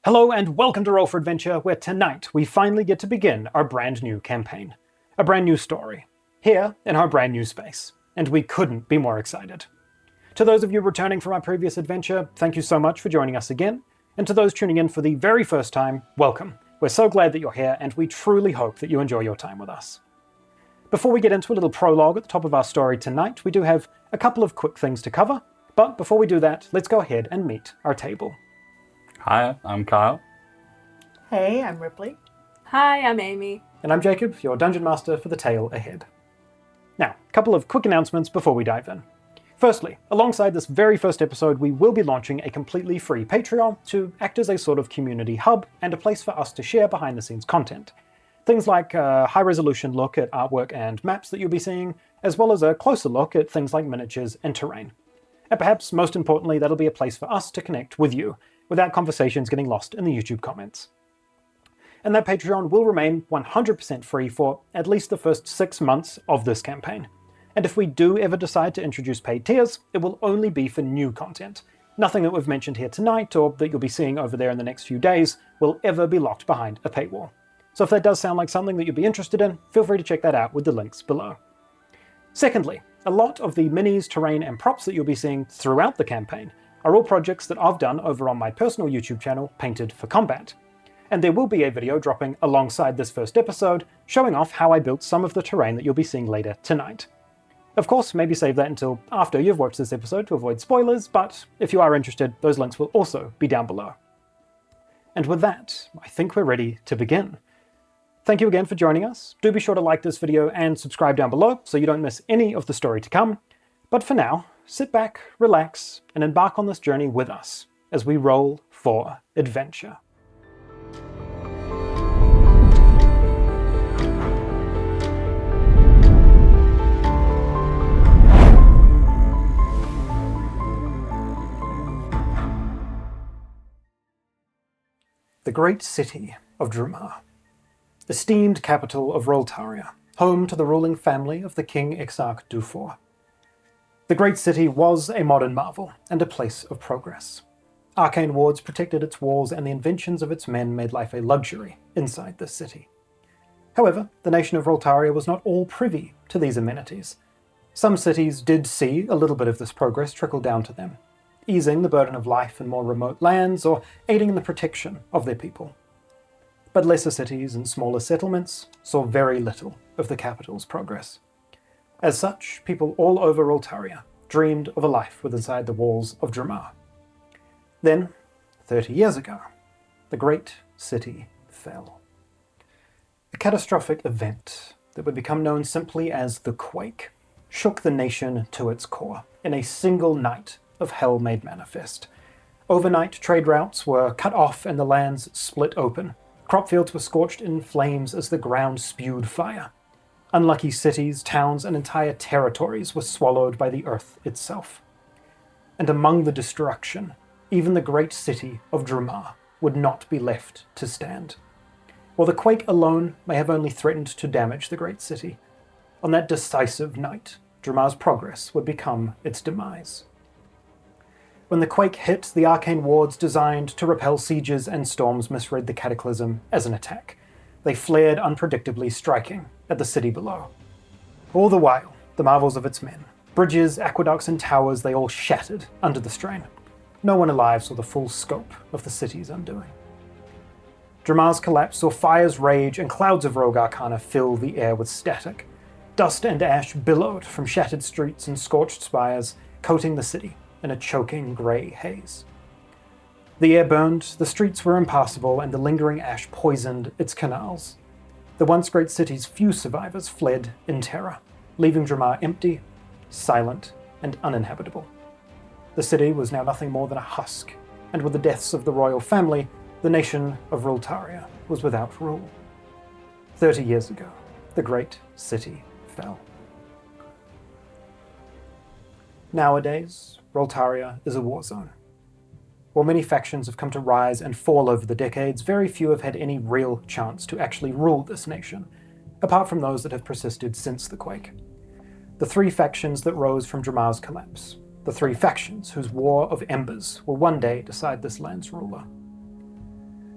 Hello and welcome to Roll4Adventure, where tonight we finally get to begin our brand new campaign. A brand new story, here in our brand new space, and we couldn't be more excited. To those of you returning from our previous adventure, thank you so much for joining us again, and to those tuning in for the very first time, welcome. We're so glad that you're here, and we truly hope that you enjoy your time with us. Before we get into a little prologue at the top of our story tonight, we do have a couple of quick things to cover, but before we do that, let's go ahead and meet our table. Hi, I'm Kyle. Hey, I'm Ripley. Hi, I'm Amy. And I'm Jacob, your Dungeon Master for the tale ahead. Now, a couple of quick announcements before we dive in. Firstly, alongside this very first episode, we will be launching a completely free Patreon to act as a sort of community hub and a place for us to share behind-the-scenes content. Things like a high-resolution look at artwork and maps that you'll be seeing, as well as a closer look at things like miniatures and terrain. And perhaps most importantly, that'll be a place for us to connect with you, without conversations getting lost in the YouTube comments. And that Patreon will remain 100% free for at least the first 6 months of this campaign. And if we do ever decide to introduce paid tiers, it will only be for new content. Nothing that we've mentioned here tonight or that you'll be seeing over there in the next few days will ever be locked behind a paywall. So if that does sound like something that you'd be interested in, feel free to check that out with the links below. Secondly, a lot of the minis, terrain, and props that you'll be seeing throughout the campaign are all projects that I've done over on my personal YouTube channel, Painted for Combat. And there will be a video dropping alongside this first episode, showing off how I built some of the terrain that you'll be seeing later tonight. Of course, maybe save that until after you've watched this episode to avoid spoilers, but if you are interested, those links will also be down below. And with that, I think we're ready to begin. Thank you again for joining us. Do be sure to like this video and subscribe down below so you don't miss any of the story to come. But for now, sit back, relax, and embark on this journey with us as we roll for adventure. The great city of Drumar, esteemed capital of Roltaria, home to the ruling family of the King Exarch Dufour. The great city was a modern marvel and a place of progress. Arcane wards protected its walls, and the inventions of its men made life a luxury inside this city. However, the nation of Roltaria was not all privy to these amenities. Some cities did see a little bit of this progress trickle down to them, easing the burden of life in more remote lands or aiding in the protection of their people. But lesser cities and smaller settlements saw very little of the capital's progress. As such, people all over Roltaria dreamed of a life within inside the walls of Drumar. Then, 30 years ago, the great city fell. A catastrophic event that would become known simply as the Quake shook the nation to its core in a single night of hell made manifest. Overnight trade routes were cut off and the lands split open. Crop fields were scorched in flames as the ground spewed fire. Unlucky cities, towns, and entire territories were swallowed by the earth itself. And among the destruction, even the great city of Drumar would not be left to stand. While the quake alone may have only threatened to damage the great city, on that decisive night, Drumar's progress would become its demise. When the quake hit, the arcane wards designed to repel sieges and storms misread the cataclysm as an attack. They flared unpredictably, striking at the city below. All the while, the marvels of its men, bridges, aqueducts, and towers, they all shattered under the strain. No one alive saw the full scope of the city's undoing. Drumar's collapse saw fires rage and clouds of rogue arcana fill the air with static. Dust and ash billowed from shattered streets and scorched spires, coating the city in a choking grey haze. The air burned, the streets were impassable, and the lingering ash poisoned its canals. The once great city's few survivors fled in terror, leaving Drumar empty, silent, and uninhabitable. The city was now nothing more than a husk, and with the deaths of the royal family, the nation of Roltaria was without rule. 30 years ago, the great city fell. Nowadays, Roltaria is a war zone. While many factions have come to rise and fall over the decades, very few have had any real chance to actually rule this nation, apart from those that have persisted since the quake. The three factions that rose from Drumar's collapse, the three factions whose war of embers will one day decide this land's ruler.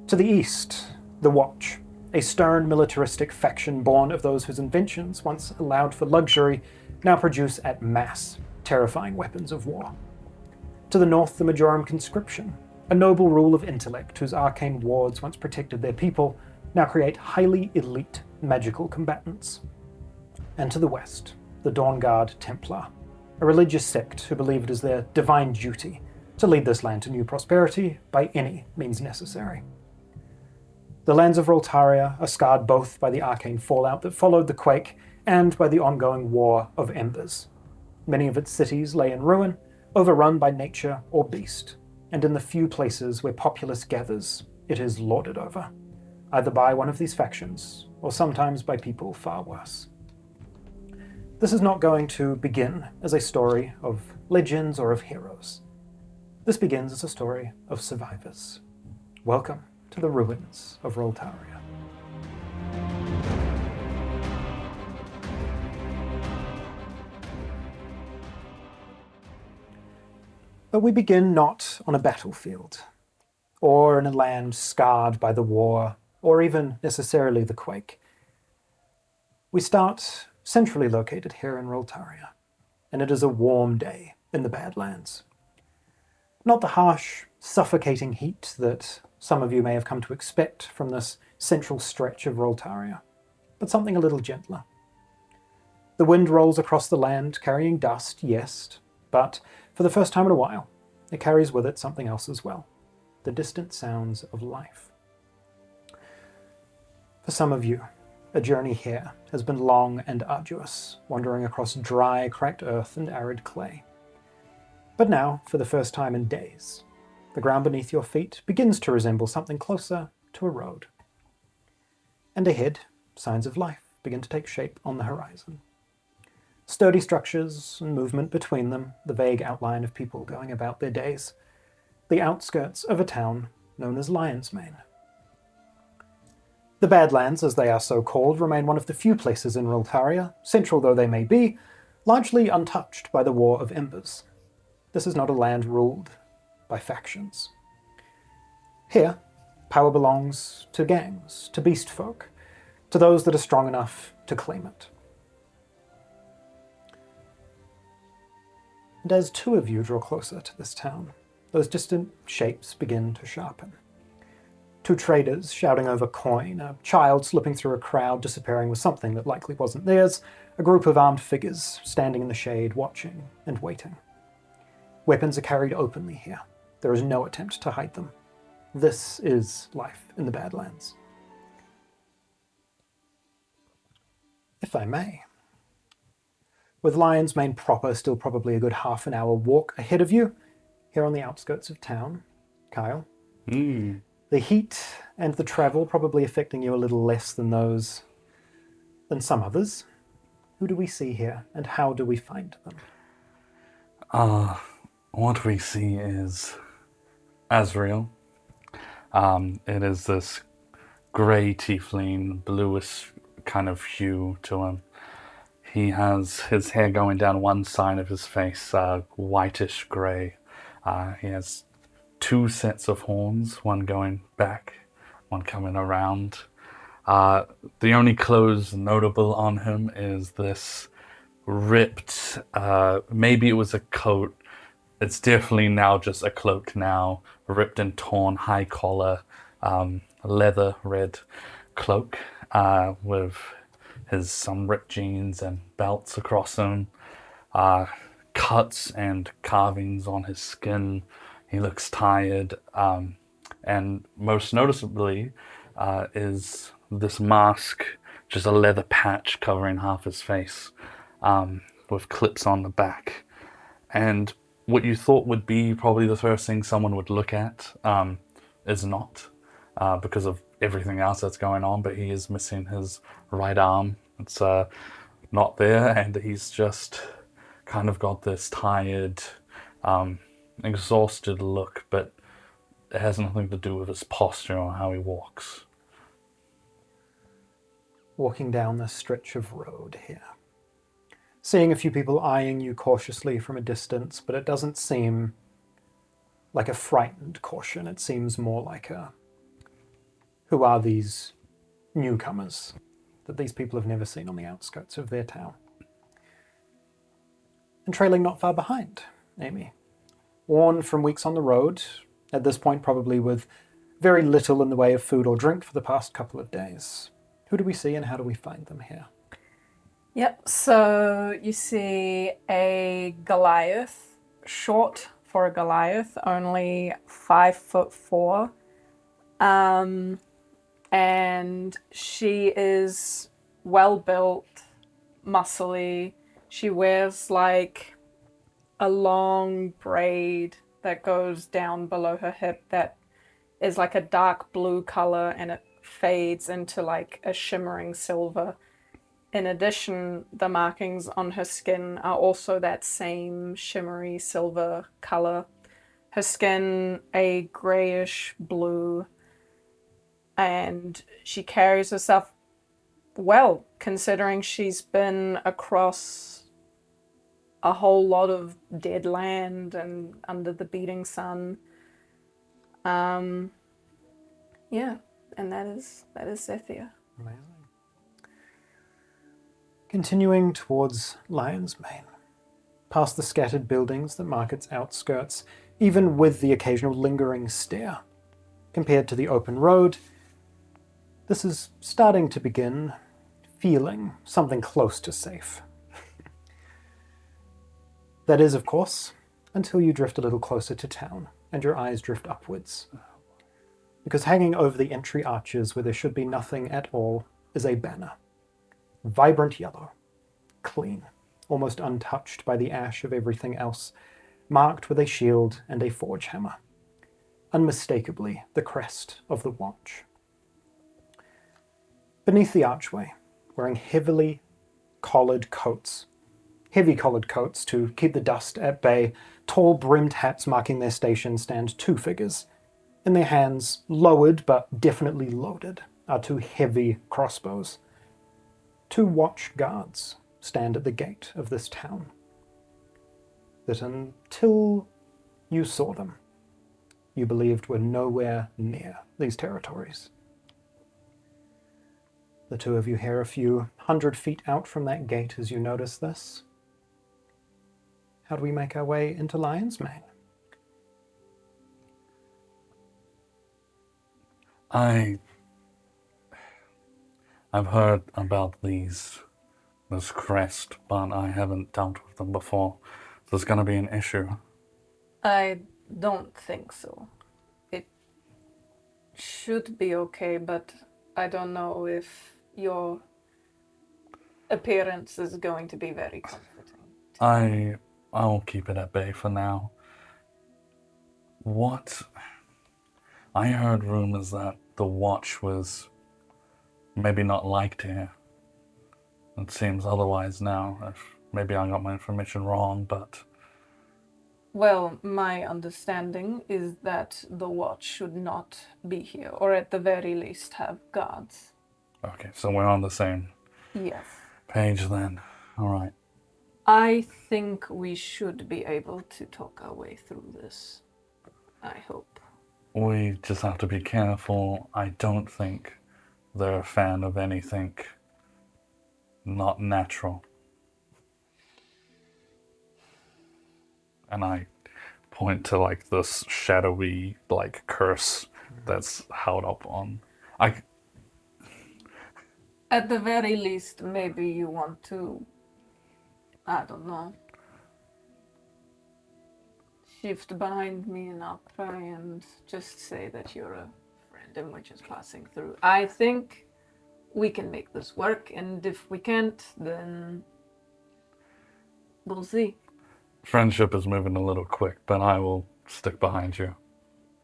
To the east, the Watch, a stern militaristic faction born of those whose inventions, once allowed for luxury, now produce at mass terrifying weapons of war. To the north, the Majorum Conscription, a noble rule of intellect whose arcane wards once protected their people, now create highly elite magical combatants. And to the west, the Dawn Guard Templar, a religious sect who believe it is their divine duty to lead this land to new prosperity by any means necessary. The lands of Roltaria are scarred both by the arcane fallout that followed the quake and by the ongoing War of Embers. Many of its cities lay in ruin, overrun by nature or beast, and in the few places where populace gathers, it is lorded over, either by one of these factions or sometimes by people far worse. This is not going to begin as a story of legends or of heroes. This begins as a story of survivors. Welcome to the Ruins of Roltaria. But we begin not on a battlefield, or in a land scarred by the war, or even necessarily the quake. We start centrally located here in Roltaria, and it is a warm day in the Badlands. Not the harsh, suffocating heat that some of you may have come to expect from this central stretch of Roltaria, but something a little gentler. The wind rolls across the land, carrying dust, yes, but for the first time in a while, it carries with it something else as well, the distant sounds of life. For some of you, a journey here has been long and arduous, wandering across dry, cracked earth and arid clay. But now, for the first time in days, the ground beneath your feet begins to resemble something closer to a road. And ahead, signs of life begin to take shape on the horizon. Sturdy structures and movement between them, the vague outline of people going about their days. The outskirts of a town known as Lion's Mane. The Badlands, as they are so called, remain one of the few places in Roltaria, central though they may be, largely untouched by the War of Embers. This is not a land ruled by factions. Here, power belongs to gangs, to beast folk, to those that are strong enough to claim it. And as two of you draw closer to this town, those distant shapes begin to sharpen. Two traders shouting over coin, a child slipping through a crowd disappearing with something that likely wasn't theirs, a group of armed figures standing in the shade watching and waiting. Weapons are carried openly here. There is no attempt to hide them. This is life in the Badlands. If I may. With Lion's Mane proper still probably a good half an hour walk ahead of you, here on the outskirts of town, Kyle. The heat and the travel probably affecting you a little less than some others. Who do we see here, and how do we find them? What we see is Azrael. It is this grey tiefling, bluish kind of hue to him. He has his hair going down one side of his face, whitish grey. He has two sets of horns, one going back, one coming around. The only clothes notable on him is this ripped, maybe it was a coat. It's definitely now just a cloak now, ripped and torn, high collar, leather red cloak with some ripped jeans and belts across him, cuts and carvings on his skin. He looks tired, and most noticeably is this mask, just a leather patch covering half his face, with clips on the back. And what you thought would be probably the first thing someone would look at is not, because of everything else that's going on, but he is missing his right arm. It's not there, and he's just kind of got this tired, exhausted look, but it has nothing to do with his posture or how he walks. Walking down this stretch of road here. Seeing a few people eyeing you cautiously from a distance, but it doesn't seem like a frightened caution. It seems more like a Who are these newcomers that these people have never seen on the outskirts of their town? And trailing not far behind, Amy. Worn from weeks on the road, at this point probably with very little in the way of food or drink for the past couple of days. Who do we see and how do we find them here? Yep, so you see a Goliath, short for a Goliath, only 5'4". And she is well built, muscly. She wears like a long braid that goes down below her hip that is like a dark blue color and it fades into like a shimmering silver. In addition, the markings on her skin are also that same shimmery silver color. Her skin a grayish blue, and she carries herself well, considering she's been across a whole lot of dead land and under the beating sun. Yeah, and that is Zethia. Amazing. Continuing towards Lion's Mane, past the scattered buildings that mark its outskirts, even with the occasional lingering stare. Compared to the open road, this is starting to begin feeling something close to safe. That is, of course, until you drift a little closer to town and your eyes drift upwards. Because hanging over the entry arches where there should be nothing at all is a banner. Vibrant yellow, clean, almost untouched by the ash of everything else, marked with a shield and a forge hammer. Unmistakably the crest of the Watch. Beneath the archway, wearing heavy collared coats to keep the dust at bay, tall brimmed hats marking their station, stand two figures. In their hands, lowered but definitely loaded, are two heavy crossbows. Two watch guards stand at the gate of this town. That until you saw them, you believed were nowhere near these territories. The two of you hear a few 100 feet out from that gate as you notice this. How do we make our way into Lion's Mane? I've heard about this crest, but I haven't dealt with them before. There's going to be an issue. I don't think so. It should be okay, but I don't know if your appearance is going to be very comforting. I'll keep it at bay for now. I heard rumors that the Watch was maybe not liked here. It seems otherwise now. Maybe I got my information wrong, but... Well, my understanding is that the Watch should not be here, or at the very least have guards. Okay, so we're on the same Yes. page then. All right. I think we should be able to talk our way through this. I hope. We just have to be careful. I don't think they're a fan of anything not natural. And I point to like this shadowy like curse that's held up on. At the very least, maybe you want to, I don't know, shift behind me and I'll try and just say that you're a friend and we're just passing through. I think we can make this work, and if we can't, then we'll see. Friendship is moving a little quick, but I will stick behind you.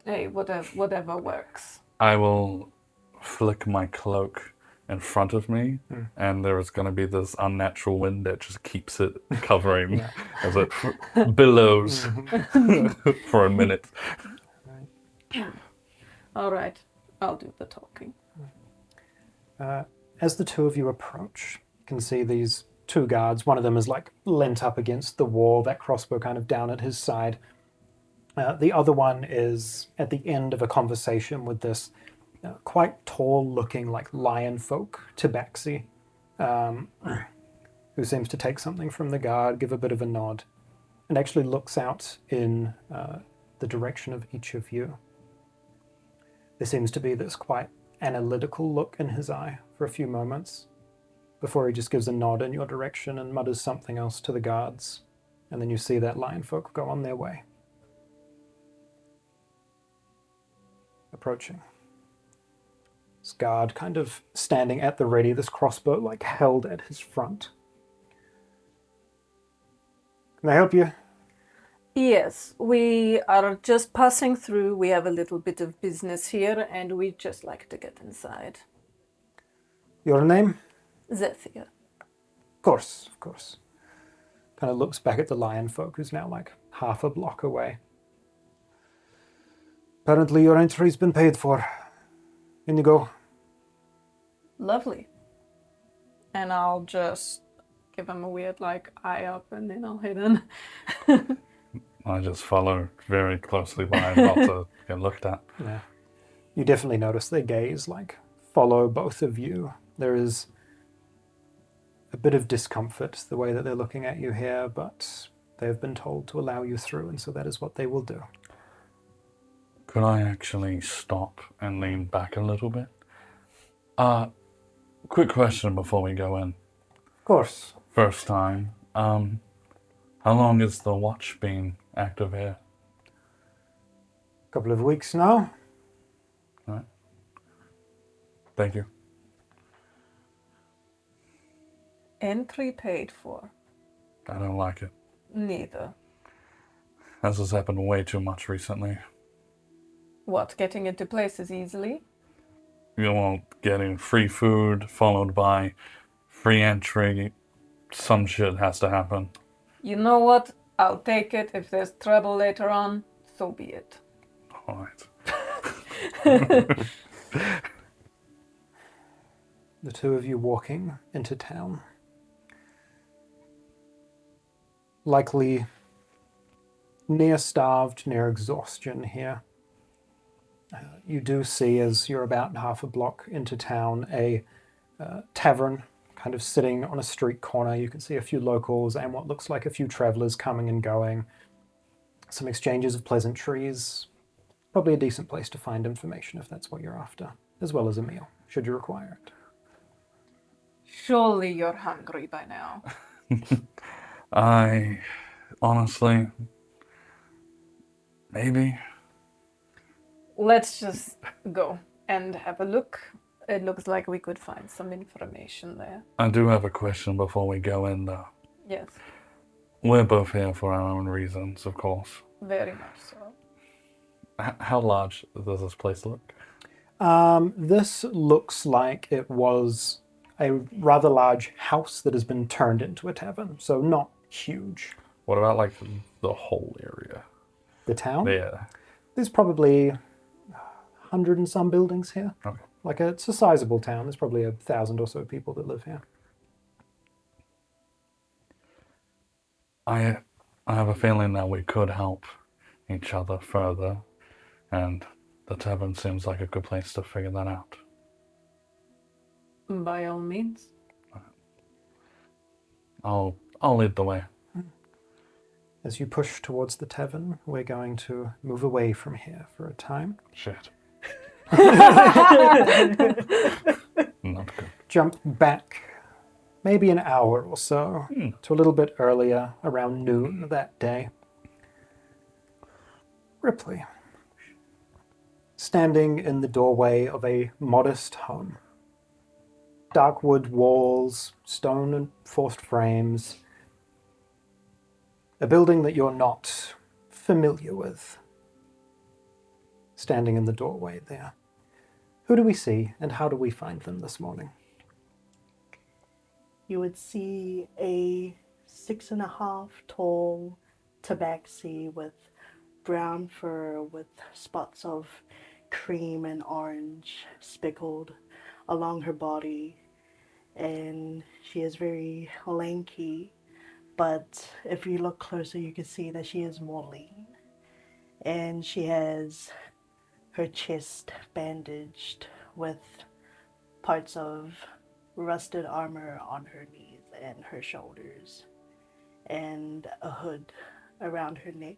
Hey, whatever works. I will flick my cloak in front of me, and there is going to be this unnatural wind that just keeps it covering as it billows for a minute. All right, I'll do the talking. As the two of you approach, you can see these two guards. One of them is like leant up against the wall, that crossbow kind of down at his side. The other one is at the end of a conversation with this quite tall-looking, like lion folk tabaxi, who seems to take something from the guard, give a bit of a nod, and actually looks out in the direction of each of you. There seems to be this quite analytical look in his eye for a few moments before he just gives a nod in your direction and mutters something else to the guards, and then you see that lion folk go on their way. Approaching. This guard kind of standing at the ready, this crossbow like held at his front. Can I help you? Yes, we are just passing through. We have a little bit of business here, and we'd just like to get inside. Your name? Zethia. Of course, of course. Kind of looks back at the lion folk who's now like half a block away. Apparently your entry's been paid for. In you go. Lovely. And I'll just give him a weird like eye up, and then I'll head in. I just follow very closely behind, not to get looked at. Yeah. You definitely notice their gaze like follow both of you. There is a bit of discomfort the way that they're looking at you here, but they've been told to allow you through, and so that is what they will do. Could I actually stop and lean back a little bit? Quick question before we go in. Of course. First time. How long has the watch been active here? A couple of weeks now. All right. Thank you. Entry paid for. I don't like it. Neither. This has happened way too much recently. What, getting into places easily? You know, getting free food followed by free entry. Some shit has to happen. You know what? I'll take it. If there's trouble later on, so be it. All right. The two of you walking into town. Likely near starved, near exhaustion here. You do see, as you're about half a block into town, a tavern kind of sitting on a street corner. You can see a few locals and what looks like a few travelers coming and going. Some exchanges of pleasantries. Probably a decent place to find information if that's what you're after, as well as a meal, should you require it. Surely you're hungry by now. I honestly, maybe. Let's just go and have a look. It looks like we could find some information there. I do have a question before we go in, though. Yes, We're both here for our own reasons, of course. very much so. How large does this place look? This looks like it was a rather large house that has been turned into a tavern, so not huge. What about, like, the whole area? The town? Yeah. There's probably 100 and some buildings here. Okay. Like, it's a sizable town. There's probably 1,000 or so people that live here. I have a feeling that we could help each other further, and the tavern seems like a good place to figure that out. By all means. I'll lead the way. As you push towards the tavern, we're going to move away from here for a time. Shit. Not good. Jump back maybe an hour or so to a little bit earlier, around noon that day. Ripley, standing in the doorway of a modest home. Dark wood walls, stone and forced frames. A building that you're not familiar with. Standing in the doorway there. Who do we see, and how do we find them this morning? You would see a 6.5 tall tabaxi with brown fur with spots of cream and orange speckled along her body. And she is very lanky, but if you look closer, you can see that she is more lean. And she has her chest bandaged with parts of rusted armor on her knees and her shoulders, and a hood around her neck.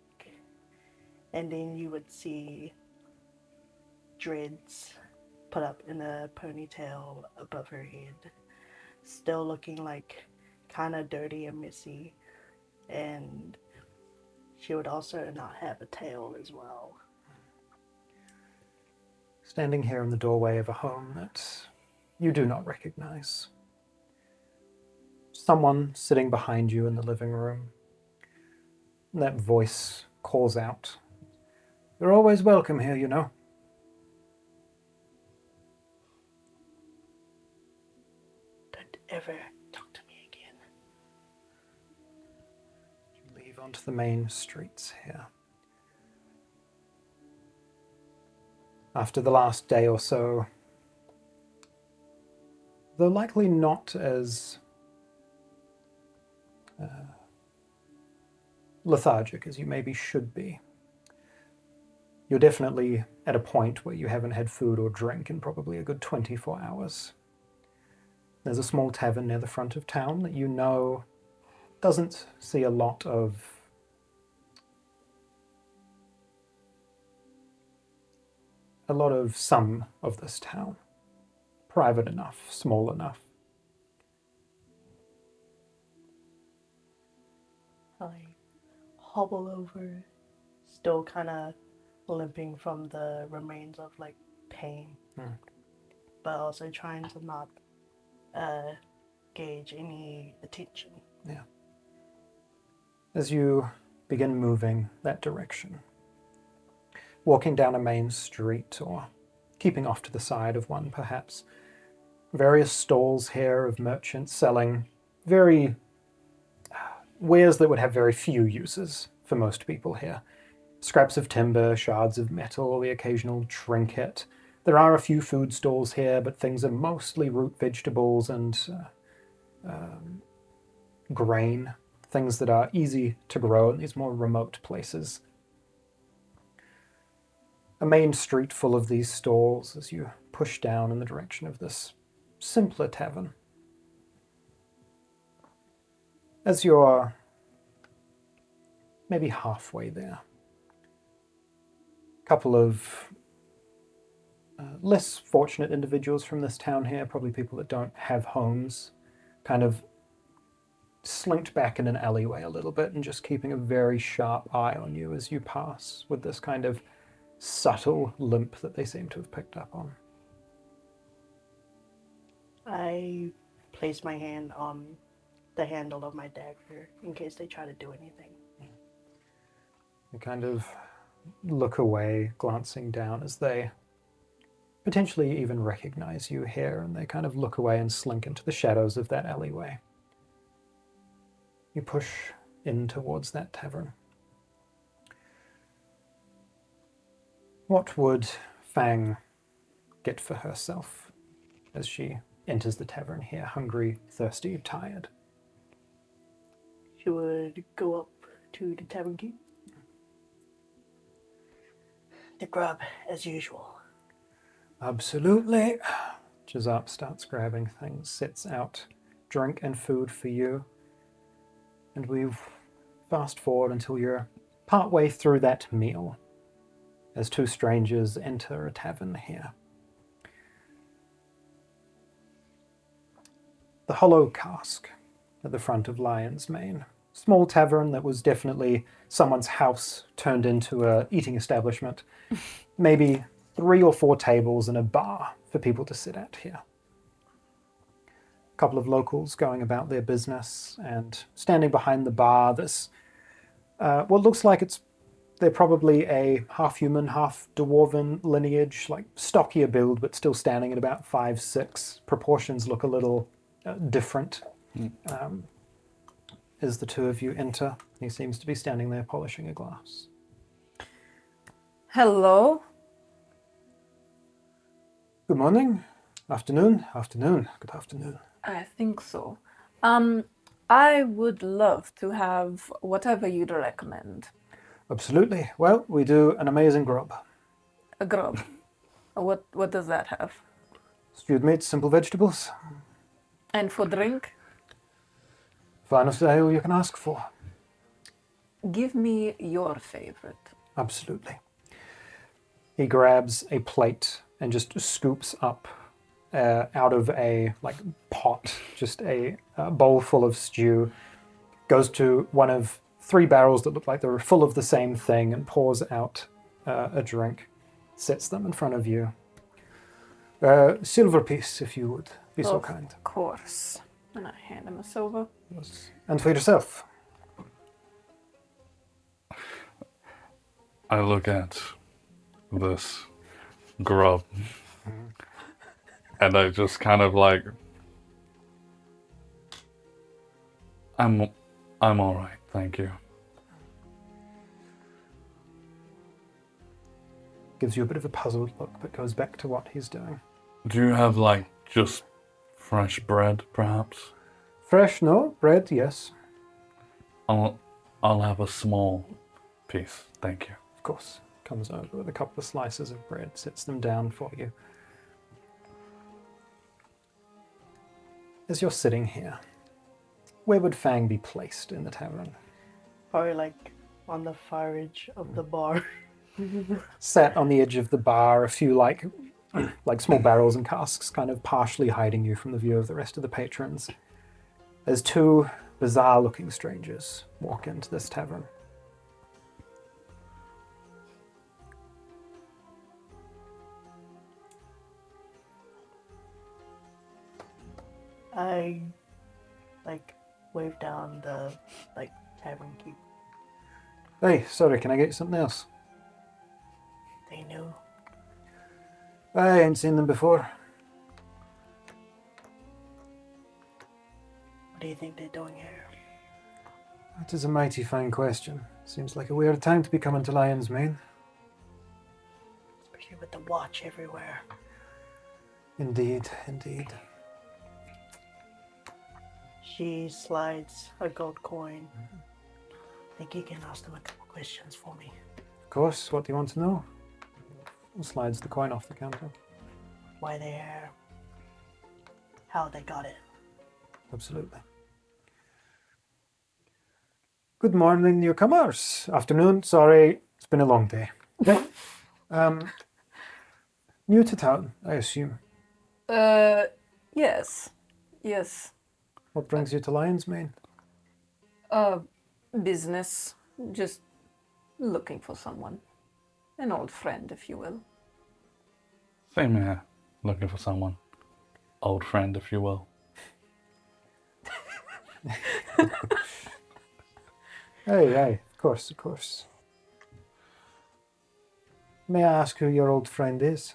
And then you would see dreads put up in a ponytail above her head, still looking like kind of dirty and messy. And she would also not have a tail as well. Standing here in the doorway of a home that you do not recognize. Someone sitting behind you in the living room. And that voice calls out, "You're always welcome here, you know." Don't ever talk to me again. You leave onto the main streets here. After the last day or so, though likely not as lethargic as you maybe should be, you're definitely at a point where you haven't had food or drink in probably a good 24 hours. There's a small tavern near the front of town that you know doesn't see a lot of some of this town. Private enough, small enough. I hobble over, still kind of limping from the remains of like pain, but also trying to not gauge any attention. Yeah. As you begin moving that direction, walking down a main street or keeping off to the side of one perhaps, various stalls here of merchants selling very wares that would have very few uses for most people here. Scraps of timber, shards of metal, the occasional trinket. There are a few food stalls here, but things are mostly root vegetables and grain, things that are easy to grow in these more remote places. A main street full of these stalls as you push down in the direction of this simpler tavern. As you're maybe halfway there, a couple of less fortunate individuals from this town here, probably people that don't have homes, kind of slinked back in an alleyway a little bit and just keeping a very sharp eye on you as you pass with this kind of subtle limp that they seem to have picked up on. I place my hand on the handle of my dagger in case they try to do anything. You kind of look away, glancing down as they potentially even recognize you here, and they kind of look away and slink into the shadows of that alleyway. You push in towards that tavern. What would Fang get for herself as she enters the tavern here, hungry, thirsty, tired? She would go up to the tavern keep. The grub, as usual. Absolutely. Jazap starts grabbing things, sets out drink and food for you. And we fast forward until you're partway through that meal as two strangers enter a tavern here. The Hollow Cask at the front of Lion's Mane. Small tavern that was definitely someone's house turned into a eating establishment. Maybe 3 or 4 tables and a bar for people to sit at here. A couple of locals going about their business, and standing behind the bar, this what looks like they're probably a half human, half dwarven lineage, like stockier build, but still standing at about 5'6". Proportions look a little different. As the two of you enter, he seems to be standing there polishing a glass. Hello. Good morning. Afternoon. Good afternoon. I think so. I would love to have whatever you'd recommend. Absolutely. Well, we do an amazing grub. A grub. What does that have? Stewed meat, simple vegetables. And for drink? Finest ale you can ask for. Give me your favorite. Absolutely. He grabs a plate and just scoops up out of a pot, just a bowl full of stew. Goes to one of 3 barrels that look like they're full of the same thing and pours out a drink. Sets them in front of you. Silver piece, if you would be so kind. Of course. And I hand him a silver. Yes. And for yourself. I look at this grub and I just kind of like, I'm all right, thank you. Gives you a bit of a puzzled look, but goes back to what he's doing. Do you have like just fresh bread, perhaps? Fresh, no. Bread, yes. I'll have a small piece, thank you. Of course. Comes over with a couple of slices of bread, sets them down for you. As you're sitting here, where would Fang be placed in the tavern? Probably like on the far edge of the bar. Sat on the edge of the bar, a few like small barrels and casks kind of partially hiding you from the view of the rest of the patrons, as 2 bizarre-looking strangers walk into this tavern. I wave down the tavern keep. Hey, sorry, can I get you something else? They knew. I ain't seen them before. What do you think they're doing here? That is a mighty fine question. Seems like a weird time to be coming to Lion's Mane. Especially with the watch everywhere. Indeed, indeed. She slides a gold coin. Think you can ask them a couple questions for me? Of course, what do you want to know? Slides the coin off the counter. Why they're here? How they got it? Absolutely. Good morning, newcomers. Afternoon, sorry, it's been a long day. New to town, I assume. Yes. Yes. What brings you to Lion's Mane? Business. Just looking for someone. An old friend, if you will. Same here, looking for someone. Old friend, if you will. Hey, of course, of course. May I ask who your old friend is?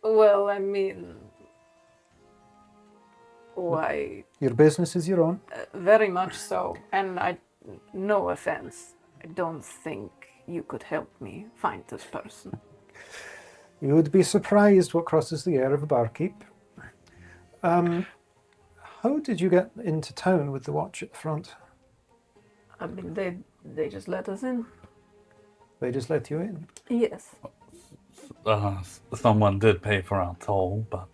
Well, I mean... Why, Your business is your own. very much so. And no offense, I don't think you could help me find this person. You would be surprised what crosses the air of a barkeep. How did you get into town with the watch at the front? I mean, they just let us in. They just let you in. Yes. Someone did pay for our toll, but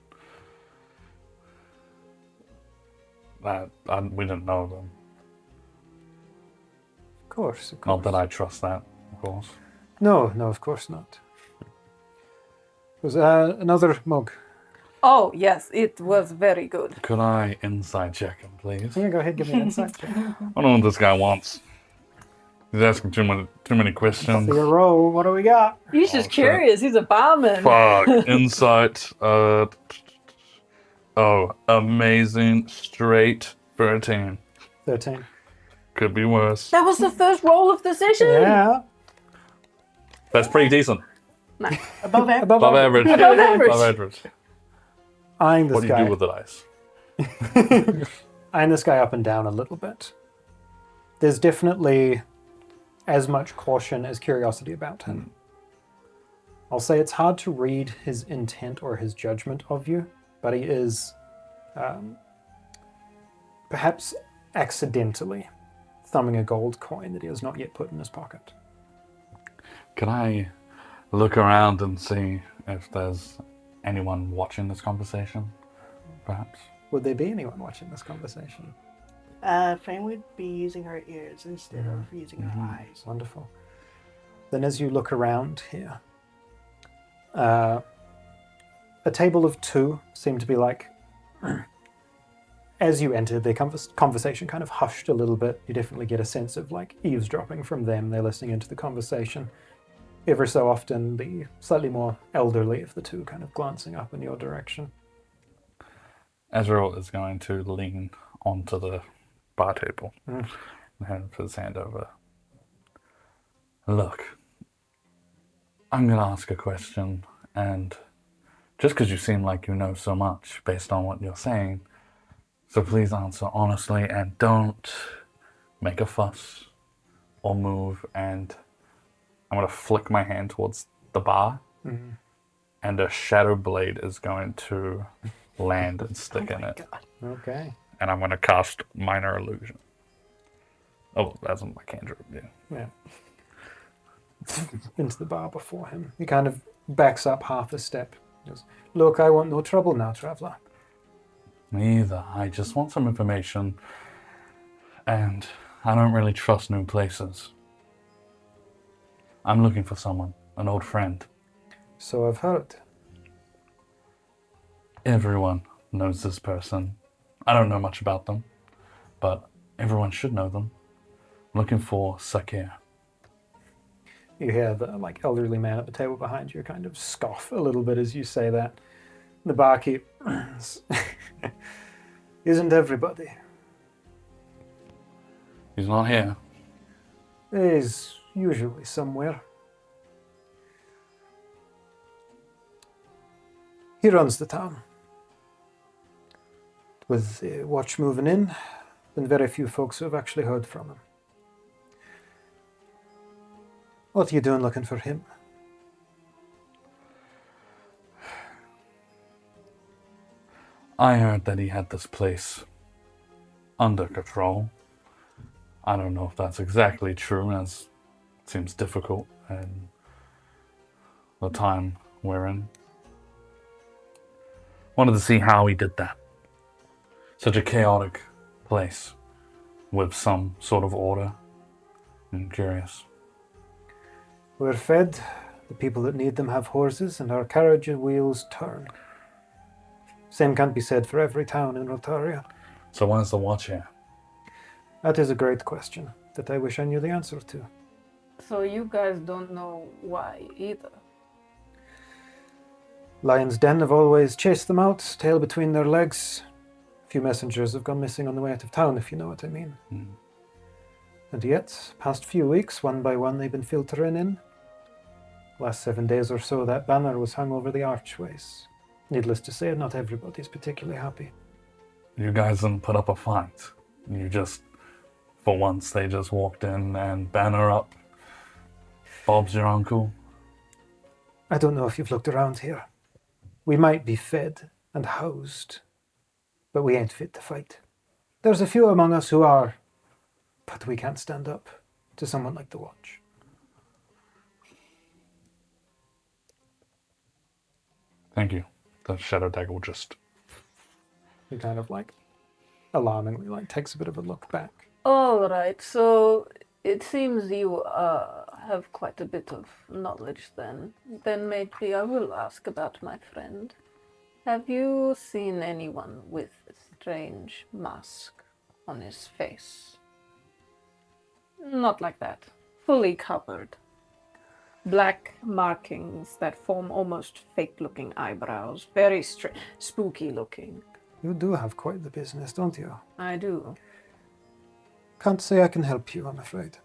we didn't know them. Of course, of course. Not that I trust that, of course. No, of course not. It was another mug. Oh, yes, it was very good. Could I inside check him, please? Yeah, go ahead, give me an insight. I don't know what this guy wants. He's asking too many questions. See a roll. What do we got? He's just shit. curious. He's a barman. Fuck. Insight. Amazing. Straight 13. 13. Could be worse. That was the first roll of the session. Yeah. That's pretty decent. Nice. Above average. Above Above average. Above average. Above average. Eyeing this What do you guy. do with the dice? Eyeing this guy up and down a little bit. There's definitely as much caution as curiosity about him. I'll say it's hard to read his intent or his judgment of you, but he is perhaps accidentally thumbing a gold coin that he has not yet put in his pocket. Can I look around and see if there's anyone watching this conversation, perhaps. Would there be anyone watching this conversation? Fang would be using her ears instead of using her eyes. Wonderful. Then as you look around here, a table of two seem to be like, as you enter, their conversation kind of hushed a little bit. You definitely get a sense of like eavesdropping from them. They're listening into the conversation. Ever so often, the slightly more elderly of the two kind of glancing up in your direction. Ezreal is going to lean onto the bar table and put his hand over. Look, I'm going to ask a question, and just because you seem like you know so much based on what you're saying, so please answer honestly and don't make a fuss or move. And I'm going to flick my hand towards the bar, and a shadow blade is going to land and stick in it. God. Okay. And I'm going to cast Minor Illusion. Oh, that's my cantrip, yeah. Yeah. Into the bar before him. He kind of backs up half a step. He goes, look, I want no trouble now, traveller. Me either. I just want some information, and I don't really trust new places. I'm looking for someone, an old friend. So I've heard. Everyone knows this person. I don't know much about them, but everyone should know them. I'm looking for Sakir. You hear the like elderly man at the table behind you kind of scoff a little bit as you say that. The barkeep isn't everybody. He's not here. He's usually somewhere. He runs the town. With the watch moving in, been very few folks who have actually heard from him. What are you doing looking for him? I heard that he had this place under control. I don't know if that's exactly true, as it seems difficult in the time we're in. Wanted to see how he did that. Such a chaotic place with some sort of order. I'm curious. We're fed, the people that need them have horses, and our carriage and wheels turn. Same can't be said for every town in Roltaria. So why is the watch here? That is a great question that I wish I knew the answer to. So you guys don't know why either. Lion's Den have always chased them out, tail between their legs. A few messengers have gone missing on the way out of town, if you know what I mean. And yet, past few weeks, one by one, they've been filtering in. Last 7 days or so, that banner was hung over the archways. Needless to say, not everybody's particularly happy. You guys didn't put up a fight. You just, for once, they just walked in and banner up. Bob's your uncle. I don't know if you've looked around here. We might be fed and housed, but we ain't fit to fight. There's a few among us who are, but we can't stand up to someone like the Watch. Thank you. The shadow dagger will just... He kind of like, alarmingly, like takes a bit of a look back. All right, so it seems you have quite a bit of knowledge then. Then maybe I will ask about my friend. Have you seen anyone with a strange mask on his face? Not like that. Fully covered. Black markings that form almost fake-looking eyebrows. Very spooky-looking. You do have quite the business, don't you? I do. Can't say I can help you, I'm afraid.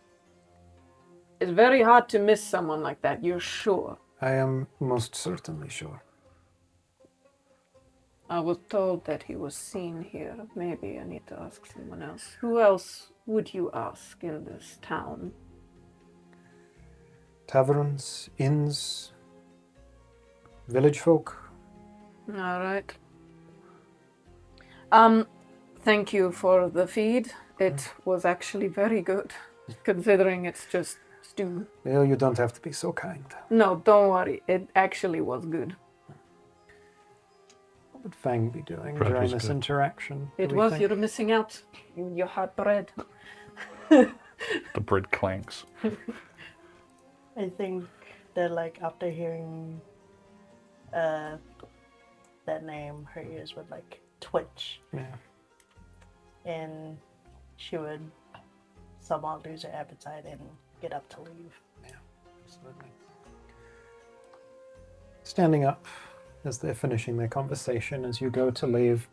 It's very hard to miss someone like that, you're sure. I am most certainly sure. I was told that he was seen here. Maybe I need to ask someone else. Who else would you ask in this town? Taverns, inns, village folk. All right. Thank you for the feed. It was actually very good, considering it's just stew. Well, you don't have to be so kind. No, don't worry. It actually was good. What would Fang be doing Bread during was this good. interaction? do It we was. think? You're missing out. You had bread. The bread clanks. I think that like after hearing that name, her ears would like twitch Yeah. and she would somewhat lose her appetite and get up to leave. Absolutely. Standing up as they're finishing their conversation, as you go to leave,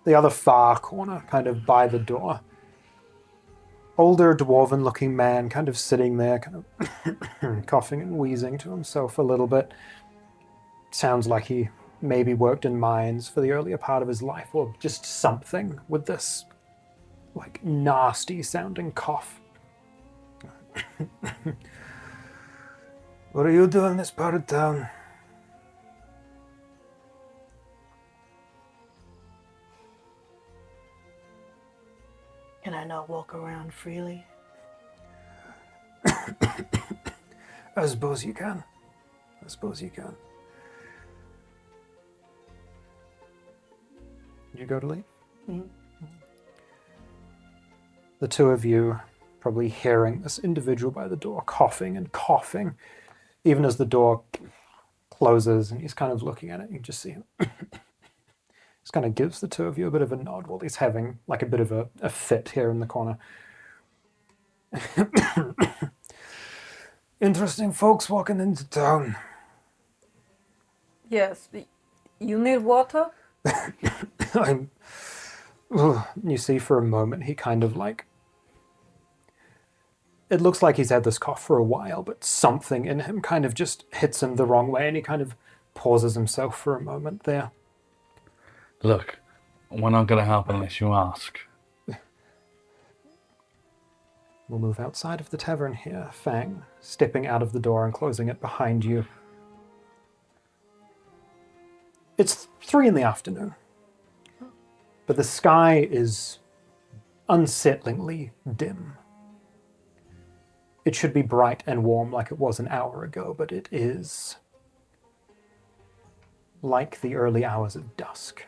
the other far corner, kind of by the door, older dwarven looking man kind of sitting there, kind of coughing and wheezing to himself a little bit. Sounds like he maybe worked in mines for the earlier part of his life, or just something with this like nasty sounding cough. What are you doing in this part of town? Can I not walk around freely? I suppose you can. I suppose you can. You go to leave? Mhm. The two of you probably hearing this individual by the door coughing and coughing, even as the door closes and he's kind of looking at it. You just see him. Just kind of gives the two of you a bit of a nod while he's having like a bit of a fit here in the corner. Interesting folks walking into town. Yes. You need water? I'm. You see, for a moment, he kind of like. It looks like he's had this cough for a while, but something in him kind of just hits him the wrong way, and he kind of pauses himself for a moment there. Look, we're not going to help unless you ask. We'll move outside of the tavern here, Fang, stepping out of the door and closing it behind you. It's 3 p.m, but the sky is unsettlingly dim. It should be bright and warm like it was an hour ago, but it is like the early hours of dusk.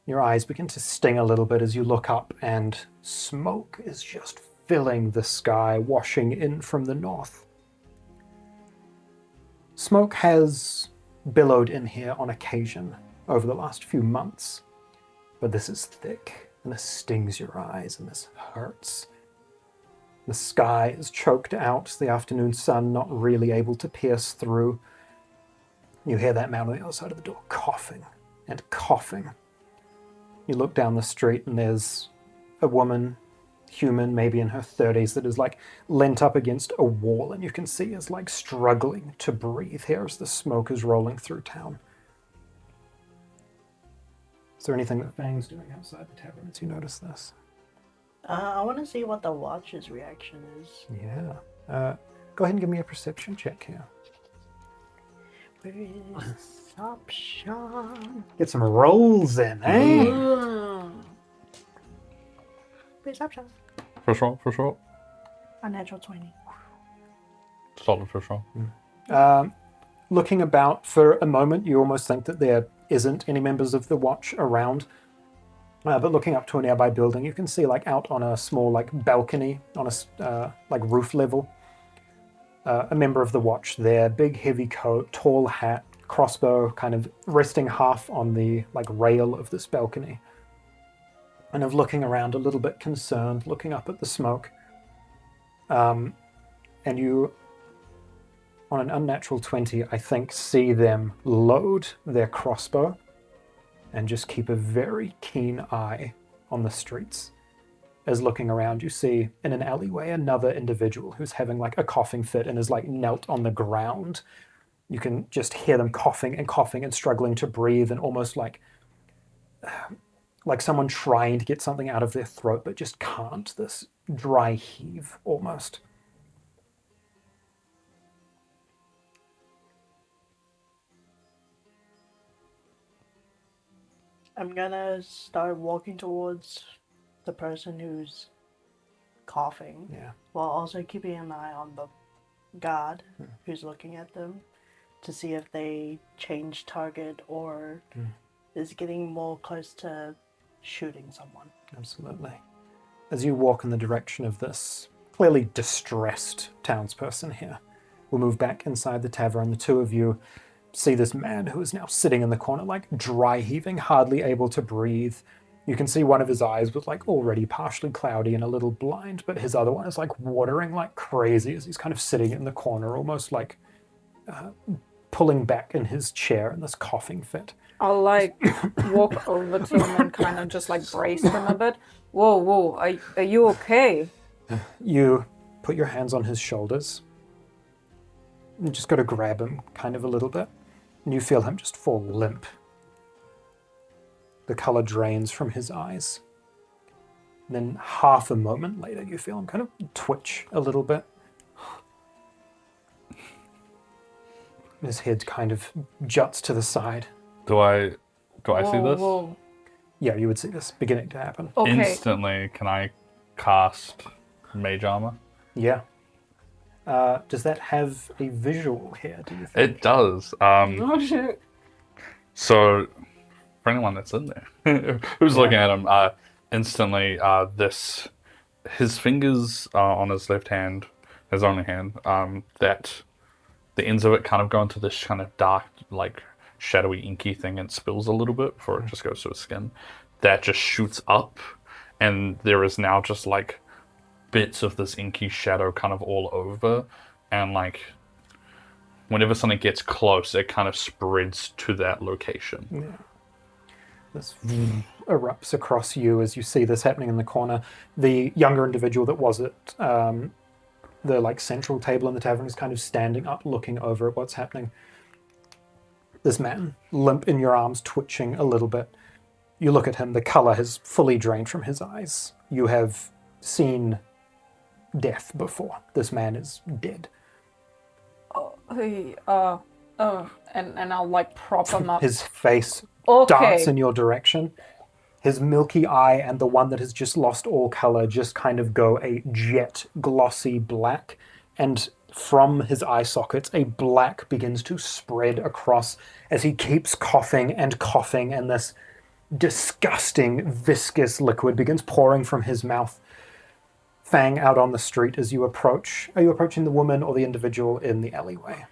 Your eyes begin to sting a little bit as you look up, and smoke is just filling the sky, washing in from the north. Smoke has billowed in here on occasion over the last few months, but this is thick, and this stings your eyes, and this hurts. The sky is choked out, the afternoon sun not really able to pierce through. You hear that man on the other side of the door coughing and coughing. You look down the street and there's a woman, human, maybe in her 30s, that is like leant up against a wall, and you can see is like struggling to breathe here as the smoke is rolling through town. Is there anything that Fang's doing outside the tavern as you notice this? I want to see what the watch's reaction is. Yeah. Go ahead and give me a perception check here. Perception. Get some rolls in, eh? Perception. For sure. A natural 20. Solid for sure. Looking about for a moment, you almost think that there isn't any members of the watch around. But looking up to a nearby building, you can see like out on a small like balcony on a like roof level, a member of the watch there, big heavy coat, tall hat, crossbow, kind of resting half on the like rail of this balcony, kind of looking around a little bit concerned, looking up at the smoke. And you, on an unnatural 20, I think, see them load their crossbow and just keep a very keen eye on the streets. As looking around, you see in an alleyway another individual who's having like a coughing fit and is like knelt on the ground. You can just hear them coughing and struggling to breathe, and almost like someone trying to get something out of their throat but just can't. This dry heave almost. I'm gonna start walking towards the person who's coughing, Yeah. while also keeping an eye on the guard who's looking at them to see if they change target or is getting more close to shooting someone. Absolutely. As you walk in the direction of this clearly distressed townsperson here, we'll move back inside the tavern. The two of you see this man who is now sitting in the corner, like dry heaving, hardly able to breathe. You can see one of his eyes was like already partially cloudy and a little blind, but his other one is like watering like crazy as he's kind of sitting in the corner, almost like pulling back in his chair in this coughing fit. I'll like walk over to him and kind of just like brace him a bit. Whoa, are you okay? You put your hands on his shoulders. You just got to grab him kind of a little bit. And you feel him just fall limp. The color drains from his eyes. And then half a moment later, you feel him kind of twitch a little bit. His head kind of juts to the side. Do I see this? Whoa. Yeah, you would see this beginning to happen. Okay. Instantly, can I cast Mage Armor? Yeah. Does that have a visual here, do you think? It does. Oh shit. So, for anyone that's in there who's looking at him, instantly, his fingers on his left hand, his only hand, that the ends of it kind of go into this kind of dark, like shadowy, inky thing and spills a little bit before it just goes to his skin. That just shoots up, and there is now just like bits of this inky shadow kind of all over, and like whenever something gets close, it kind of spreads to that location. Yeah. This erupts across you as you see this happening in the corner. The younger individual that was at the like central table in the tavern is kind of standing up, looking over at what's happening. This man, limp in your arms, twitching a little bit. You look at him, the color has fully drained from his eyes. You have seen death before. This man is dead. Hey, and I'll like prop him up. His face Okay. darts in your direction. His milky eye and the one that has just lost all color just kind of go a jet glossy black, and from his eye sockets a black begins to spread across as he keeps coughing, and this disgusting viscous liquid begins pouring from his mouth. Fang, out on the street as you approach. Are you approaching the woman or the individual in the alleyway?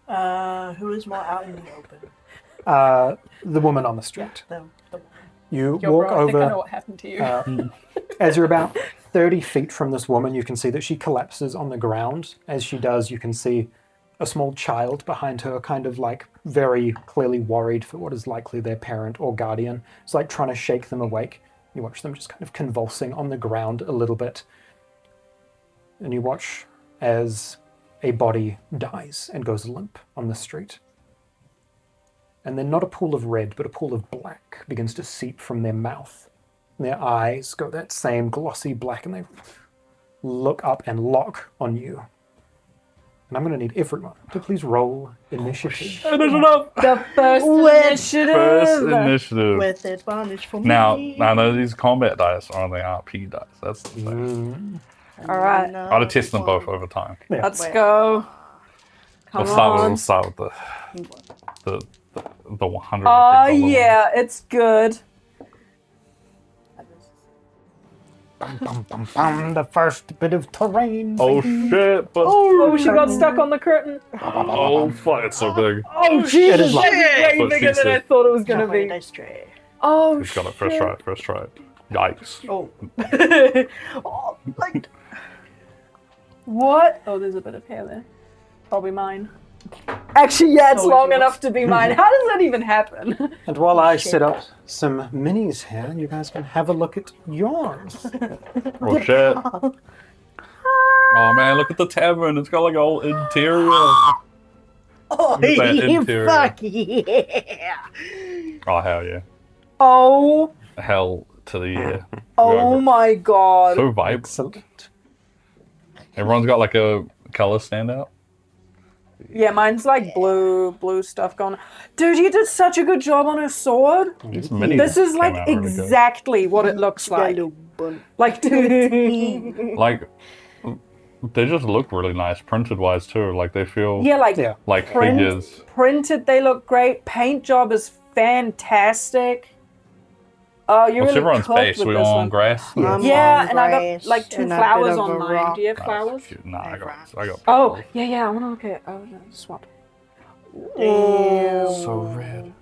Who is more out in the open? The woman on the street. The You Yo, walk bro, I think I know over. what happened to you. As you're about 30 feet from this woman, you can see that she collapses on the ground. As she does, you can see a small child behind her, kind of like very clearly worried for what is likely their parent or guardian. It's like trying to shake them awake. You watch them just kind of convulsing on the ground a little bit. And you watch as a body dies and goes limp on the street. And then not a pool of red, but a pool of black begins to seep from their mouth. And their eyes go that same glossy black, and they look up and lock on you. And I'm going to need everyone to please roll initiative. The first initiative. First initiative. with advantage for Now, me. I know these combat dice are only RP dice. That's the thing. All right. I'll test them both over time. Yeah. Let's go. Come We'll on. start with the 100. Oh yeah, it's good. Bum, bum, bum, bum, the first bit of terrain. Oh shit! But Oh, she got stuck on the curtain. oh fuck! It's so big. Oh It Jesus! is like- Way But bigger she than I said- thought it was gonna Jump be. dice tray. Oh He's got it first shit. try. First try. Yikes! Oh. Oh, like, What? Oh, there's a bit of hair there. Probably mine. Actually, yeah, it's Oh, long yours. enough to be mine. How does that even happen? And while I set up some minis here, you guys can have a look at yours. Oh shit! Oh man, look at the tavern. It's got like a whole interior. oh, Look at that interior. fuck yeah. Oh hell yeah! Oh, Hell to the yeah. oh my god. So vibrant. Excellent. Everyone's got like a color standout. Yeah, mine's like blue stuff going. Dude, you did such a good job on her sword. These minis This is came like out really good. exactly what it looks like. Got a little Like to a T. Like, they just look really nice, printed-wise, too. Like, they feel Yeah, like Yeah. like figures. printed, they look great. Paint job is fantastic. Oh, you What's really everyone's cooked base? with We this all one. on grass? Yes. Yeah, on and I got grass like 2 and a flowers bit of on a mine. rock. Do you have Oh, flowers? cute. Nah, I got Oh, purple. yeah, I want to look at. Oh, no, swap. Damn. So red.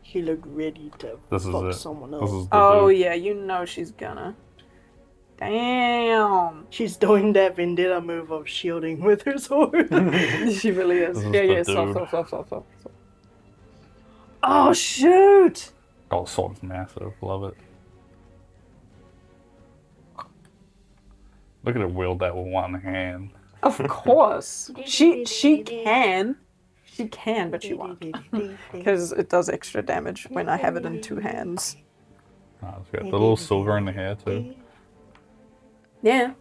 She looked ready to This is fuck it. someone This else. is the Oh, dude. yeah, you know she's gonna. Damn. She's doing that vendetta move of shielding with her sword. She really is. This is Yeah, the yeah, dude. stop. Oh, shoot! Oh, sword's massive. Love it. Look at her wield that with one hand. Of course. She can. She can, but she won't. Because it does extra damage when I have it in 2 hands. Oh, it's got the little silver in the hair, too. Yeah.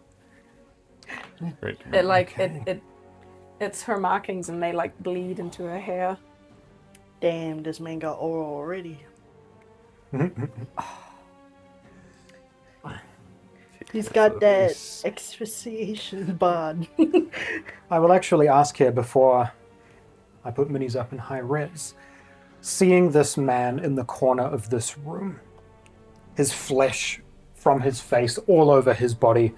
Great. It like it's her markings and they like bleed into her hair. Damn, this man got oral already. He's got that asphyxiation bod. I will actually ask here before I put minis up in high res. Seeing this man in the corner of this room, his flesh from his face all over his body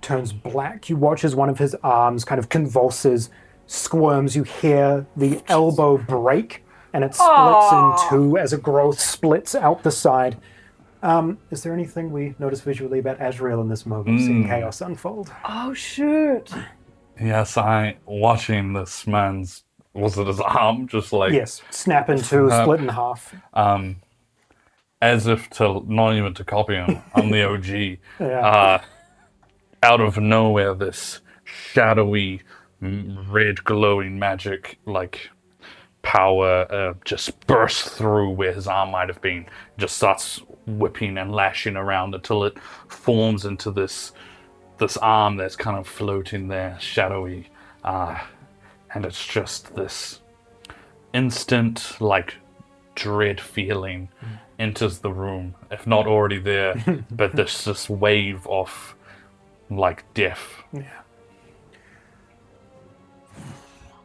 turns black. You watch as one of his arms kind of convulses, squirms. You hear the elbow break, and it splits in two as a growth splits out the side. Is there anything we notice visually about Azrael in this moment, seeing chaos unfold? Oh shoot. Yes, watching this man's, was it his arm? Just like, Yes, snap in two, split in half. as if to, not even to copy him, I'm the OG. Yeah. Out of nowhere, this shadowy, red glowing magic, like, power just bursts through where his arm might have been. Just starts whipping and lashing around until it forms into this arm that's kind of floating there, shadowy. And it's just this instant, like, dread feeling enters the room, if not already there, but there's this wave of, like, death. Yeah.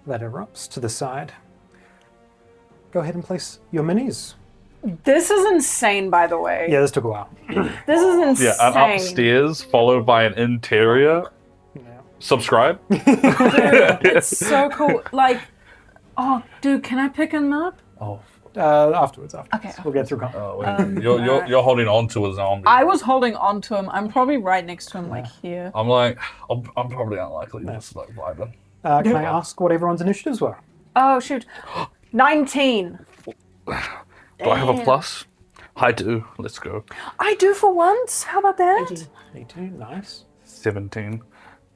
That erupts to the side. Go ahead and place your minis. This is insane, by the way. Yeah, this took a while. This is insane. Yeah, an upstairs followed by an interior. Yeah. Subscribe. It's so cool. Like, oh, dude, can I pick him up? Oh, Afterwards. Okay. We'll get through. you're holding on to a zombie. I was holding on to him. I'm probably right next to him, like here. I'm like, I'm probably unlikely to start vibing. Can I ask what everyone's initiatives were? Oh shoot. 19. Do I have a plus? I do. Let's go. I do for once. How about that? 18, nice. 17.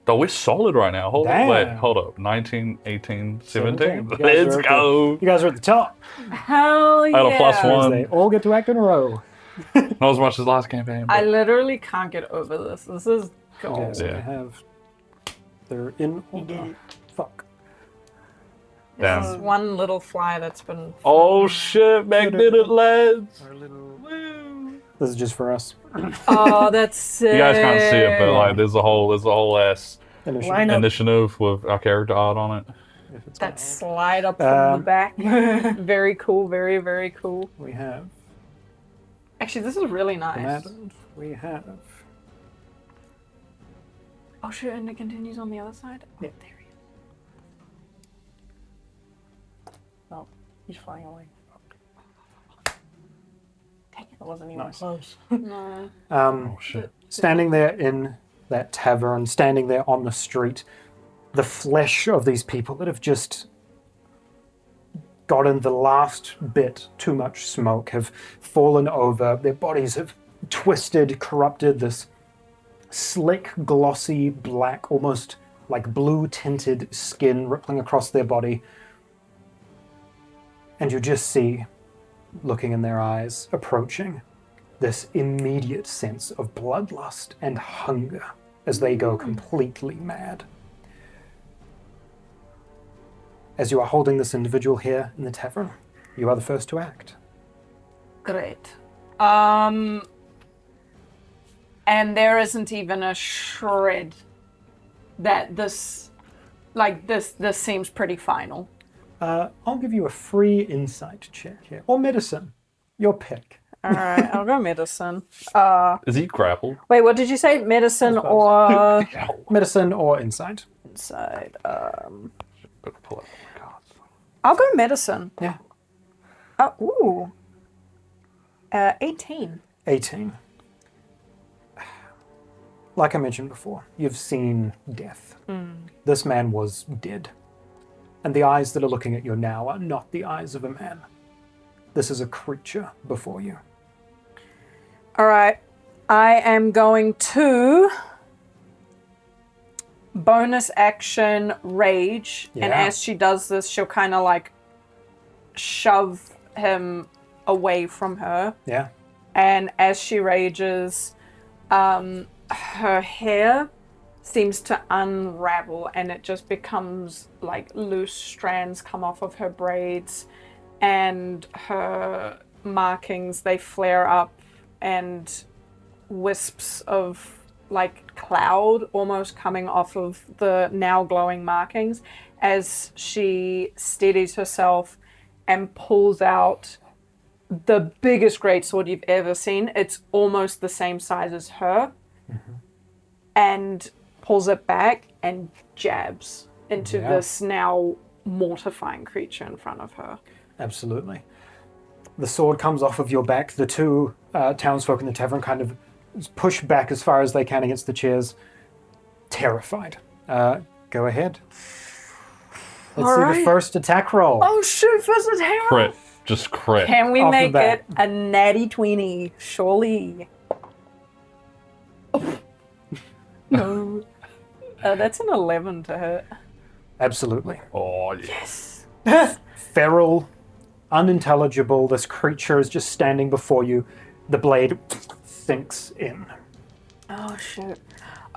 Though we're solid right now. Hold Damn. up. Wait, hold up. 19, 18, 17. You guys Let's are at go. You guys are at the top. Hell yeah. I had a plus one. They all get to act in a row. Not as much as last campaign. I But literally can't get over this. This is gold. Okay, so Yeah. they have. They're in order. Fuck. damn. This is one little fly that's been. Oh shit, magnetic lads. This is just for us. Oh, that's sick. You guys can't see it, but like there's a whole ass Initiative. Line up. initiative with our character art on it. If it's That got- slide up from the back. Very cool. Very, very cool. We have Actually, this is really nice. commandant. We have. Oh, shit, and it continues on the other side? Oh, Yeah. there he is. Oh, he's flying away. Dang it. That wasn't even Nice. close. No. Oh shit. Standing there in that tavern, standing there on the street, the flesh of these people that have just gotten the last bit too much smoke have fallen over. Their bodies have twisted, corrupted, this slick, glossy, black, almost like blue-tinted skin rippling across their body. And you just see, looking in their eyes, approaching, this immediate sense of bloodlust and hunger as they go completely mad. As you are holding this individual here in the tavern, you are the first to act. Great. And there isn't even a shred that this seems pretty final. I'll give you a free insight check here. Or medicine. Your pick. All right, I'll go medicine. Is he grappled? Wait, what did you say? Medicine or Medicine or insight. inside? Better pull out my cards. I'll go medicine. Yeah. Ooh. 18. 18. Like I mentioned before, you've seen death. This man was dead. And the eyes that are looking at you now are not the eyes of a man. This is a creature before you. All right. I am going to bonus action rage. And Yeah. as she does this, she'll kind of like shove him away from her. Yeah. And as she rages, her hair seems to unravel and it just becomes like loose strands come off of her braids, and her markings, they flare up, and wisps of like cloud almost coming off of the now glowing markings as she steadies herself and pulls out the biggest greatsword you've ever seen. It's almost the same size as her. And pulls it back and jabs into this now mortifying creature in front of her. Absolutely. The sword comes off of your back. The two townsfolk in the tavern kind of push back as far as they can against the chairs, terrified. Go ahead. Let's see the first attack roll. Oh shoot, first attack! Crit. Just crit. Can we Off the make bat. it a natty 20? Surely. No. That's an 11 to hit. Absolutely. Oh, yes. Feral, unintelligible. This creature is just standing before you. The blade sinks in. Oh shoot.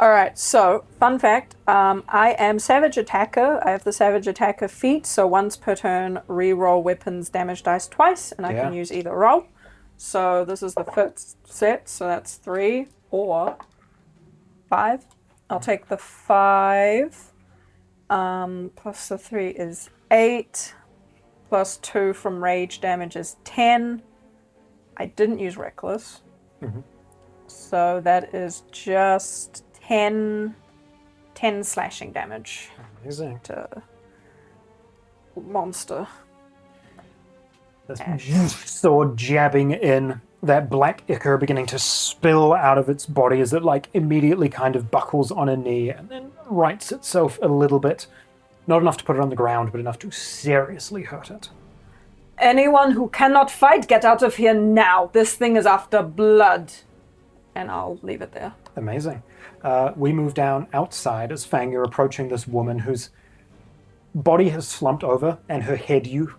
Alright, so, fun fact, I am Savage Attacker. I have the Savage Attacker feat, so once per turn, re-roll weapons damage dice twice, and I can use either roll. So this is the first set, so that's 3 or 5. I'll take the 5, plus the 3 is 8, plus 2 from rage damage is 10. I didn't use Reckless. So that is just 10 slashing damage Amazing. to monster. This sword jabbing in, that black ichor beginning to spill out of its body as it like immediately kind of buckles on a knee and then rights itself a little bit. Not enough to put it on the ground, but enough to seriously hurt it. Anyone who cannot fight, get out of here now. This thing is after blood. And I'll leave it there. Amazing. We move down outside as Fang, you're approaching this woman whose body has slumped over, and her head, you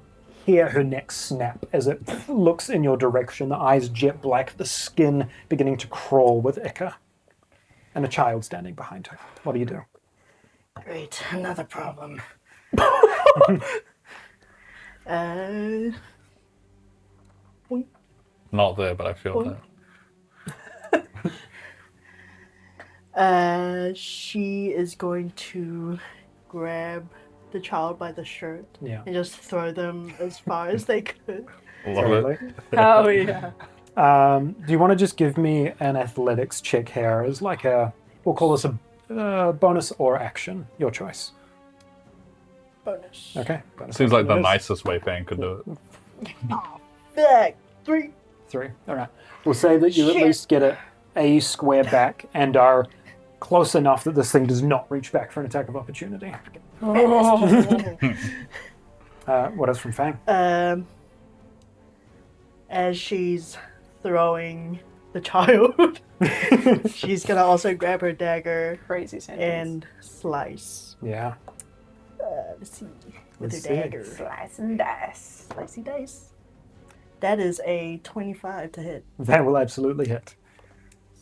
hear her neck snap as it looks in your direction, the eyes jet black, the skin beginning to crawl with ichor. And a child standing behind her. What do you do? Great, another problem. Not there, but I feel that. She is going to grab the child by the shirt Yeah. and just throw them as far as they could. Love Totally. it. Oh, yeah. Do you want to just give me an athletics check here as like a, we'll call this a bonus or action, your choice. Bonus. Okay. Bonus Seems like the action it is. nicest way Fang could do it. Back. 3. 3. All right. We'll say that you at Shit. least get a square back and are close enough that this thing does not reach back for an attack of opportunity. What else from Fang? As she's throwing the child, she's gonna also grab her dagger Crazy sentence. and slice. Yeah. Let's see. With Let's her see. dagger. Slice and dice. Slicey dice. That is a 25 to hit. That will absolutely hit.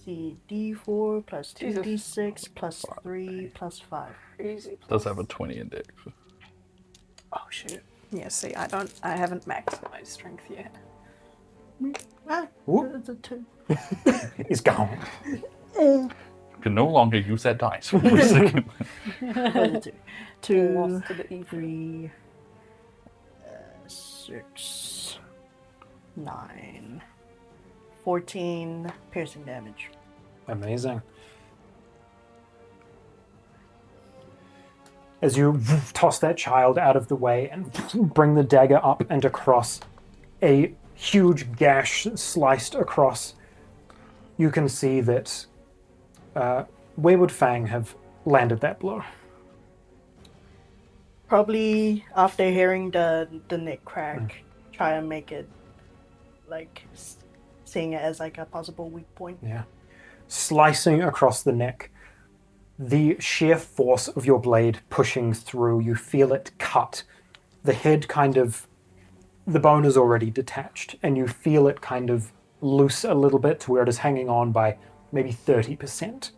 See, D4 plus 2 Jesus. D6 plus 3 plus 5. Crazy. Does have a 20 index. Oh, shoot. Yeah, see, I haven't maxed my strength yet. Ah, Whoop. that's a 2. He's gone. You can no longer use that dice for the second. 2, Lost to the ether. 3, 6, 9, 14 piercing damage. Amazing. As you toss that child out of the way and bring the dagger up and across, a huge gash sliced across, you can see that Wayward Fang have landed that blow. Probably after hearing the neck crack, try and make it like seeing it as like a possible weak point. Yeah. Slicing across the neck, the sheer force of your blade pushing through, you feel it cut. The head the bone is already detached, and you feel it kind of loose a little bit to where it is hanging on by maybe 30%.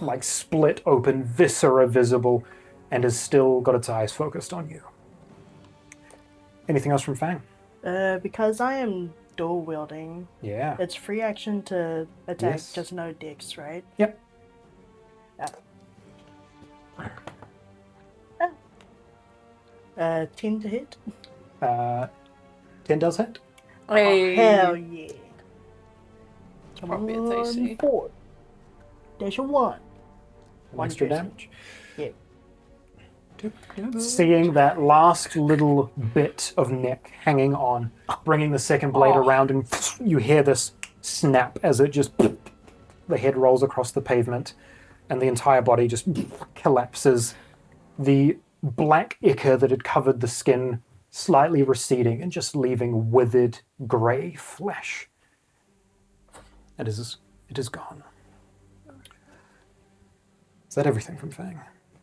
Like split open, viscera visible, and has still got its eyes focused on you. Anything else from Fang? Because I am dual wielding, Yeah. it's free action to attack Yes. just no dex, right? Yep. 10 to hit? 10 does hit. Hey. Hell yeah. Come Probably it's on, AC. 4. There's a 1. One Extra piercing. damage. Yeah. Seeing that last little bit of neck hanging on, bringing the second blade around, and you hear this snap as it just, the head rolls across the pavement, and the entire body just collapses. The black ichor that had covered the skin slightly receding and just leaving withered grey flesh. It is gone. Is that everything from Fang?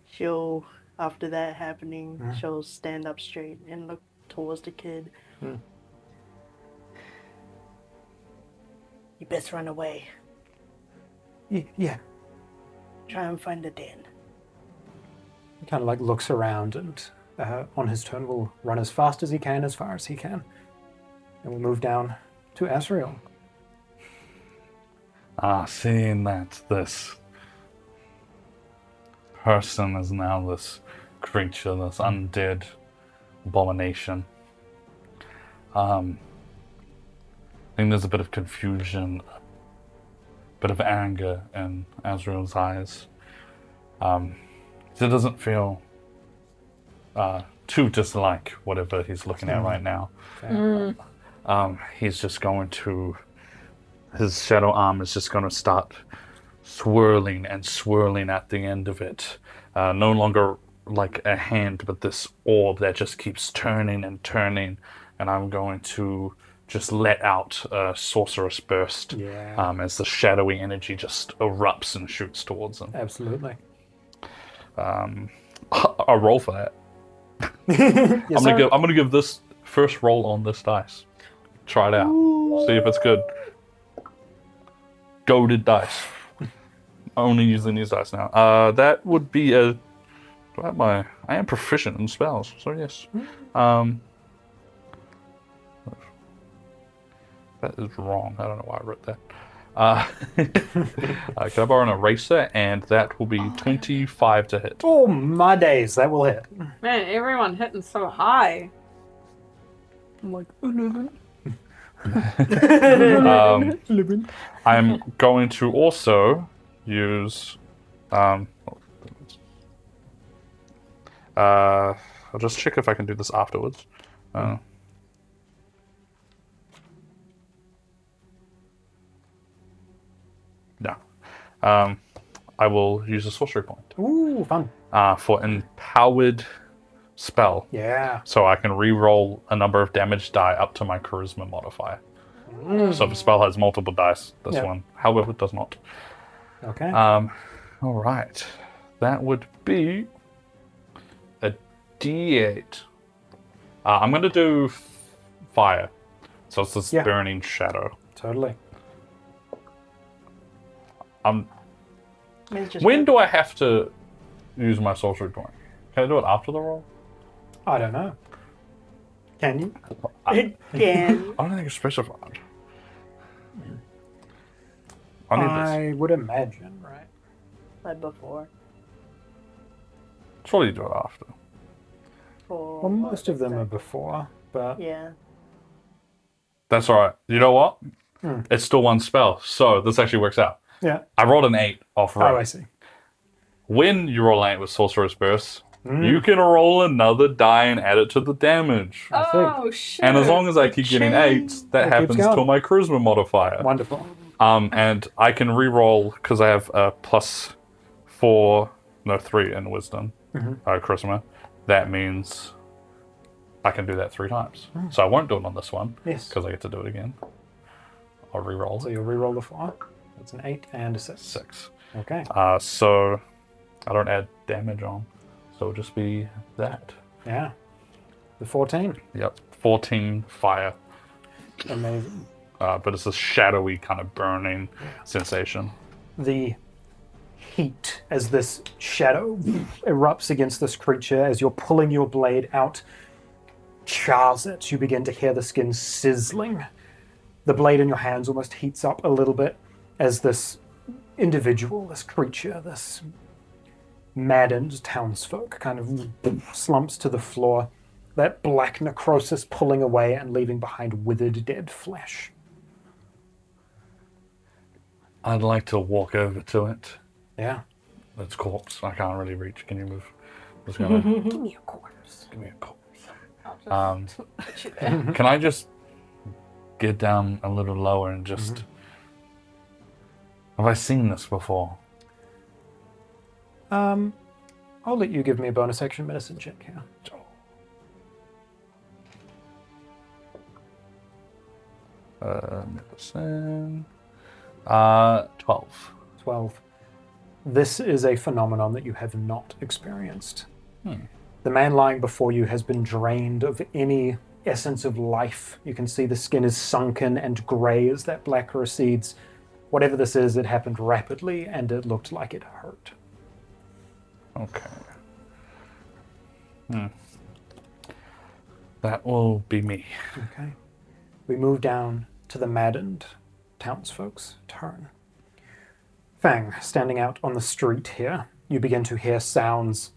She'll, after that happening, she'll stand up straight and look towards the kid. You best run away. Yeah. Try and find the den. He kind of like looks around and on his turn will run as fast as he can, as far as he can. And we'll move down to Asriel. Seeing that this person is now this creature, this undead abomination. I think there's a bit of confusion, a bit of anger in Asriel's eyes. He doesn't feel too dislike whatever he's looking at right now. He's just going to, his shadow arm is just going to start swirling and swirling at the end of it. No longer like a hand, but this orb that just keeps turning and turning. And I'm going to just let out a sorcerous burst as the shadowy energy just erupts and shoots towards him. Absolutely. I'll roll for that. Yes, I'm gonna give this first roll on this dice. Try it out. See if it's good. Goated dice. Only using these dice now. That would be a. Do I have my? I am proficient in spells, so yes. That is wrong. I don't know why I wrote that. Can I borrow an eraser? And that will be 25 to hit. Oh, my days. That will hit. Man, everyone hitting so high. I'm like, 11. I'm going to also use. I'll just check if I can do this afterwards. No. I will use a sorcery point. Ooh, fun. For empowered spell. Yeah. So I can re-roll a number of damage die up to my charisma modifier. So if a spell has multiple dice, this one, however, does not. Okay. All right. That would be a D8. I'm going to do fire. So it's this burning shadow. Totally. When do I have to use my sorcery point? Can I do it after the roll? I don't know. Can you? It can. I don't think it's specified. I need this. I would imagine, Like before. Surely do it after. For Well, most what of them are exactly? before, but Yeah. That's alright. You know what? Hmm. It's still one spell, so this actually works out. yeah. I rolled an 8 off Oh, I rate. see. When you roll an 8 with Sorcerer's Burst, you can roll another die and add it to the damage. I see. Oh shit! And as long as I keep getting 8s, that It keeps happens going. to my charisma modifier. Wonderful. And I can re-roll because I have a +3 in wisdom, charisma. That means I can do that 3 times. So I won't do it on this one Yes. because I get to do it again. I'll re-roll So it. you'll re-roll the 4. That's an 8 and a 6. 6. Okay. So I don't add damage on. So it'll just be that. Yeah. The 14. Yep. 14 fire. Amazing. But it's a shadowy kind of burning sensation. The heat as this shadow erupts against this creature, as you're pulling your blade out, chars it. You begin to hear the skin sizzling. The blade in your hands almost heats up a little bit as this individual, this creature, this maddened townsfolk kind of slumps to the floor, that black necrosis pulling away and leaving behind withered dead flesh. I'd like to walk over to it. Yeah. Its corpse. I can't really reach. Can you move? I'm just gonna Give me a corpse. give me a corpse. I'll just put you there. Can I just get down a little lower and just? Have I seen this before? I'll let you give me a bonus action medicine check here. Medicine. 12. 12. This is a phenomenon that you have not experienced. The man lying before you has been drained of any essence of life. You can see the skin is sunken and grey as that black recedes. Whatever this is, it happened rapidly and it looked like it hurt. Okay. That will be me. Okay. We move down to the maddened townsfolk's turn. Fang, standing out on the street here, you begin to hear sounds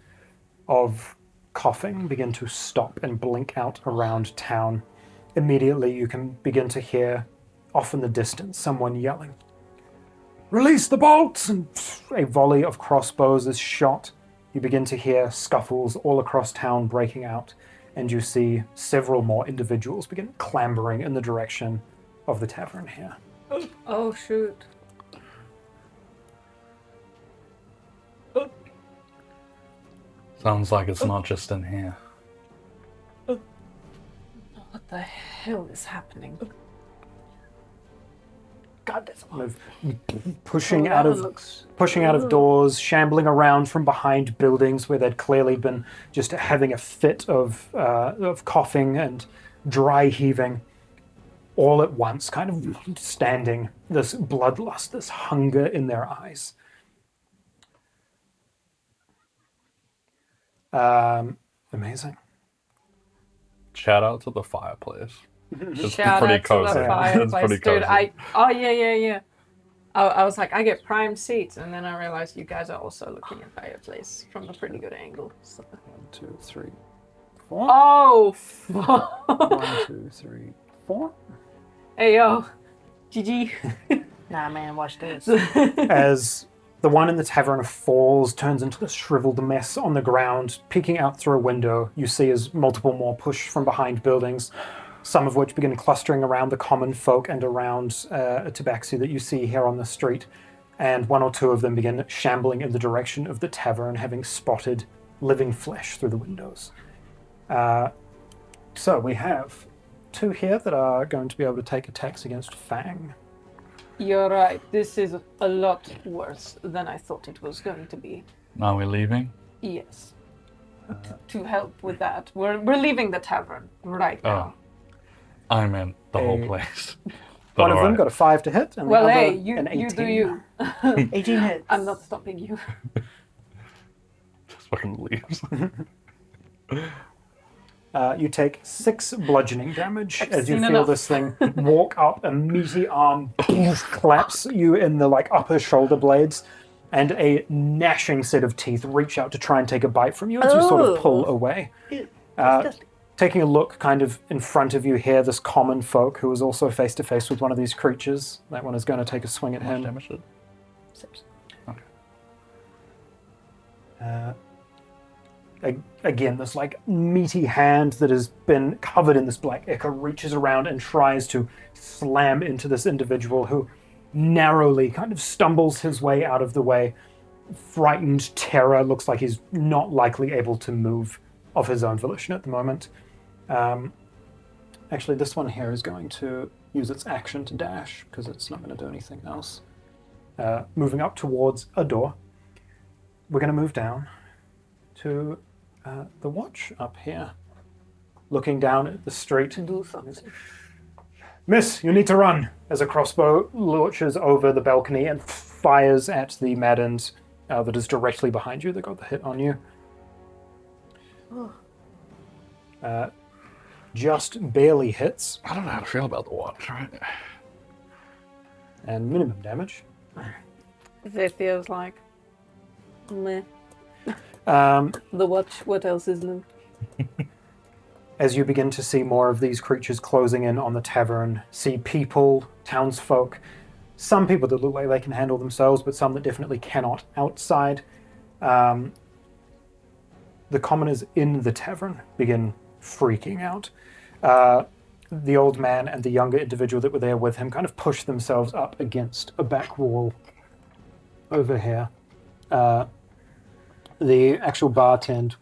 of coughing begin to stop and blink out around town. Immediately, you can begin to hear, off in the distance, someone yelling, "Release the bolts!" And a volley of crossbows is shot. You begin to hear scuffles all across town breaking out, and you see several more individuals begin clambering in the direction of the tavern here. Oh shoot! Sounds like it's not just in here. What the hell is happening? God, that's Kind of pushing Oh, out that of looks- pushing out of doors, shambling around from behind buildings where they'd clearly been just having a fit of coughing and dry heaving, all at once, kind of standing, this bloodlust, this hunger in their eyes. Amazing. Shout out to the fireplace. It's Shout pretty out to cozy. the It's fireplace, pretty dude. cozy. Yeah. I was like, I get prime seats, and then I realized you guys are also looking at fireplace from a pretty good angle. So. 1, 2, 3, 4. Oh, fuck. 1, 2, 3, 4. Hey yo, GG. Nah, man, watch this. As the one in the tavern falls, turns into this shriveled mess on the ground, peeking out through a window, you see as multiple more push from behind buildings, some of which begin clustering around the common folk and around a tabaxi that you see here on the street. And 1 or 2 of them begin shambling in the direction of the tavern, having spotted living flesh through the windows. So we have 2 here that are going to be able to take attacks against Fang. You're right. This is a lot worse than I thought it was going to be. Are we leaving? Yes. To help with that, we're leaving the tavern right now. I meant the whole Hey. place. One of them alright. got a 5 to hit, and Well, the other hey, an 18. you do you. 18 hits. I'm not stopping you. Just fucking leaves. You take 6 bludgeoning damage as you seen feel enough. this thing walk up, a meaty arm claps you in the upper shoulder blades, and a gnashing set of teeth reach out to try and take a bite from you as you sort of pull away. Taking a look kind of in front of you here, this common folk who is also face to face with one of these creatures. That one is going to take a swing at him. Damage it? 6. Again, this like meaty hand that has been covered in this black ichor reaches around and tries to slam into this individual who narrowly kind of stumbles his way out of the way. Frightened terror, looks like he's not likely able to move of his own volition at the moment. Actually, this one here is going to use its action to dash because it's not going to do anything else. Moving up towards a door. We're going to move down to the watch up here, looking down at the street. Do something. Miss, you need to run, as a crossbow launches over the balcony and fires at the Maddens that is directly behind you that got the hit on you. Just barely hits, I don't know how to feel about the watch, right? and minimum damage. Zethia's like, meh. The watch, what else is new? As you begin to see more of these creatures closing in on the tavern, see people, townsfolk, some people that look like they can handle themselves, but some that definitely cannot outside. The commoners in the tavern begin freaking out. The old man and the younger individual that were there with him kind of push themselves up against a back wall over here. The actual bartend,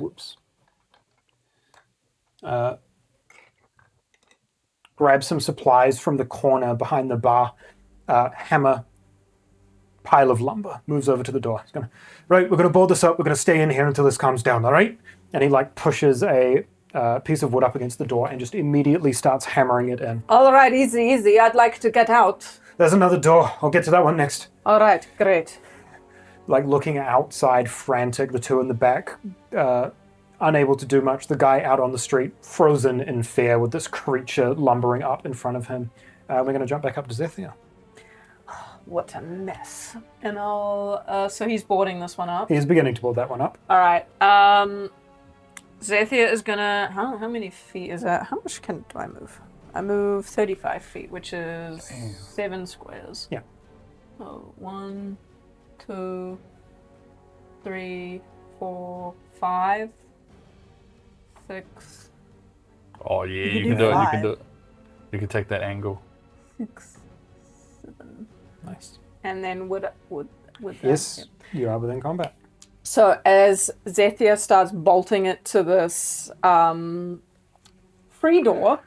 grabs some supplies from the corner behind the bar, hammer, pile of lumber, moves over to the door. He's gonna, right, we're going to board this up, we're going to stay in here until this calms down, all right? And he like pushes a piece of wood up against the door and just immediately starts hammering it in. All right, easy, easy. I'd like to get out. There's another door. I'll get to that one next. All right, great. Like looking outside, frantic, the two in the back, unable to do much. The guy out on the street, frozen in fear with this creature lumbering up in front of him. We're going to jump back up to Zethia. What a mess. And I'll, so he's boarding this one up. He is beginning to board that one up. All right. Zethia is gonna. How many feet is that? How much do I move? I move 35 feet, which is 7 squares. Yeah. Oh, 1, 2, 3, 4, 5, 6. Oh yeah, You you can can do do it. You 5. can do it. You can take that angle. 6, 7. Nice. And then would that? Yes, Yeah. you are within combat. So as Zethia starts bolting it to this free door,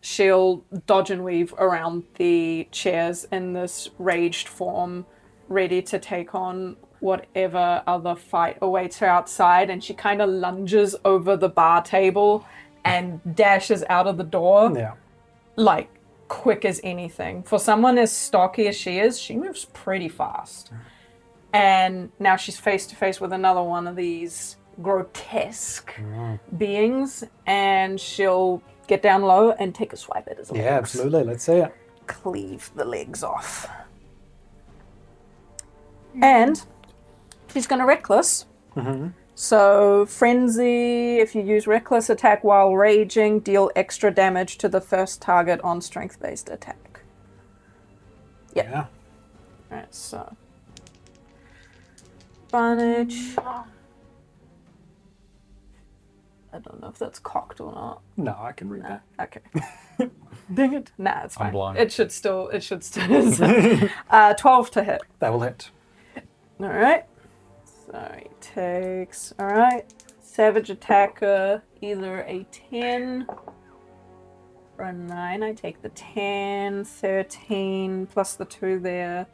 she'll dodge and weave around the chairs in this raged form, ready to take on whatever other fight awaits her outside, and she kind of lunges over the bar table and dashes out of the door, Yeah. like quick as anything. For someone as stocky as she is, she moves pretty fast. And now she's face to face with another one of these grotesque beings, and she'll get down low and take a swipe at his legs. Yeah, absolutely. Let's see it. Cleave the legs off. And she's going to reckless. So frenzy, if you use reckless attack while raging, deal extra damage to the first target on strength-based attack. Yep. Yeah. Alright, so advantage. I don't know if that's cocked or not. No, I can read Nah, that. okay. Dang it. Nah, it's fine. I'm blind. It should still 12 to hit. That will hit. Alright. So he takes, alright. Savage attacker, either a 10 or a 9. I take the 10, 13 plus the 2 there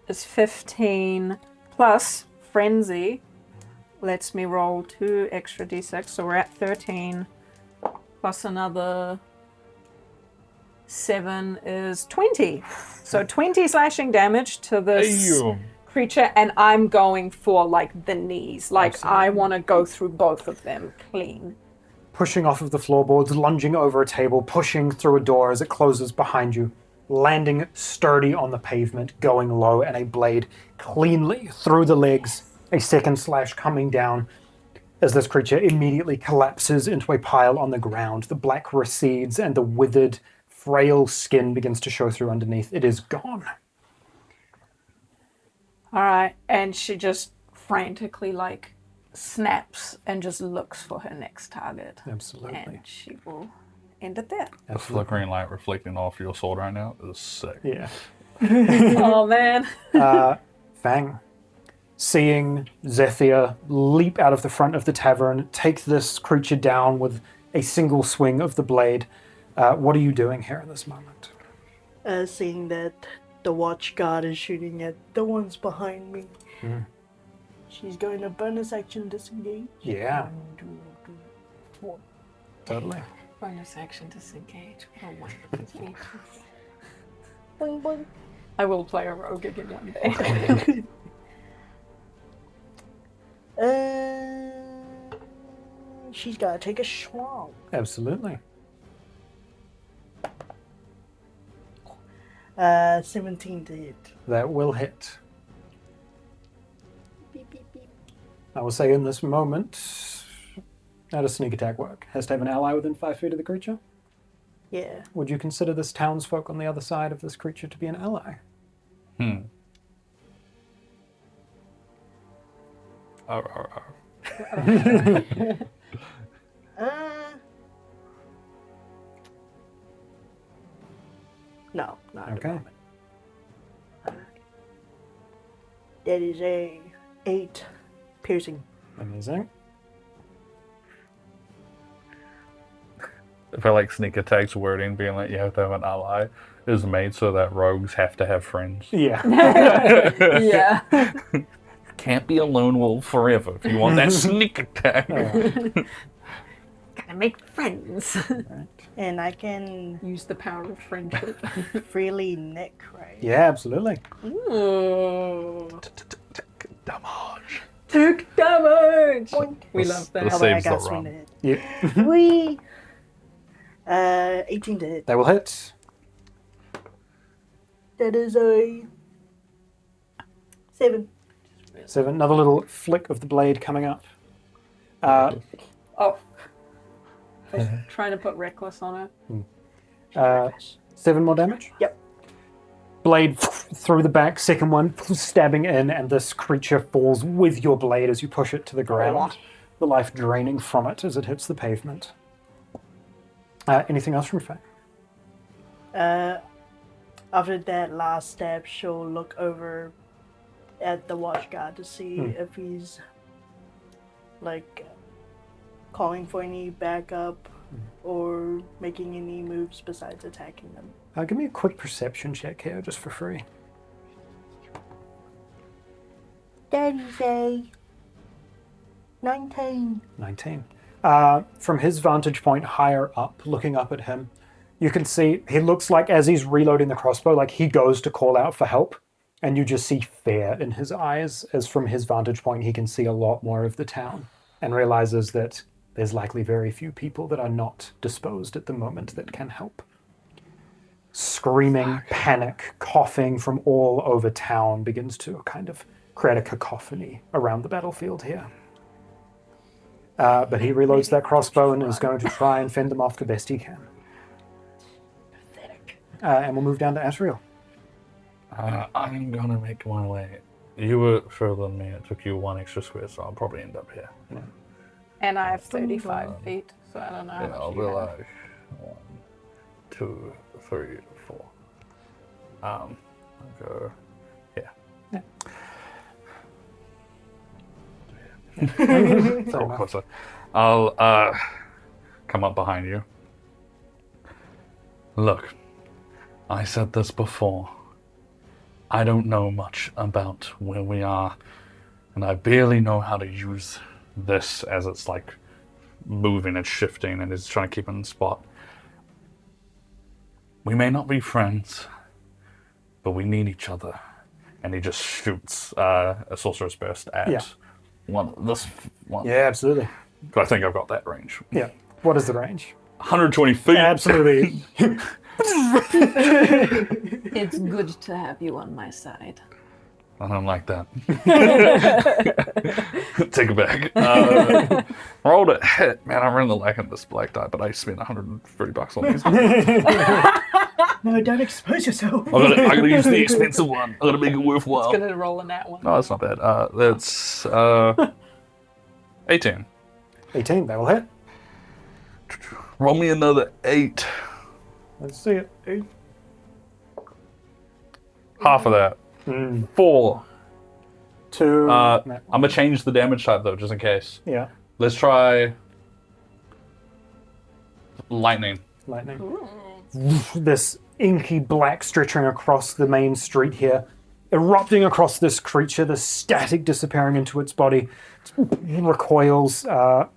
is 15 plus frenzy lets me roll 2 extra d6, so we're at 13 plus another 7 is 20. So 20 slashing damage to this creature, and I'm going for like the knees. Like I want to go through both of them clean. Pushing off of the floorboards, lunging over a table, pushing through a door as it closes behind you. landing sturdy on the pavement, going low, and a blade cleanly through the legs, a second slash coming down as this creature immediately collapses into a pile on the ground. The black recedes and the withered, frail skin begins to show through underneath. It is gone. All right, and she just frantically like snaps and just looks for her next target. Absolutely. And she will end it there. The flickering light reflecting off your sword right now is sick. Yeah. Oh man. Fang, seeing Zephyr leap out of the front of the tavern, take this creature down with a single swing of the blade, what are you doing here in this moment? Seeing that the watch guard is shooting at the ones behind me, she's going to bonus action disengage. Yeah, 1, 2, 3, 4. totally. Bonus action disengage. What a wonderful feature. Boing, boing. I will play a rogue again one day. She's got to take a swamp. Absolutely. 17 to hit. That will hit. Beep, beep, beep. I will say in this moment, how does sneak attack work? Has to have an ally within 5 feet of the creature? Yeah. Would you consider this townsfolk on the other side of this creature to be an ally? No, not at the Okay. moment. That is a 8 piercing. Amazing. I feel like sneak attack's wording being like you have to have an ally is made so that rogues have to have friends. Yeah. Yeah. Can't be a lone wolf forever if you want that sneak attack. Gotta make friends. And I can Use the power of friendship. freely nick, right? Yeah, absolutely. Ooh. Damage. Took damage. Boink. We love The that. Oh, wait, I saves the got swing to run. hit. Yeah. Wee! 18 to hit. They will hit. That is a 7. 7. Another little flick of the blade coming up. Oh. I was trying to put reckless on it. 7 more damage. Yep. Blade through the back, second one stabbing in, and this creature falls with your blade as you push it to the ground. The life draining from it as it hits the pavement. Anything else from Faye? After that last stab, she'll look over at the watch guard to see if he's like calling for any backup or making any moves besides attacking them. Give me a quick perception check here, just for free. Daddy's a 19. 19. From his vantage point higher up, looking up at him, you can see he looks like as he's reloading the crossbow, like he goes to call out for help, and you just see fear in his eyes as from his vantage point he can see a lot more of the town and realizes that there's likely very few people that are not disposed at the moment that can help. Screaming, panic, coughing from all over town begins to kind of create a cacophony around the battlefield here. But he reloads that crossbow and is going to try and fend them off the best he can. And we'll move down to Asriel. I'm gonna make my way. You were further than me. It took you 1 extra square, so I'll probably end up here. And I have 35 feet, so I don't know how Yeah, much I'll be you have. like 1, 2, 3, 4. I'll go here. Fair enough. Closer. I'll come up behind you. Look, I said this before. I don't know much about where we are, and I barely know how to use this as it's like moving and shifting and it's trying to keep it in spot. We may not be friends, but we need each other. And he just shoots a sorcerer's burst at this one. Yeah, absolutely. I think I've got that range. Yeah. What is the range? 120 feet. Absolutely. It's good to have you on my side. I don't like that. Take it back. Rolled a hit. Man, I'm really liking this black die, but I spent $130 on these. No, don't expose yourself. I gotta use the expensive one. I gotta make it worthwhile. It's gonna roll in that one. No, that's not bad. That's 18. 18, that will hit. Roll me another 8. Let's see it. Half of that. 4. 2. I'm gonna change the damage type though, just in case. Yeah, Let's try lightning. lightning. This inky black stretching across the main street here, erupting across this creature, the static disappearing into its body. It recoils. 4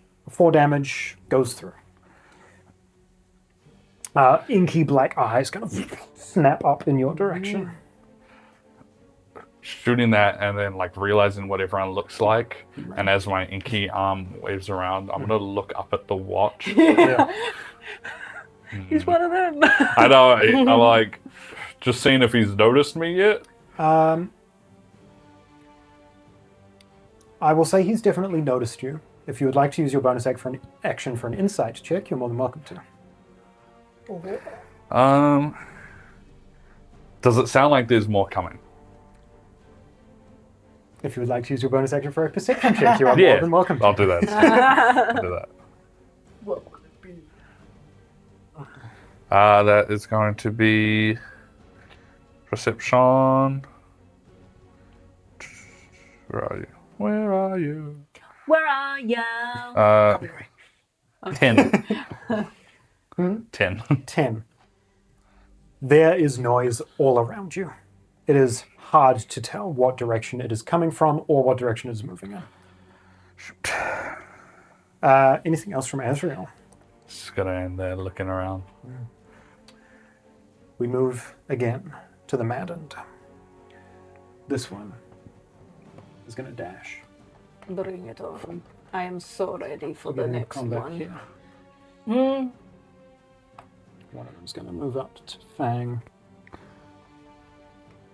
damage goes through. Inky black eyes kind of snap up in your direction. Shooting that and then like realizing what everyone looks like, and as my inky arm waves around, I'm gonna look up at the watch. Yeah. He's one of them. I know. I'm like just seeing if he's noticed me yet. I will say he's definitely noticed you. If you would like to use your bonus action for an insight check, you're more than welcome to. Does it sound like there's more coming? If you would like to use your bonus action for a perception check, you are more than welcome to. I'll do that. I'll do that. What would it be? That is going to be perception. Where are you? Where are you? Where are you? 10. 10. 10. There is noise all around you. It is hard to tell what direction it is coming from or what direction it is moving in. Anything else from Azrael? Just got in there looking around. We move again to the maddened. This one is going to dash. Bring it on. I am so ready for the We're gonna next come back one. here. One of them's going to move up to Fang.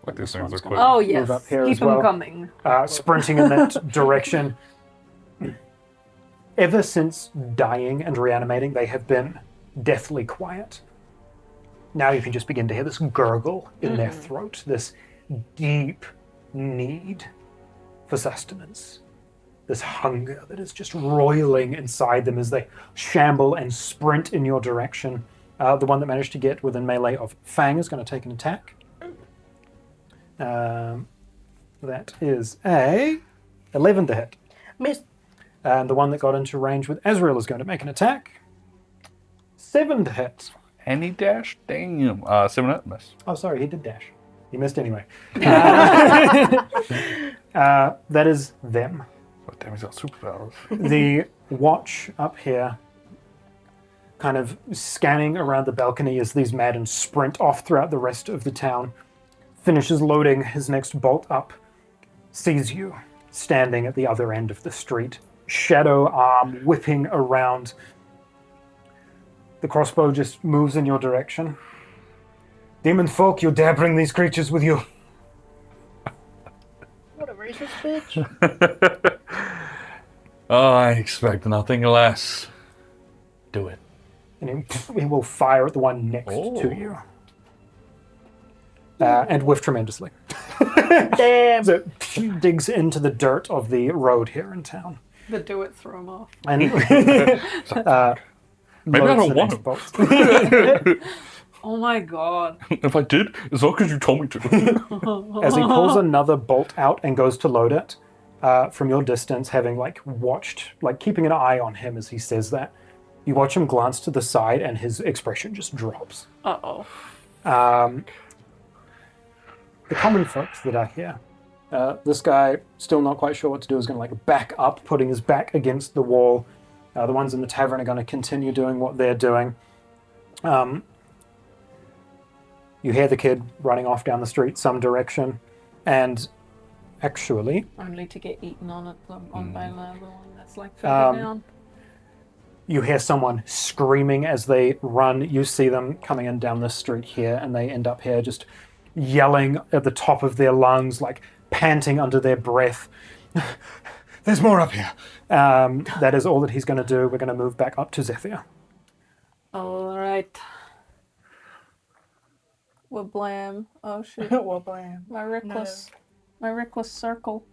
Like these things are one's quick. Oh Move yes, up here keep as well. them coming. Sprinting in that direction. Ever since dying and reanimating, they have been deathly quiet. Now you can just begin to hear this gurgle in their throat, this deep need for sustenance, this hunger that is just roiling inside them as they shamble and sprint in your direction. The one that managed to get within melee of Fang is going to take an attack. That is a 11 to hit. Miss. And the one that got into range with Azrael is going to make an attack. 7 to hit. And he dashed? Damn. 7 hit, miss. Oh, sorry, he did dash. He missed anyway. That is them. Oh, damn, he's got superpowers. The watch up here kind of scanning around the balcony as these Madden sprint off throughout the rest of the town. Finishes loading his next bolt up. Sees you standing at the other end of the street. Shadow arm whipping around. The crossbow just moves in your direction. Demon folk, you dare bring these creatures with you? What a racist bitch. Oh, I expect nothing less. Do it. And he will fire at the one next to you. And whiff tremendously. Damn. So it digs into the dirt of the road here in town. The do it, throw him off. And Maybe I loads don't the want next him. bolt. Oh my god. If I did, it's not because you told me to. As he pulls another bolt out and goes to load it, from your distance, having watched, keeping an eye on him as he says that, you watch him glance to the side and his expression just drops. Uh-oh. The common folks that are here, this guy, still not quite sure what to do, is going to back up, putting his back against the wall. The ones in the tavern are going to continue doing what they're doing. You hear the kid running off down the street some direction, and actually, Only to get eaten on by another one that's further down. You hear someone screaming as they run. You see them coming in down this street here, and they end up here just yelling at the top of their lungs, like panting under their breath. There's more up here. That is all that he's going to do. We're going to move back up to Zephyr. All right. We'll blame. Oh shit. Well, blam. My reckless circle.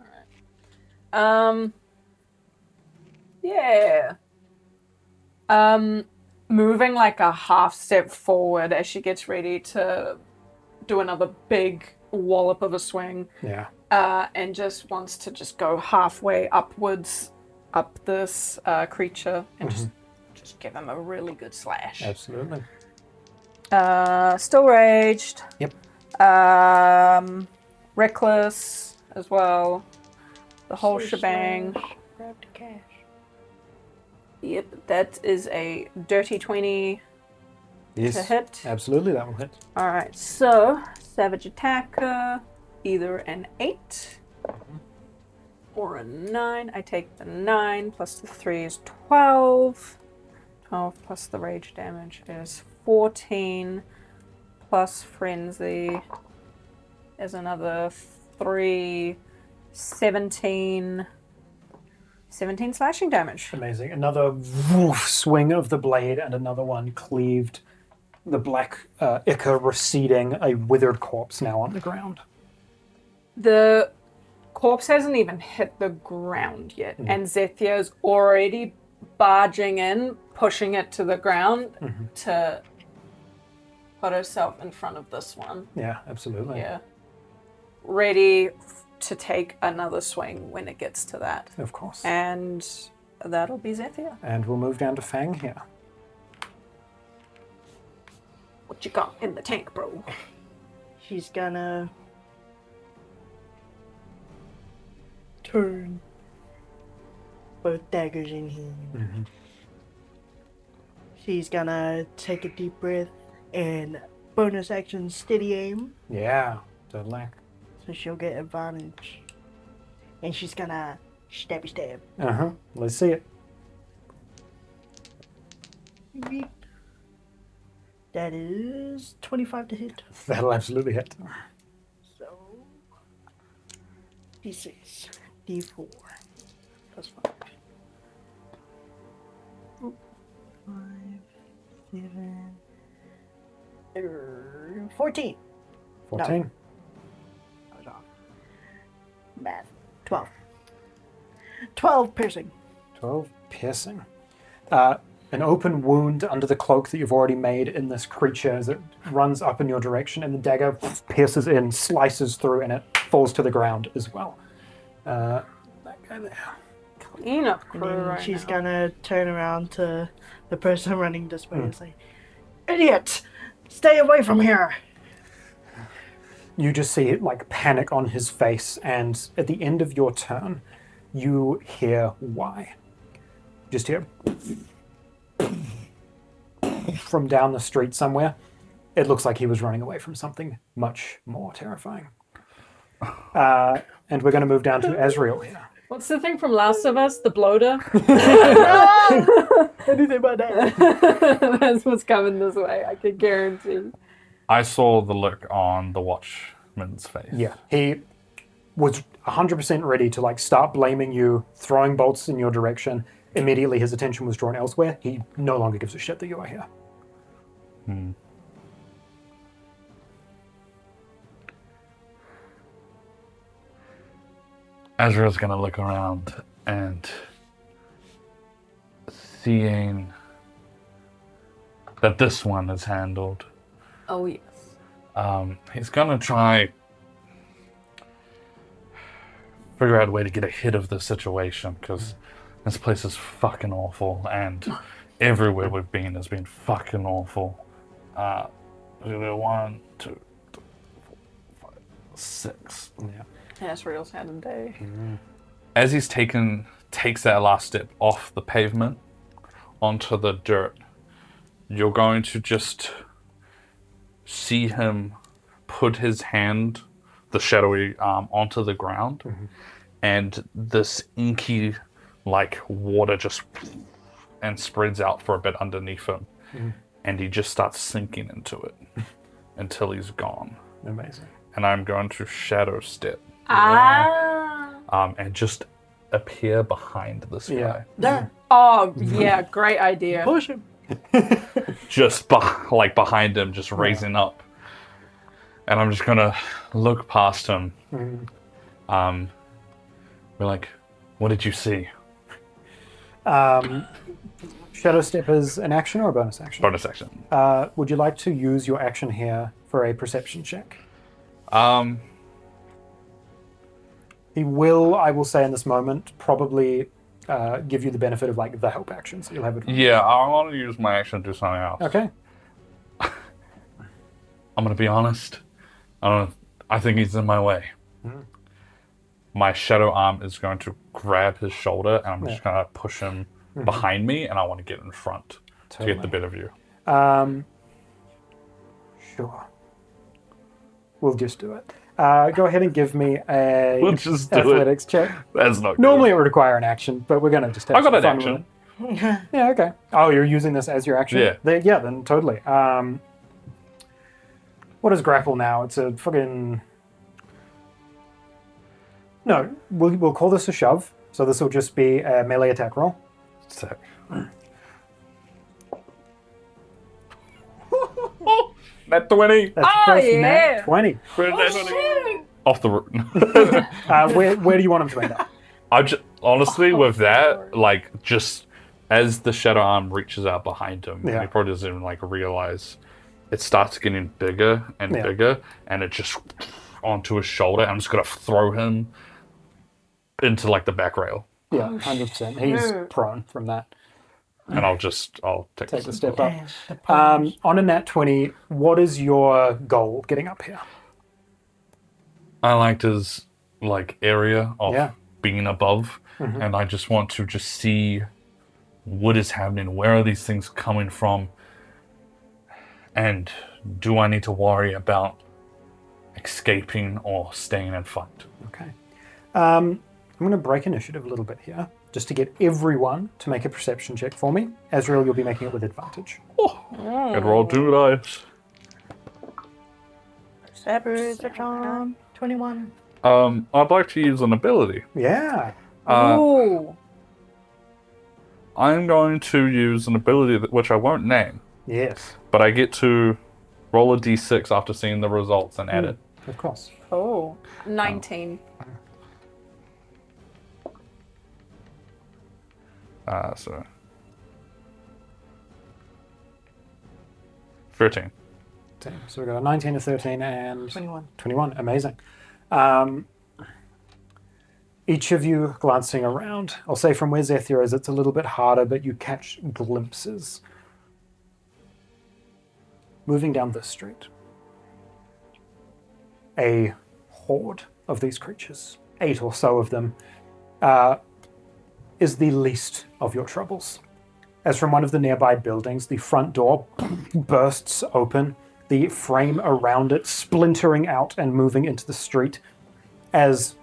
All right. Yeah. Moving like a half step forward as she gets ready to do another big wallop of a swing. Yeah. And just wants to just go halfway upwards up this creature and just give him a really good slash. Absolutely. Still raged. Yep. Reckless as well. The whole Slash, shebang. Grab the cash. Yep, that is a dirty 20 Yes. to hit. Absolutely, that will hit. Alright, so Savage Attacker, either an 8 or a 9. I take the 9 plus the 3 is 12. 12 plus the rage damage is 14. Plus Frenzy is another 3. 17 slashing damage. Amazing. Another woof swing of the blade, and another one cleaved the black ichor, receding, a withered corpse now on the ground. The corpse hasn't even hit the ground yet, and Zephyr's already barging in, pushing it to the ground to put herself in front of this one. Yeah, absolutely. Yeah. Ready to take another swing when it gets to that. Of course. And that'll be Zephyr. And we'll move down to Fang here. What you got in the tank, bro? She's gonna turn both daggers in hand. She's gonna take a deep breath and bonus action steady aim, Yeah, totally. so she'll get advantage. And she's gonna stabby stab. Let's see it. Beep. That is 25 to hit. That'll absolutely hit. So D6, D4, plus 5. 5, 7, 14. 14. I was off. Math. 12. 12 piercing. 12 piercing. An open wound under the cloak that you've already made in this creature as it runs up in your direction, and the dagger pierces in, slices through, and it falls to the ground as well. That guy there. Clean up And crew then right she's now. gonna turn around to the person running this way and say, "Idiot! Stay away from here!" You just see like panic on his face, and at the end of your turn, you hear why. Just hear from down the street somewhere. It looks like he was running away from something much more terrifying. And we're going to move down to Azrael here. What's the thing from Last of Us? The bloater? Anything but that. That's what's coming this way, I can guarantee. I saw the look on the watchman's face. Yeah, he was 100% ready to like start blaming you, throwing bolts in your direction. Immediately his attention was drawn elsewhere. He no longer gives a shit that you are here. Azrael's gonna look around and seeing that this one is handled. Oh, yes. He's gonna try figure out a way to get ahead of the situation, because this place is fucking awful, and everywhere we've been has been fucking awful. 1, 2, 3, 4, 5, 6. Yeah. Azrael's had a day. As he's takes that last step off the pavement onto the dirt, you're going to just see him put his hand, the shadowy arm, onto the ground, and this inky like water just and spreads out for a bit underneath him. And he just starts sinking into it until he's gone. Amazing. And I'm going to shadow step and just appear behind this guy. There. Oh, yeah, great idea. Push him. Just behind him, just raising up. And I'm just going to look past him. We're like, what did you see? Shadow Step is an action or a bonus action? Bonus action. Would you like to use your action here for a perception check? He will, I will say in this moment, probably give you the benefit of like the help action, so you'll have it. Yeah, I want to use my action to do something else. Okay. I'm going to be honest. I think he's in my way. My shadow arm is going to grab his shoulder, and I'm just going to push him behind me, and I want to get in front to get the better view. Sure. We'll just do it. Go ahead and give me a We'll just do athletics check. That's not good. Normally it would require an action, but we're going to just have I got some an fun action. with it. Yeah, okay. Oh, you're using this as your action? Yeah. Then totally. What is grapple now? It's a fucking... No, we'll call this a shove. So this will just be a melee attack roll. Sick. Net 20. That's Oh, the first yeah. nat 20. Off the root. Where do you want him to end up? I just, honestly, with that, like, just as the shadow arm reaches out behind him, Yeah. he probably doesn't even, like, realize it starts getting bigger and bigger, and it just onto his shoulder. I'm just going to throw him into, like, the back rail. Yeah, 100%. He's prone from that. And I'll take Take the this. step up. On a nat 20, what is your goal getting up here? I liked his, like, area of Yeah. being above, and I just want to just see what is happening. Where are these things coming from? And do I need to worry about escaping or staying and fight? Okay. I'm going to break initiative a little bit here, just to get everyone to make a perception check for me. Azrael, you'll be making it with advantage. I'd roll 2 dice. Perception. 21. I'd like to use an ability. Yeah. Ooh. I'm going to use an ability which I won't name, Yes. but I get to roll a d6 after seeing the results and add it. Of course. Oh. 19. So 13. So we've got a 19, a 13, and 21. 21. Amazing. Each of you glancing around. I'll say from where Zethia is, it's a little bit harder, but you catch glimpses. Moving down this street. A horde of these creatures, 8 or so of them, is the least of your troubles. As from one of the nearby buildings, the front door bursts open, the frame around it splintering out and moving into the street as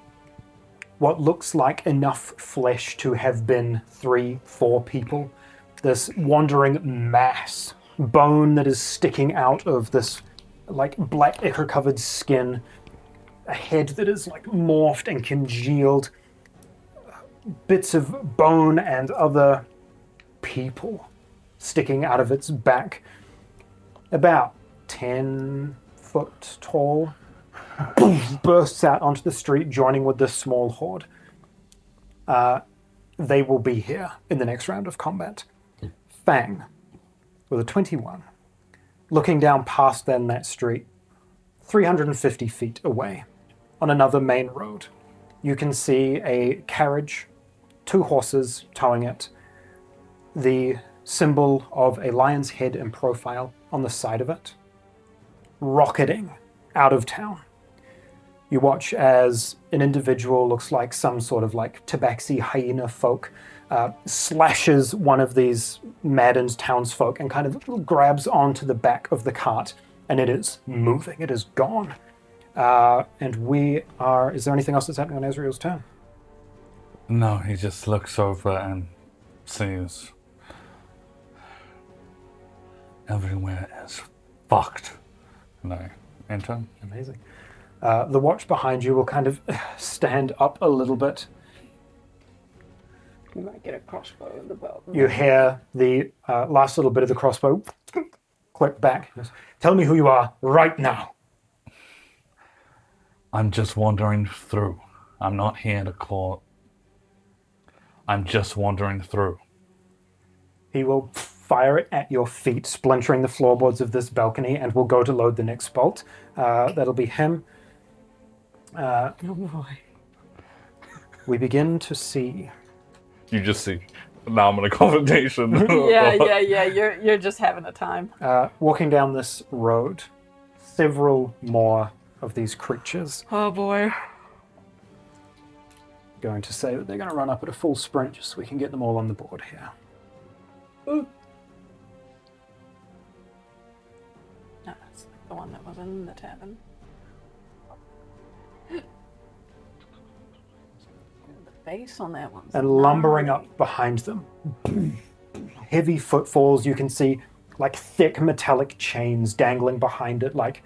what looks like enough flesh to have been 3-4 people. This wandering mass, bone that is sticking out of this like black ichor-covered skin, a head that is like morphed and congealed, bits of bone and other people sticking out of its back. About 10 foot tall, bursts out onto the street, joining with this small horde. They will be here in the next round of combat. Fang, with a 21, looking down past them that street, 350 feet away, on another main road, you can see a carriage, 2 horses towing it, the symbol of a lion's head in profile on the side of it, rocketing out of town. You watch as an individual, looks like some sort of like tabaxi hyena folk, slashes one of these maddened townsfolk and kind of grabs onto the back of the cart, and it is moving. It is gone. And we are... Is there anything else that's happening on Azrael's turn? No, he just looks over and sees Everywhere is fucked. And I enter. Amazing. The watch behind you will kind of stand up a little bit. You might get a crossbow in the belt. You hear the last little bit of the crossbow click back. Tell me who you are right now. I'm just wandering through. I'm not here to call. I'm just wandering through. He will fire it at your feet, splintering the floorboards of this balcony, and will go to load the next bolt. That'll be him. Oh boy. We begin to see. You just see. Now I'm in a confrontation. Yeah. You're just having a time. Walking down this road, several more of these creatures. Oh boy. Going to say that they're going to run up at a full sprint just so we can get them all on the board here. Ooh. No, that's the one that was in the tavern. The face on that one. And lumbering up behind them, heavy footfalls. You can see like thick metallic chains dangling behind it, like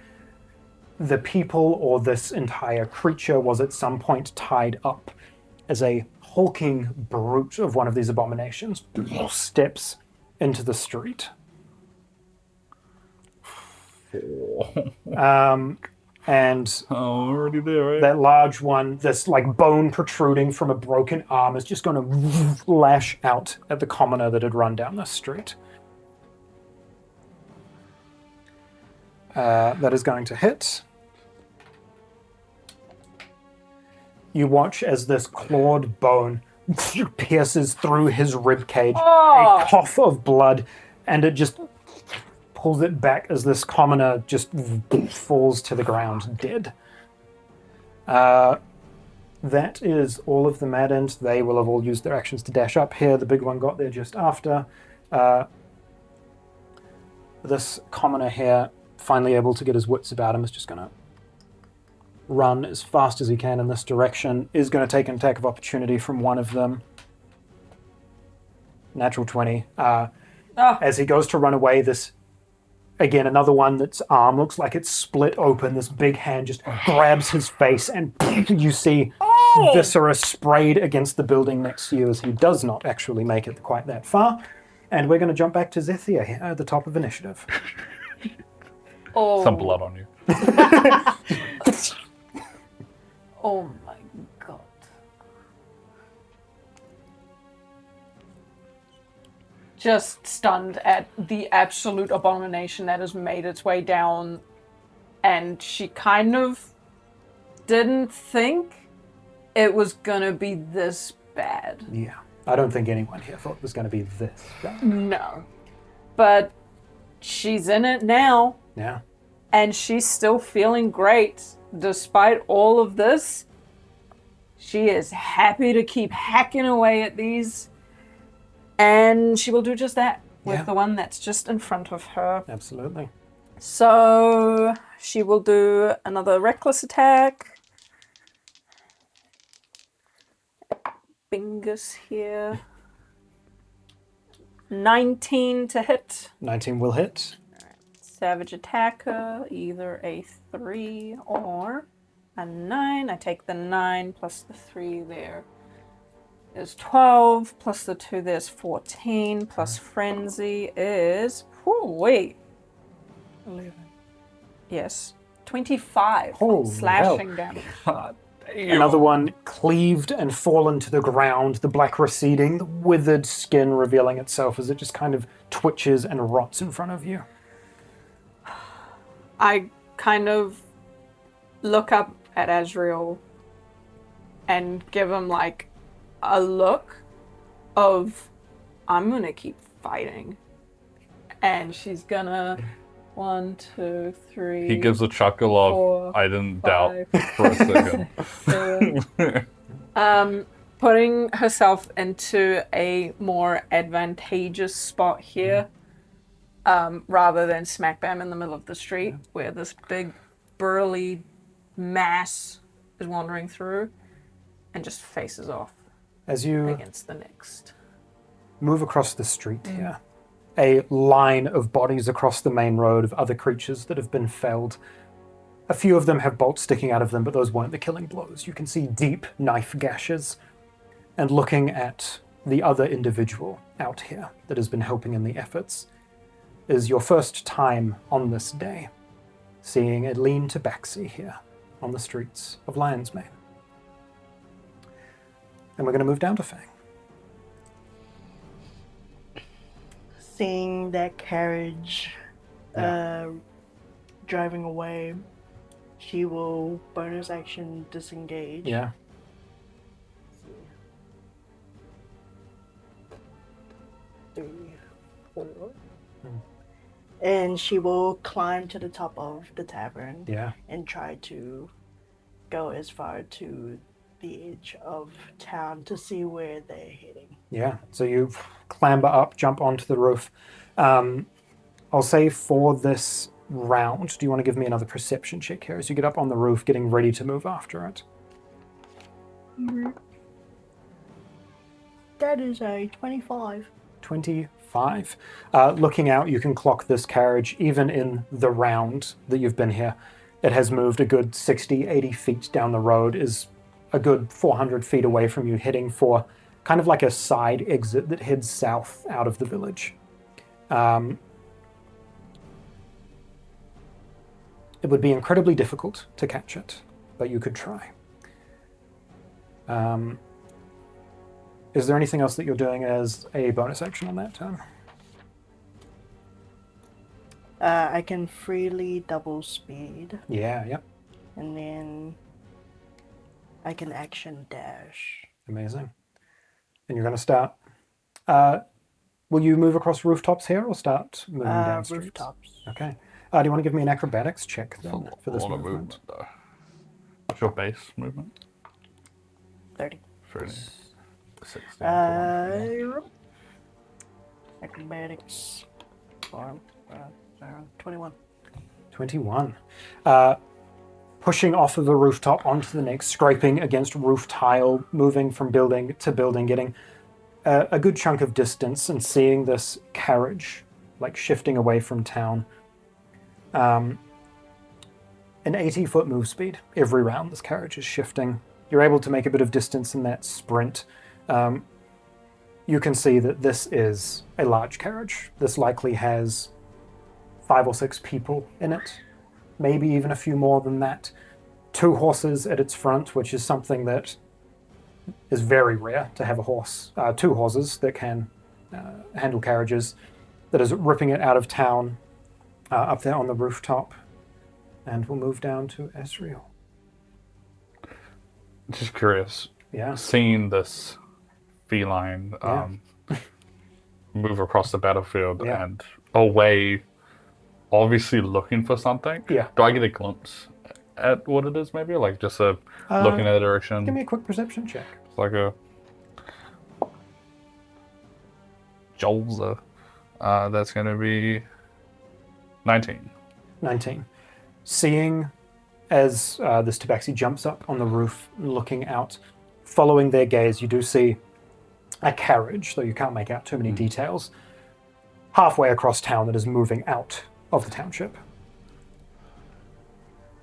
the people or this entire creature was at some point tied up as a hulking brute of one of these abominations steps into the street. And Oh, we're already there, right? that large one, this like bone protruding from a broken arm, is just going to lash out at the commoner that had run down the street. That is going to hit. You watch as this clawed bone pierces through his ribcage, a cough of blood, and it just pulls it back as this commoner just falls to the ground dead. That is all of the mad ends. They will have all used their actions to dash up here. The big one got there just after. This commoner here, finally able to get his wits about him, is just going to run as fast as he can in this direction. Is going to take an attack of opportunity from one of them. Natural 20. As he goes to run away, this, again, another one that's arm looks like it's split open. This big hand just grabs his face, and you see viscera sprayed against the building next to you as he does not actually make it quite that far. And we're going to jump back to Zethia here at the top of initiative. Some blood on you. Oh my god. Just stunned at the absolute abomination that has made its way down, and she kind of didn't think it was gonna be this bad. Yeah. I don't think anyone here thought it was going to be this bad. No. But she's in it now, Yeah. and she's still feeling great. Despite all of this, she is happy to keep hacking away at these, and she will do just that with the one that's just in front of her. Absolutely. So she will do another reckless attack. Bingus here. 19 to hit. 19 will hit. Savage attacker, either a 3 or a 9. I take the 9 plus the 3 there. Is 12 plus the 2 there's 14 plus frenzy is 11. Yes. 25 Holy slashing damage. Another one cleaved and fallen to the ground, the black receding, the withered skin revealing itself as it just kind of twitches and rots in front of you. I kind of look up at Azrael and give him like a look of, I'm gonna keep fighting. And she's gonna 1, 2, 3. He gives a chuckle of, 4, I didn't 5, doubt for a second. 7. Putting herself into a more advantageous spot here, rather than smack bam in the middle of the street where this big burly mass is wandering through, and just faces off As you against the next. move across the street here, a line of bodies across the main road of other creatures that have been felled. A few of them have bolts sticking out of them, but those weren't the killing blows. You can see deep knife gashes. And looking at the other individual out here that has been helping in the efforts is your first time on this day seeing a lean tabaxi here on the streets of Lion's Mane. And we're going to move down to Fang. Seeing that carriage driving away, she will bonus action disengage. Yeah. Three, four. And she will climb to the top of the tavern and try to go as far to the edge of town to see where they're heading. Yeah, so you clamber up, jump onto the roof. I'll say for this round, do you want to give me another perception check here as you get up on the roof, getting ready to move after it? That is a 25. 25. Looking out, you can clock this carriage, even in the round that you've been here. It has moved a good 60, 80 feet down the road, is a good 400 feet away from you, heading for kind of like a side exit that heads south out of the village. It would be incredibly difficult to catch it, but you could try. Is there anything else that you're doing as a bonus action on that turn? I can freely double speed. Yeah, yep. And then I can action dash. Amazing. And you're going to start... will you move across rooftops here or start moving down streets? Rooftops. Okay. Do you want to give me an acrobatics check then for this a lot of movement? though. What's your base movement? 30. 30. 16. Acrobatics. 21. 21. Pushing off of a rooftop onto the next, scraping against roof tile, moving from building to building, getting a good chunk of distance and seeing this carriage like shifting away from town. An 80-foot move speed. Every round this carriage is shifting. You're able to make a bit of distance in that sprint. You can see that this is a large carriage. This likely has 5 or 6 people in it, maybe even a few more than that. 2 horses at its front, which is something that is very rare to have a horse. 2 horses that can handle carriages, that is ripping it out of town up there on the rooftop. And we'll move down to Ezreal. Just curious. Yeah. Seeing this feline move across the battlefield and away, obviously looking for something. Yeah. Do I get a glimpse at what it is, maybe? Like just a looking at the direction? Give me a quick perception check. It's like a Jolza. That's going to be 19. 19. Seeing as this tabaxi jumps up on the roof, looking out, following their gaze, you do see a carriage, though you can't make out too many details, halfway across town that is moving out of the township.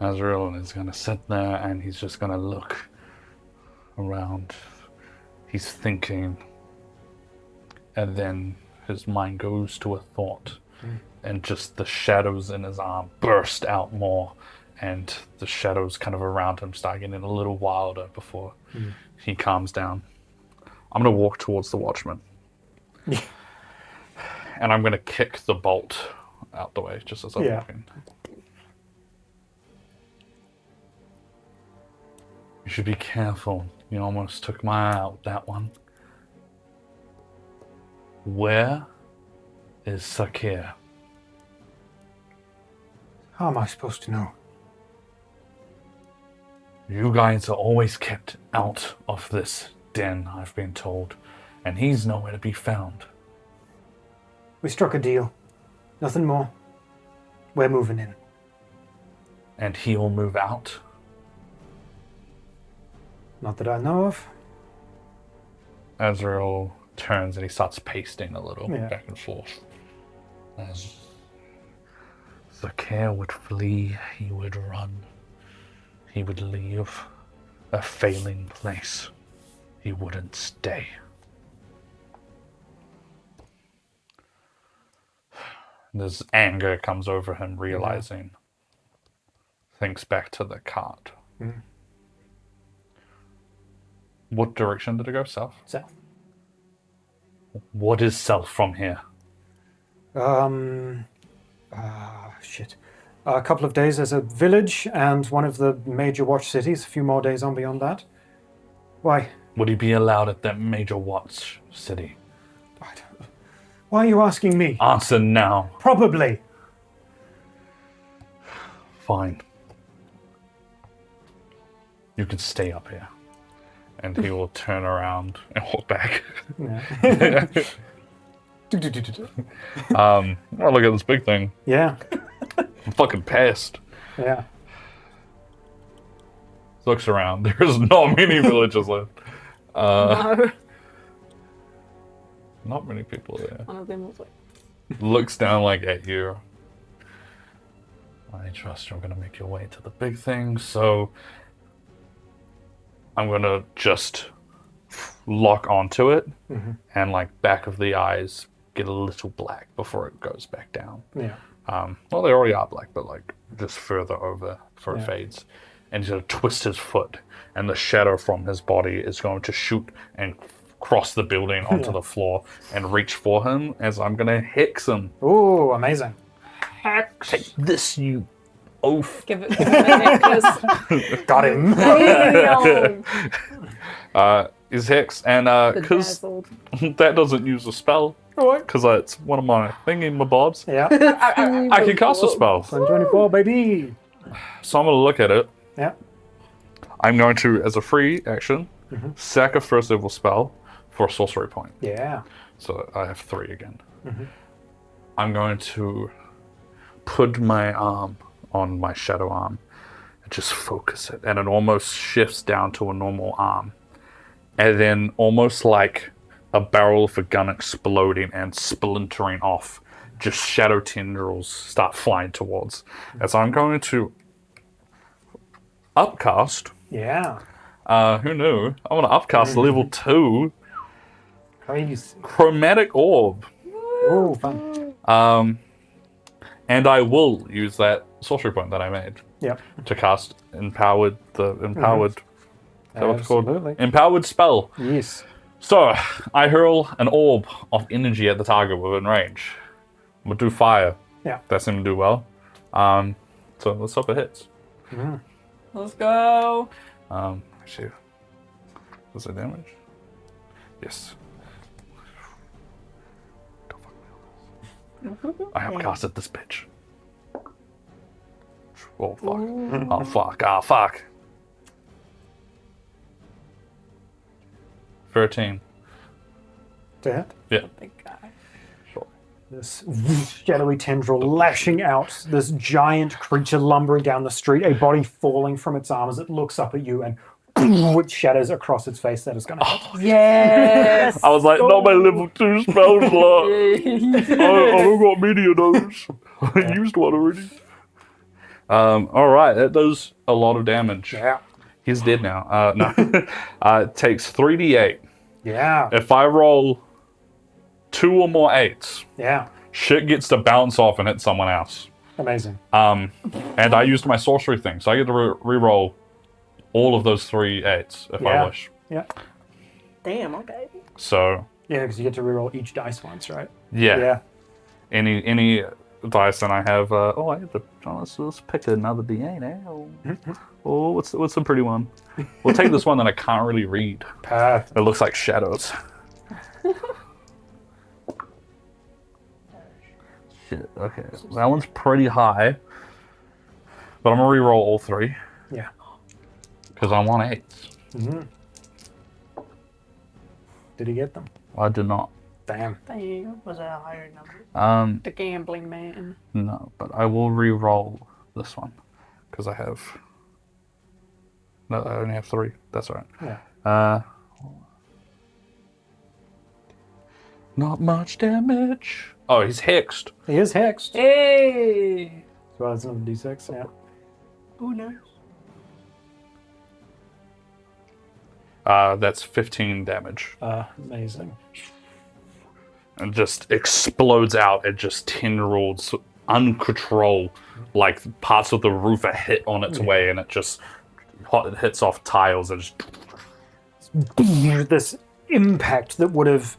Azrael is going to sit there and he's just going to look around. He's thinking, and then his mind goes to a thought, and just the shadows in his arm burst out more, and the shadows kind of around him start getting a little wilder before he calms down. I'm going to walk towards the watchman. And I'm going to kick the bolt out the way just as I'm walking. You should be careful. You almost took my eye out, that one. Where is Sakir? How am I supposed to know? You guys are always kept out of this den, I've been told, and he's nowhere to be found. We struck a deal. Nothing more. We're moving in. And he'll move out? Not that I know of. Azrael turns and he starts pacing a little back and forth. As the care would flee, he would run. He would leave a failing place. He wouldn't stay. This anger comes over him, realizing. Thinks back to the cart. What direction did it go? South? South. What is south from here? Shit. A couple of days as a village and one of the major watch cities. A few more days on beyond that. Why? Would he be allowed at that major watch city? Why are you asking me? Answer now. Probably. Fine. You can stay up here. And he will turn around and walk back. Yeah. Oh, look at this big thing. Yeah. I'm fucking pissed. Yeah. Looks around. There's not many villages left. No. Not many people there. One of them was like, Looks down like at you. I trust you're gonna make your way to the big thing, so I'm gonna just lock onto it and like back of the eyes get a little black before it goes back down. Yeah. Well, they already are black, but like just further over before it Yeah. fades. And he's gonna twist his foot, and the shadow from his body is going to shoot and cross the building onto the floor and reach for him as I'm gonna hex him. Ooh, amazing. hex. Take this, you oaf. Give him a necklace. Got him. Is hex, and because Bedazzled. that doesn't use a spell, because it's one of my thingy-mabobs, Yeah. I can cast a spell. 124, baby. So I'm gonna look at it. Yeah. I'm going to, as a free action, sack a first level spell for a sorcery point. Yeah. So I have 3 again. I'm going to put my arm on my shadow arm and just focus it. And it almost shifts down to a normal arm. And then almost like a barrel of a gun exploding and splintering off, just shadow tendrils start flying towards. As I'm going to upcast. Yeah. Who knew? I want to upcast level 2 Crazy. chromatic orb. Ooh, fun. And I will use that sorcery point that I made Yep. to cast empowered. Is that what it's called? Absolutely. Empowered spell. Yes. So I hurl an orb of energy at the target within range. I'm gonna do fire. Yeah. That seemed to do well. So let's hope it hits. Let's go. Actually, does it damage? Yes. Don't fuck me. I have casted this bitch. Oh fuck. Oh fuck. Oh fuck. 13. To hit. Yeah. Big guy. Sure. This shadowy tendril lashing out, this giant creature lumbering down the street, a body falling from its arm as it looks up at you and with shadows across its face that is going to hit. Yes. I was like, not my level 2 spell slot. I don't got many of those. I used one already. Alright, that does a lot of damage. Yeah. He's dead now. No. It takes 3d8. Yeah. If I roll 2 or more 8s, Yeah. shit gets to bounce off and hit someone else. Amazing. And I used my sorcery thing, so I get to re-roll all of those 3 8s if I Yeah. wish. Yeah. Damn, okay. So, Yeah, because you get to reroll each dice once, right? yeah. Yeah. Any dice, and I have. I get to. Let's pick another D8 now. Oh, what's the pretty one? We'll take this one that I can't really read. Perfect. It looks like shadows. Shit. Okay, that one's pretty high, but I'm gonna re-roll all 3 Yeah. because I want 8s. Did he get them? I did not. Damn. Damn. Was that a higher number? The gambling man. No, but I will re-roll this one because I have. No, I only have 3. That's all right. Yeah. Not much damage. Oh, he's hexed. He is hexed. Hey! Well, it's another d6, yeah. Who knows? That's 15 damage. Amazing. And just explodes out. It just tendrils uncontrolled. Like parts of the roof are hit on its way, and it just hits off tiles and just... This impact that would have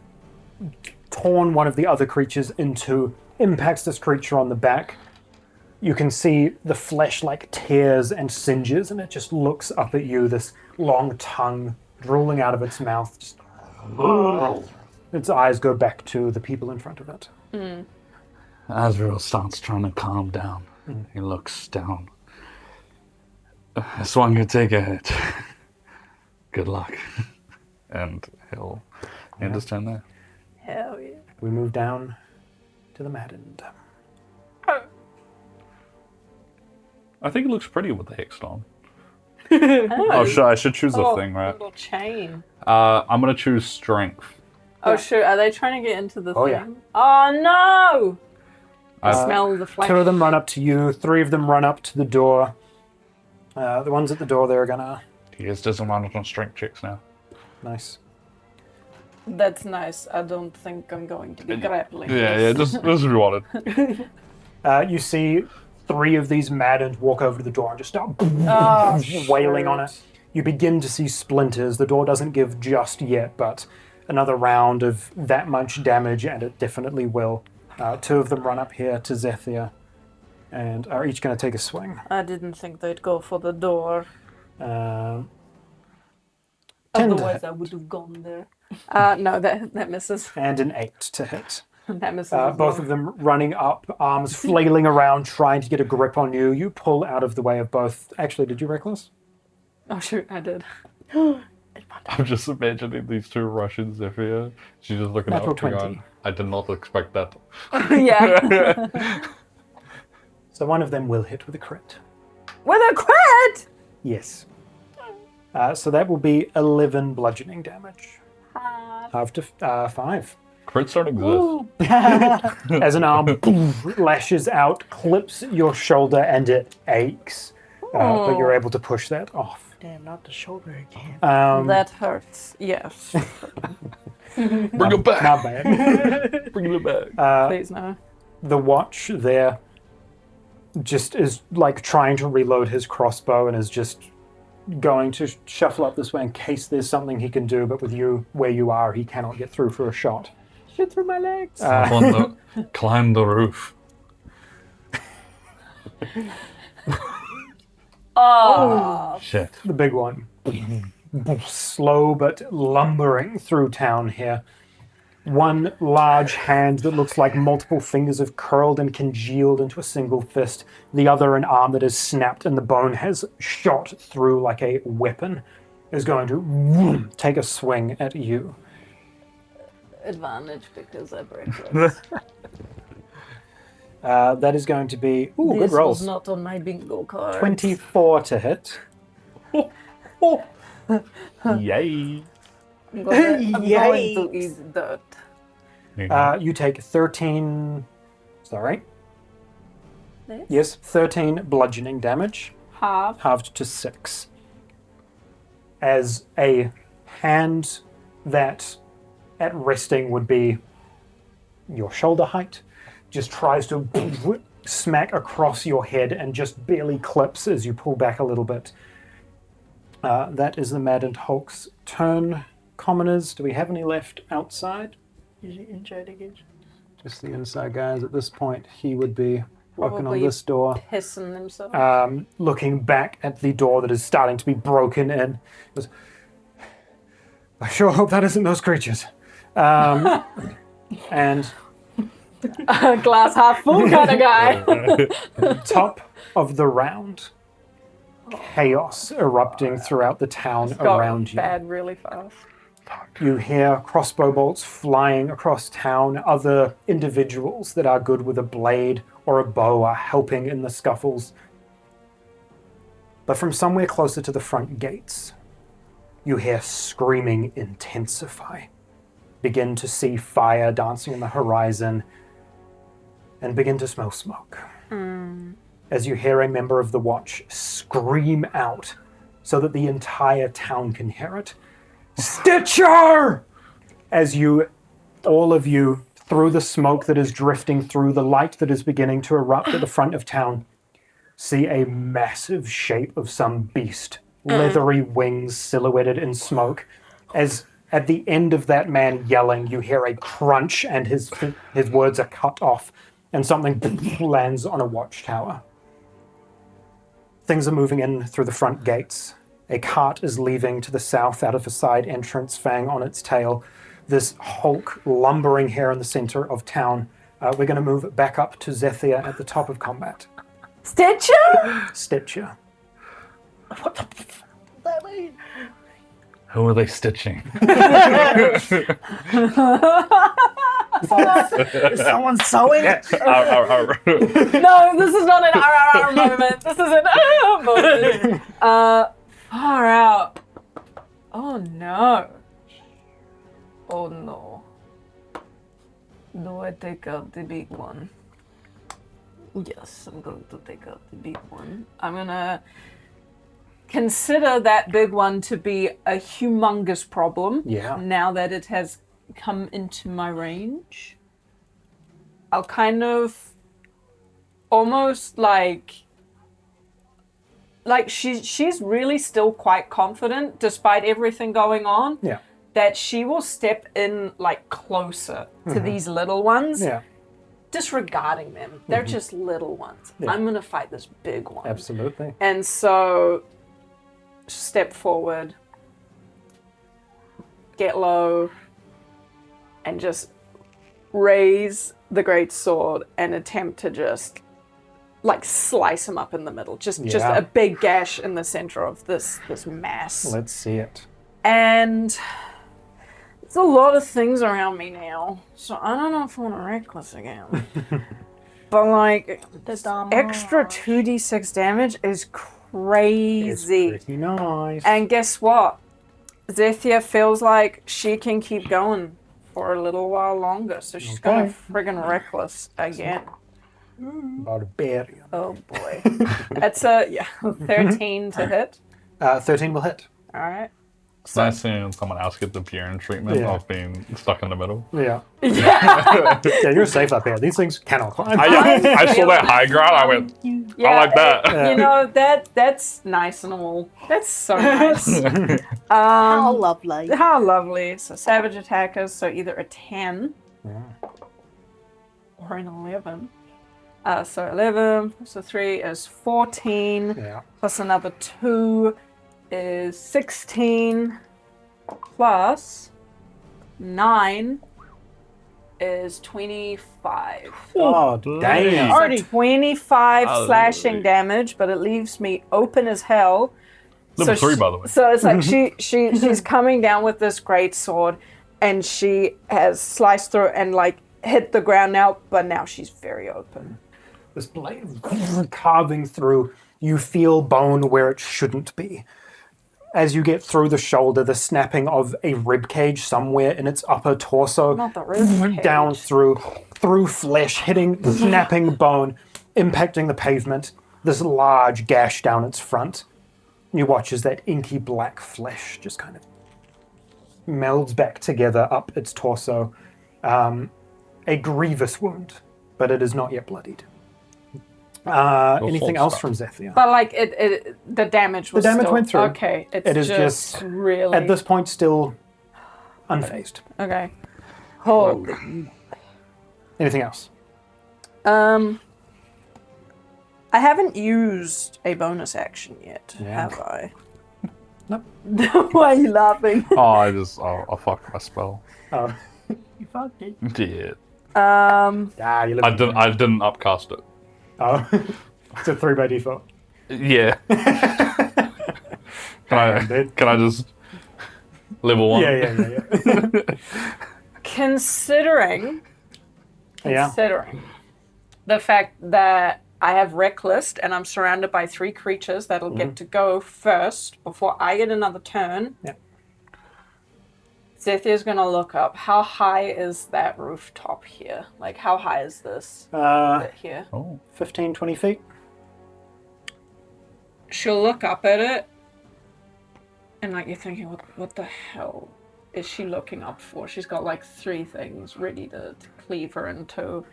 torn one of the other creatures into impacts this creature on the back. You can see the flesh like tears and singes, and it just looks up at you, this long tongue drooling out of its mouth. Just... Its eyes go back to the people in front of it. Azrael starts trying to calm down. He looks down. This one could take a hit. Good luck. And he'll end his turn there. Hell yeah. We move down to the maddened. I think it looks pretty with the hex on. Oh, I should choose a thing, right? Little chain. I'm gonna choose strength. Oh shoot, are they trying to get into the Oh, thing? yeah. Oh no! I smell the flesh. 2 of them run up to you. 3 of them run up to the door. The ones at the door, they're gonna... He has disadvantage on strength checks now. Nice. That's nice. I don't think I'm going to be grappling. Yeah, just what you wanted. You see 3 of these maddened walk over to the door and just start Oh, wailing on shoot. it. You begin to see splinters. The door doesn't give just yet, but another round of that much damage, and it definitely will. 2 of them run up here to Zephyr and are each going to take a swing. I didn't think they'd go for the door. 10 to Otherwise, hit, I would have gone there. No, that misses. and an 8 to hit. That misses. as Both well. of them running up, arms flailing around, trying to get a grip on you. You pull out of the way of both. Actually, did you reckless? Oh shoot, I did. I'm just imagining these 2 Russian Zephyr. She's just looking Natural up to 20. God. I did not expect that. Yeah. So one of them will hit with a crit. With a crit! Yes. So that will be 11 bludgeoning damage. Half to 5. Crits don't exist. As an arm lashes out, clips your shoulder, and it aches. But you're able to push that off. Damn, not the shoulder again. That hurts. Yes. Bring it back. Not bad. Bring it back. Please no. The watch there just is like trying to reload his crossbow and is just going to shuffle up this way in case there's something he can do, but with you where you are, he cannot get through for a shot. Shoot through my legs. Climb the roof. Oh. Shit. The big one. Slow but lumbering through town here. One large hand that looks like multiple fingers have curled and congealed into a single fist. The other, an arm that has snapped and the bone has shot through like a weapon, is going to take a swing at you. Advantage because I break this. That is going to be... Ooh, This good rolls. was not on my bingo card. 24 to hit. Yay. I'm going to Yikes. eat dirt. You take 13... Is that right? Yes. Yes, 13 bludgeoning damage. Half. Halved to 6. As a hand that at resting would be your shoulder height just tries to smack across your head and just barely clips as you pull back a little bit. That is the Maddened Hulk's turn. Commoners, do we have any left outside? Is he injured again? Just the inside guys. At this point, he would be working on Probably this door. Pissing himself. Looking back at the door that is starting to be broken in. Goes, I sure hope that isn't those creatures. And Glass half full kind of guy. top of the round, chaos erupting throughout the town Got around you. bad really fast. You hear crossbow bolts flying across town. Other individuals that are good with a blade or a bow are helping in the scuffles. But from somewhere closer to the front gates, you hear screaming intensify. begin to see fire dancing in the horizon and begin to smell smoke. As you hear a member of the watch scream out so that the entire town can hear it. Stitcher! As all of you, through the smoke that is drifting through the light that is beginning to erupt at the front of town, see a massive shape of some beast, leathery wings silhouetted in smoke. As at the end of that man yelling, you hear a crunch and his words are cut off and something lands on a watchtower. Things are moving in through the front gates. A cart is leaving to the south out of a side entrance, fang on its tail. This Hulk lumbering here in the center of town. We're going to move back up to Zethia at the top of combat. Stitcher. What the f does that mean? Who are they stitching? Is someone sewing? No, this is not an RRR moment. This is an moment. Far out. Oh no. Oh no. Do I take out the big one? Yes, I'm going to take out the big one. I'm gonna consider that big one to be a humongous problem. Yeah. Now that it has come into my range. I'll kind of almost like she's really still quite confident despite everything going on. Yeah. That she will step in like closer to these little ones. Yeah. Disregarding them. They're just little ones. Yeah. I'm gonna fight this big one. Absolutely. And so step forward, get low, and just raise the great sword and attempt to just like slice him up in the middle. Just a big gash in the center of this mass. Let's see it. And there's a lot of things around me now, so I don't know if I want to reckless again. But like, The damage. extra 2d6 damage is crazy. It's pretty nice. And guess what? Zethia feels like she can keep going for a little while longer, so she's going to friggin' reckless again. Barbarian. Oh boy. That's a 13 to hit. 13 will hit. All right. It's nice seeing someone else get the Bjorn treatment Yeah. of being stuck in the middle. Yeah. Yeah, you're safe up here. These things cannot climb. I saw that high ground. I went, I like that. You know, that's nice and all. That's so nice. How lovely. How lovely. So savage attackers, so either a 10 or an 11. So 11, so 3 is 14, Yeah. plus another 2 is 16, plus 9 is 25. Oh, damn. So 25 Hallelujah. slashing damage, but it leaves me open as hell. Level So 3, by the way. So it's like she's coming down with this great sword, and she has sliced through and like hit the ground now, but now she's very open. This blade carving through, you feel bone where it shouldn't be. As you get through the shoulder, the snapping of a rib cage somewhere in its upper torso, Not the rib cage. down through flesh, hitting, snapping bone, impacting the pavement. This large gash down its front. You watch as that inky black flesh just kind of melds back together up its torso. A grievous wound, but it is not yet bloodied. Anything else from Zethia? But like the damage was The damage still, went through. Okay, it's It is just just, really at this point, still unfazed. okay. Holy. Anything else? I haven't used a bonus action yet, Yeah. have I? Nope. Why are you laughing? Oh, I fucked my spell. Oh, You fucked it. Did. you I didn't upcast it. Oh, it's a 3 by default. Yeah. Can I just level 1? Yeah. Considering the fact that I have Reckless and I'm surrounded by 3 creatures that'll get to go first before I get another turn. Yeah. Zethia's gonna look up. How high is that rooftop here? Like, how high is this bit here? 15, 20 feet. She'll look up at it, and like you're thinking, what the hell is she looking up for? She's got like 3 things ready to cleave her in two.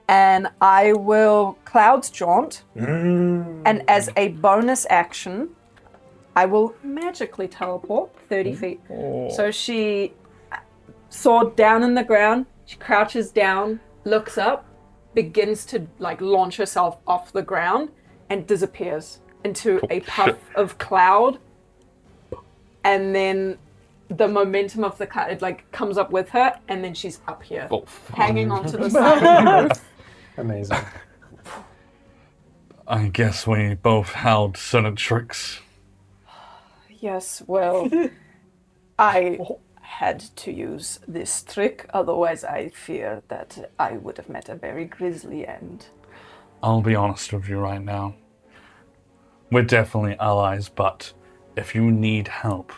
And I will Cloud's Jaunt, and as a bonus action, I will magically teleport 30 feet. So she, sword down in the ground, she crouches down, looks up, begins to like launch herself off the ground, and disappears into a puff of cloud. And then the momentum of the cloud, it like comes up with her, and then she's up here, hanging onto the side of the roof. Amazing. I guess we both held certain tricks. Yes, well, I had to use this trick, otherwise I fear that I would have met a very grisly end. I'll be honest with you right now. We're definitely allies, but if you need help,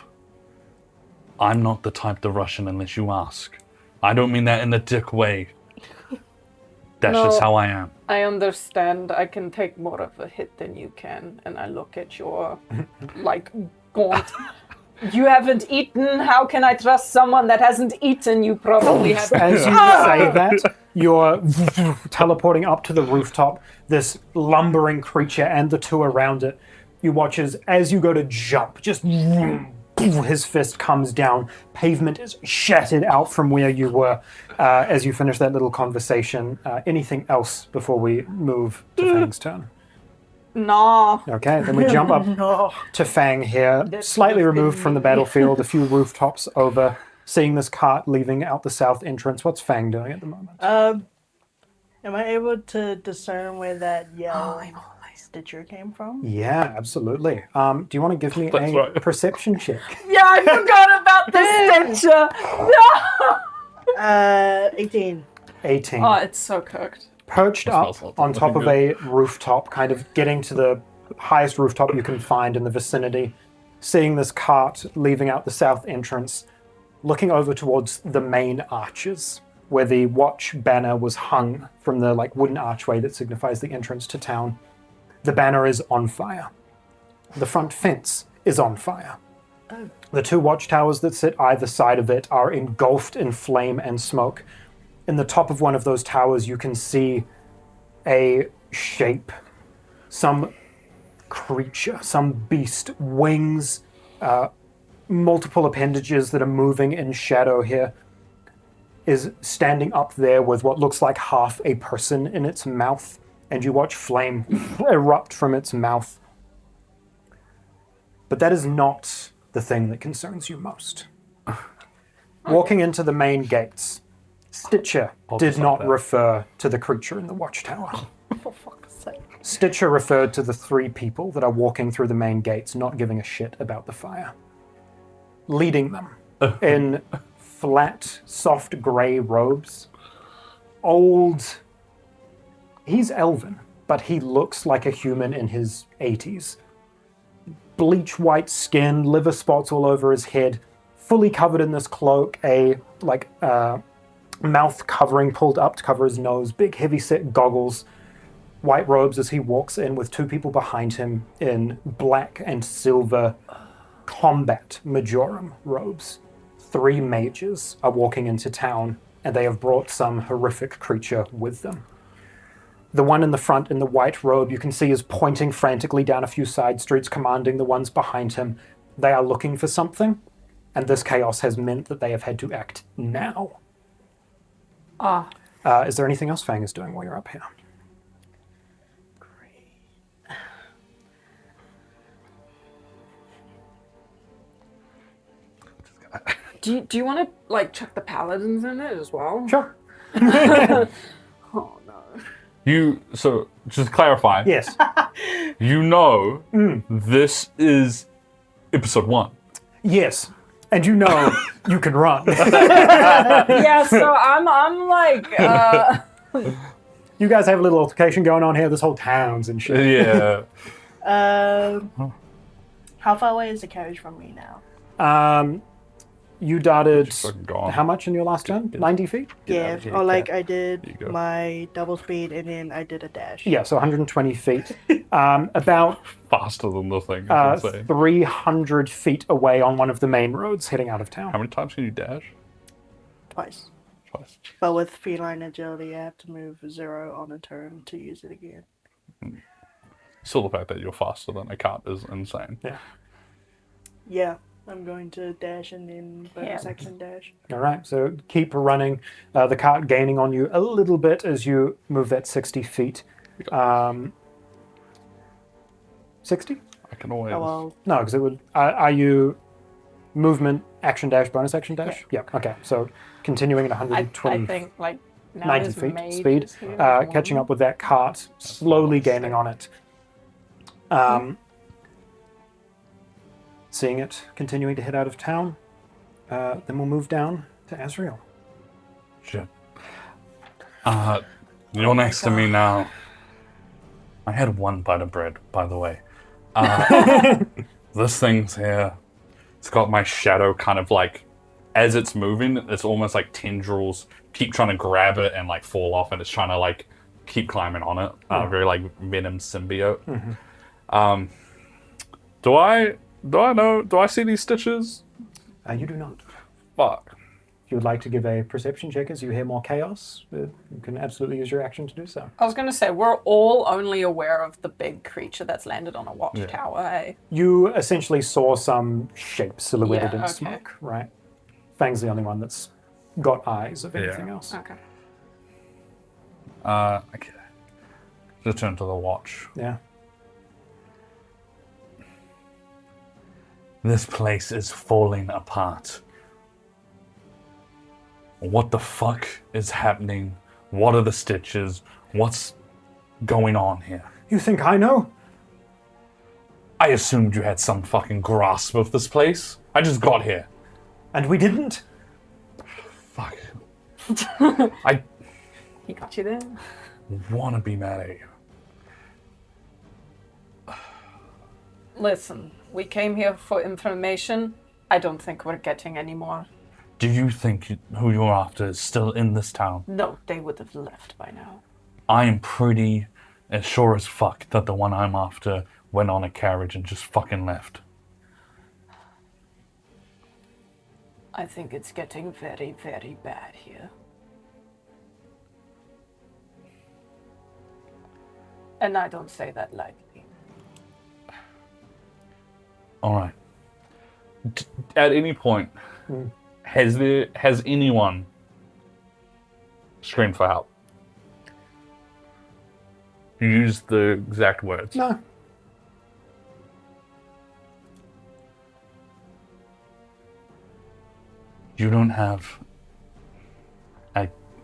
I'm not the type to rush in unless you ask. I don't mean that in a dick way. That's just how I am. I understand. I can take more of a hit than you can, and I look at your, like, gaunt. You haven't eaten? How can I trust someone that hasn't eaten? You probably have. As you say that, you're teleporting up to the rooftop, this lumbering creature and the two around it. You watch as you go to jump, just his fist comes down. Pavement is shattered out from where you were as you finish that little conversation. Anything else before we move to Fang's turn? No. Okay, then we jump up to Fang here, slightly removed from the battlefield, a few rooftops over, seeing this cart leaving out the south entrance. What's Fang doing at the moment? Am I able to discern where that yell Stitcher came from? Yeah, absolutely. Do you want to give me a perception check? Yeah, I forgot about the Stitcher. No. 18. 18. Oh, it's so cooked. Perched up on top of a rooftop, kind of getting to the highest rooftop you can find in the vicinity, seeing this cart leaving out the south entrance, looking over towards the main arches, where the watch banner was hung from the wooden archway that signifies the entrance to town. The banner is on fire. The front fence is on fire. Oh. The two watchtowers that sit either side of it are engulfed in flame and smoke. In the top of one of those towers, you can see a shape, some creature, some beast, wings, multiple appendages that are moving in shadow here, is standing up there with what looks like half a person in its mouth, and you watch flame erupt from its mouth. But that is not the thing that concerns you most. Walking into the main gates, Stitcher did not refer to the creature in the watchtower. For fuck's sake. Stitcher referred to the 3 people that are walking through the main gates, not giving a shit about the fire. Leading them in flat, soft grey robes. Old. He's elven, but he looks like a human in his 80s. Bleach white skin, liver spots all over his head, fully covered in this cloak, mouth covering pulled up to cover his nose, big heavy-set goggles, white robes as he walks in with 2 people behind him in black and silver combat majorum robes. 3 mages are walking into town, and they have brought some horrific creature with them. The one in the front in the white robe you can see is pointing frantically down a few side streets, commanding the ones behind him. They are looking for something, and this chaos has meant that they have had to act now. Is there anything else Fang is doing while you're up here? Great. Do you want to chuck the paladins in it as well? Sure. Oh no. So just to clarify. Yes. This is episode 1. Yes. And you can run. Yeah, so I'm like, You guys have a little altercation going on here. This whole town's and shit. Yeah. How far away is the carriage from me now? You darted Just fucking gone. how much in your last turn? 90 feet? Get out Yeah, of here, or like cat. I There did you go. my double speed and then I did a dash. Yeah, so 120 feet. About Faster than the thing, I should say. 300 feet away on one of the main roads heading out of town. How many times can you dash? Twice. Twice. But with feline agility, I have to move 0 on a turn to use it again. Still, the fact that you're faster than a cat is insane. Yeah. Yeah, I'm going to dash and then bonus Yeah. action dash. All right, so keep running. The cart gaining on you a little bit as you move that 60 feet. 60? I can always. Oh well, No, because it would. Are you movement, action dash, bonus action dash? Yeah. Okay, so continuing at I 120, think like now 90 his feet mage speed, is here as catching well. up with that cart, slowly gaining on it. Seeing it continuing to head out of town, then we'll move down to Azrael. Shit. You're next to me now. I had one bite of bread, by the way. This thing's here. It's got my shadow kind of like, as it's moving, it's almost like tendrils keep trying to grab it and like fall off, and it's trying to like keep climbing on it. Very like venom symbiote. Do I see these stitches? You do not. Fuck. If you would like to give a perception check as you hear more chaos, you can absolutely use your action to do so. I was going to say, we're all only aware of the big creature that's landed on a watchtower, eh? You essentially saw some shape silhouetted Yeah, in okay. smoke, right? Fang's the only one that's got eyes of anything else. Okay. Okay. Return to the watch. Yeah. This place is falling apart. What the fuck is happening? What are the stitches? What's going on here? You think I know? I assumed you had some fucking grasp of this place. I just got here. And we didn't? Fuck. I He got you there? want to be mad at you. Listen, we came here for information. I don't think we're getting any more. Do you think who you're after is still in this town? No, they would have left by now. I am pretty as sure as fuck that the one I'm after went on a carriage and just fucking left. I think it's getting very, very bad here. And I don't say that lightly. All right. At any point, has anyone screamed for help? You used the exact words. No. You don't have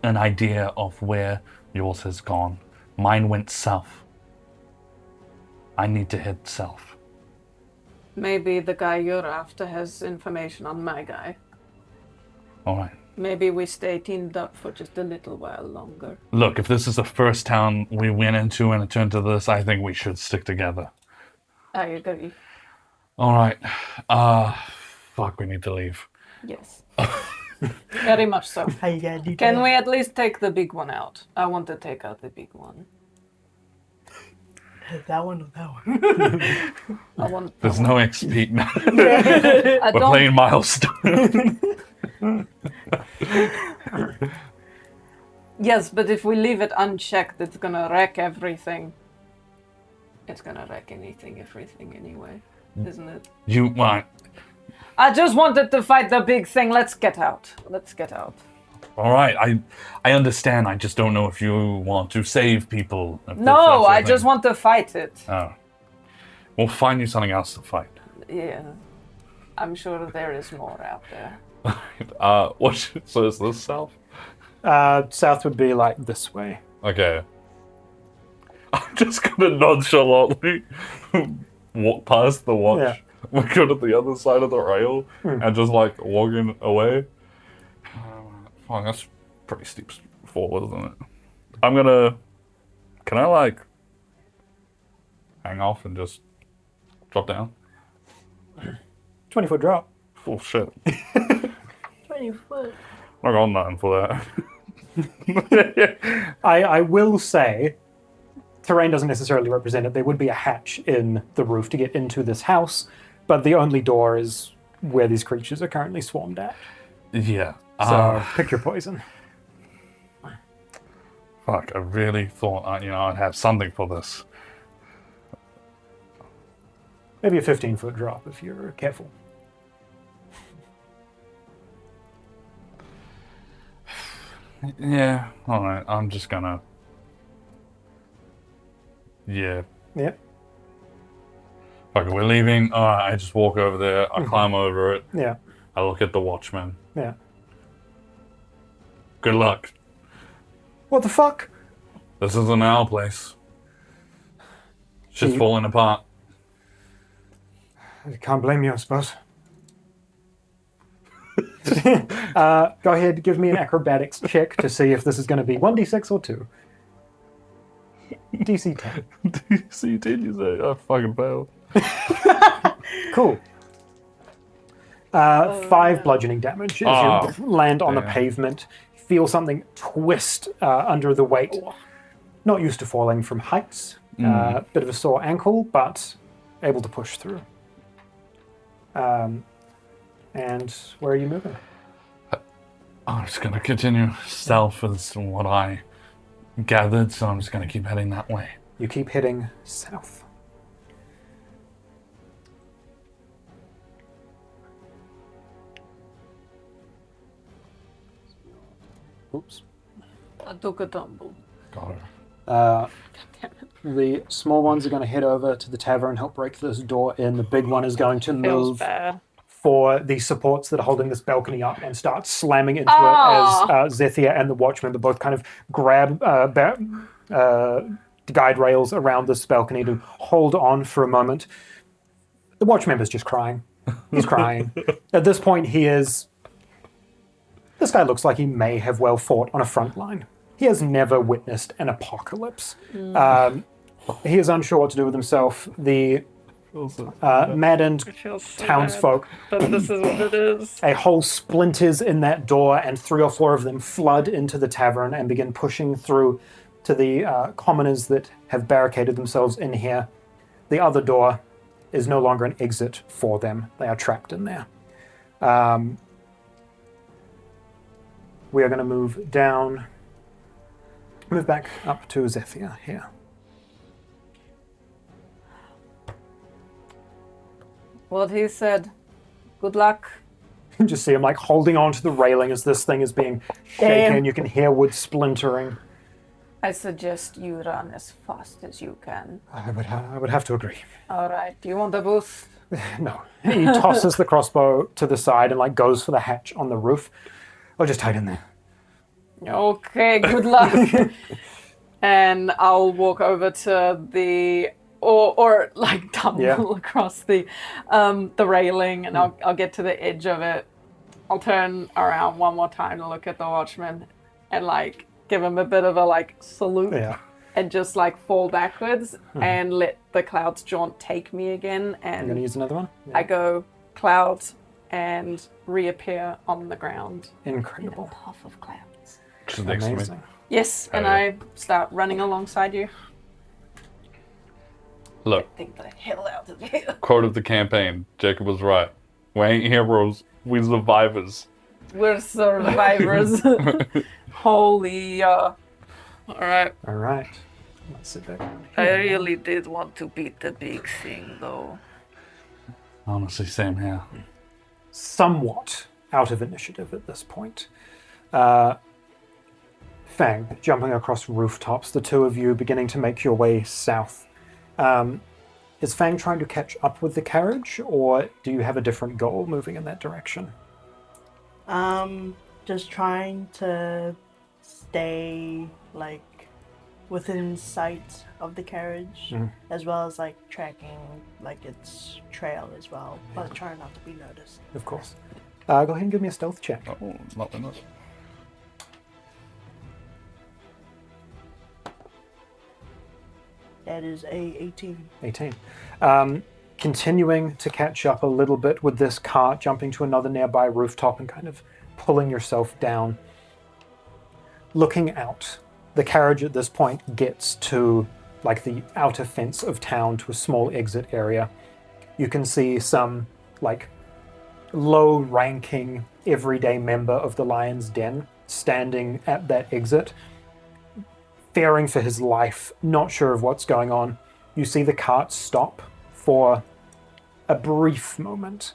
an idea of where yours has gone. Mine went south. I need to head south. Maybe the guy you're after has information on my guy. All right. Maybe we stay teamed up for just a little while longer. Look, if this is the first town we went into and it turned to this, I think we should stick together. I agree. All right. Fuck, we need to leave. Yes. Very much so. how you gotta do Can that? we at least take the big one out? I want to take out the big one. That one or that one? I want. There's no XP now. I We're don't. playing Milestone. Yes, but if we leave it unchecked, it's gonna wreck everything. It's gonna wreck everything anyway, isn't it? You want? I just wanted to fight the big thing. Let's get out. Let's get out. All right. I understand. I just don't know if you want to save people. If No, that's your I thing. just want to fight it. Oh. We'll find you something else to fight. Yeah. I'm sure there is more out there. So is this south? South would be like this way. Okay. I'm just gonna nonchalantly walk past the watch. Yeah. We go to the other side of the rail and just like walking away. Oh, that's pretty steep fall, isn't it? I'm gonna. Can I like hang off and just drop down? 20-foot drop. Oh shit. 20 foot. I got nothing for that. I will say, terrain doesn't necessarily represent it. There would be a hatch in the roof to get into this house, but the only door is where these creatures are currently swarmed at. Yeah. So pick your poison. Fuck, I really thought I'd have something for this. Maybe a 15-foot drop if you're careful. Yeah, alright, I'm just gonna... Yeah. Yep. Okay, we're leaving. Alright, I just walk over there, I climb over it, Yeah. I look at the watchman. Yeah. Good luck. What the fuck? This isn't our place. Shit's falling apart. I can't blame you, I suppose. Go ahead, give me an acrobatics check to see if this is going to be 1d6 or 2. DC 10. DC 10, you say? I fucking failed. Cool. 5 bludgeoning damage as you land on the pavement. Feel something twist under the weight. Not used to falling from heights. Bit of a sore ankle, but able to push through. And where are you moving? I'm just gonna continue stealth is what I gathered, so I'm just gonna keep heading that way. You keep heading south. Oops. I took a tumble. Got her. The small ones are going to head over to the tavern, help break this door in. The big one is going to Feels move bad. for the supports that are holding this balcony up and start slamming into it as Zethia and the Watchman both kind of grab guide rails around this balcony to hold on for a moment. The Watchman is just crying. He's crying. At this point, this guy looks like he may have well fought on a front line. He has never witnessed an apocalypse. He is unsure what to do with himself. The maddened townsfolk. But this is what it is. A hole splinters in that door, and 3 or 4 of them flood into the tavern and begin pushing through to the commoners that have barricaded themselves in here. The other door is no longer an exit for them. They are trapped in there. We are going to move down, move back up to Zethia here. What he said. Good luck. You can just see him like holding on to the railing as this thing is being shaken. Damn. You can hear wood splintering. I suggest you run as fast as you can. I would have to agree. All right. Do you want a boost? No. He tosses the crossbow to the side and like goes for the hatch on the roof. I'll just hide in there. Okay. Good luck. And I'll walk over to the or like tumble across the railing, and I'll get to the edge of it. I'll turn around one more time to look at the Watchman and like give him a bit of a like salute. Yeah. And just like fall backwards and let the clouds jaunt take me again. You're And going to use another one? Yeah. I go clouds and reappear on the ground. Incredible. In a puff of clouds. Just next to me. Amazing. Yes, and yeah. I start running alongside you. Look, Think the hell out of here. quote of the campaign. Jacob was right. We ain't heroes. We survivors. We're survivors. Holy, All right. All right. Let's sit back. I really did want to beat the big thing, though. Honestly, same here. Somewhat out of initiative at this point. Fang, jumping across rooftops, the two of you beginning to make your way south. Is Fang trying to catch up with the carriage, or do you have a different goal moving in that direction? Just trying to stay like within sight of the carriage, as well as like tracking like its trail as well, but trying not to be noticed. Of course. Go ahead and give me a stealth check. Oh, not enough. That is a 18. 18. Continuing to catch up a little bit with this cart, jumping to another nearby rooftop and kind of pulling yourself down. Looking out, the carriage at this point gets to like the outer fence of town, to a small exit area. You can see some like low-ranking everyday member of the Lion's Den standing at that exit, fearing for his life, not sure of what's going on. You see the cart stop for a brief moment.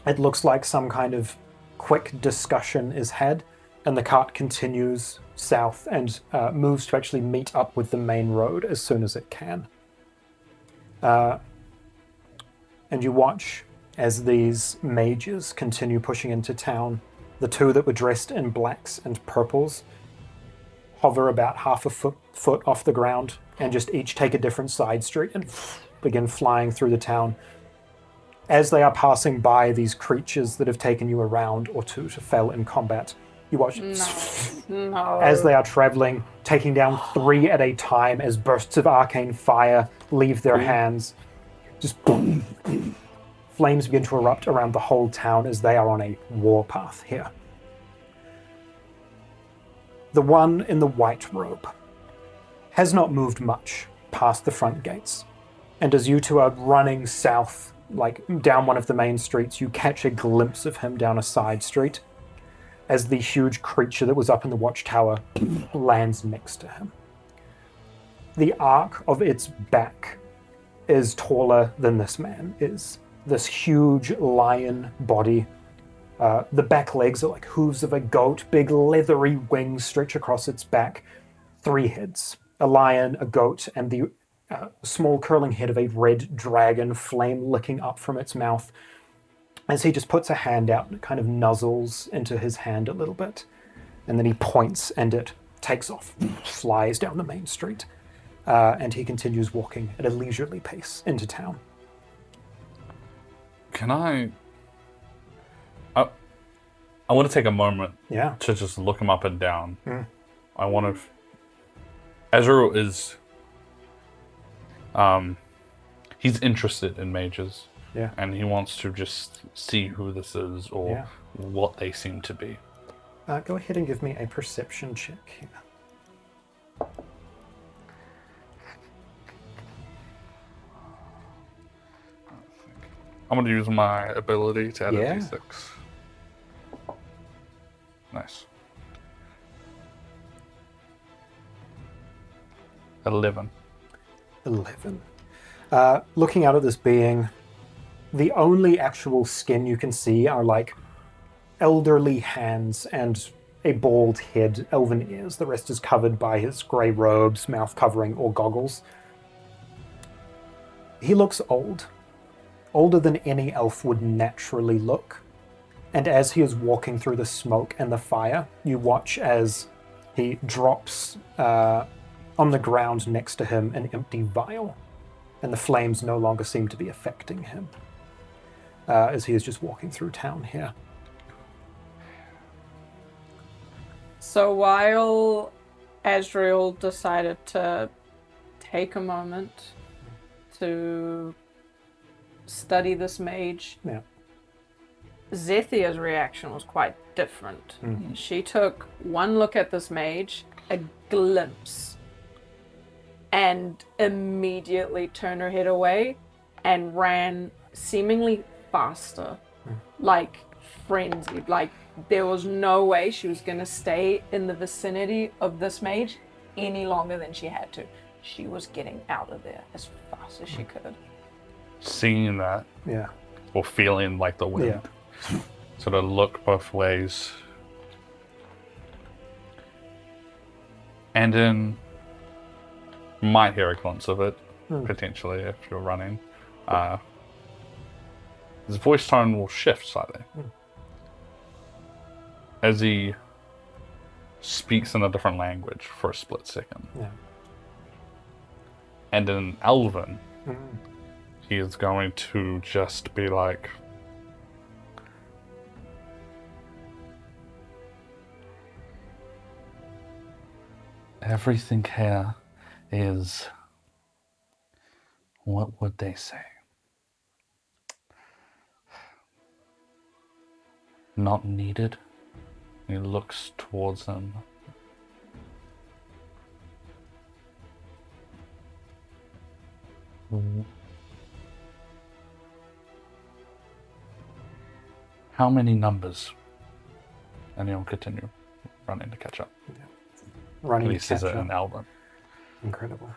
It looks like some kind of quick discussion is had, and the cart continues south and moves to actually meet up with the main road as soon as it can. And you watch as these mages continue pushing into town. The two that were dressed in blacks and purples hover about half a foot off the ground and just each take a different side street and begin flying through the town. As they are passing by these creatures that have taken you a round or two to fail in combat, you watch No. as they are traveling, taking down 3 at a time as bursts of arcane fire leave their hands. Just boom. Flames begin to erupt around the whole town as they are on a warpath here. The one in the white robe has not moved much past the front gates. And as you two are running south, like down one of the main streets, you catch a glimpse of him down a side street as the huge creature that was up in the watchtower lands next to him. The arc of its back is taller than this man is. This huge lion body. The back legs are like hooves of a goat. Big leathery wings stretch across its back. 3 heads. A lion, a goat, and the small curling head of a red dragon, flame licking up from its mouth. As he just puts a hand out and it kind of nuzzles into his hand a little bit. And then he points and it takes off, flies down the main street. And he continues walking at a leisurely pace into town. Can I want to take a moment to just look him up and down. I want to... Ezreal is... he's interested in mages. Yeah. And he wants to just see who this is or what they seem to be. Go ahead and give me a perception check here. I'm going to use my ability to add a Yeah. d6. Nice. 11. 11. Looking out at this being, the only actual skin you can see are like elderly hands and a bald head, elven ears. The rest is covered by his grey robes, mouth covering, or goggles. He looks old. Older than any elf would naturally look. And as he is walking through the smoke and the fire, you watch as he drops on the ground next to him an empty vial. And the flames no longer seem to be affecting him as he is just walking through town here. So while Ezreal decided to take a moment to study this mage, Yeah. Zethia's reaction was quite different. She took one look at this mage, a glimpse, and immediately turned her head away and ran seemingly faster, like frenzied. Like there was no way she was going to stay in the vicinity of this mage any longer than she had to. She was getting out of there as fast as she could. Seeing that, Yeah. or feeling like the wind, sort of look both ways. And then might hear a glimpse of it, potentially, if you're running. His voice tone will shift slightly. As he speaks in a different language for a split second. Yeah. And in Elven, he is going to just be like, everything here is, what would they say? Not needed He looks towards them. How many numbers? And he'll continue running to catch up. Running At to least catch as an up. album. Incredible.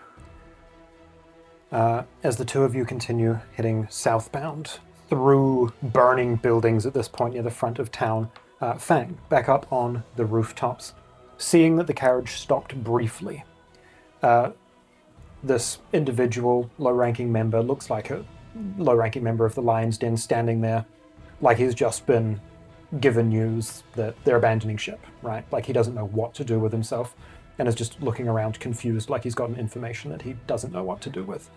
As the two of you continue heading southbound through burning buildings at this point near the front of town, Fang, back up on the rooftops, seeing that the carriage stopped briefly. This individual, low-ranking member, looks like a low-ranking member of the Lion's Den, standing there like he's just been given news that they're abandoning ship, right? Like he doesn't know what to do with himself and is just looking around confused, like he's gotten information that he doesn't know what to do with.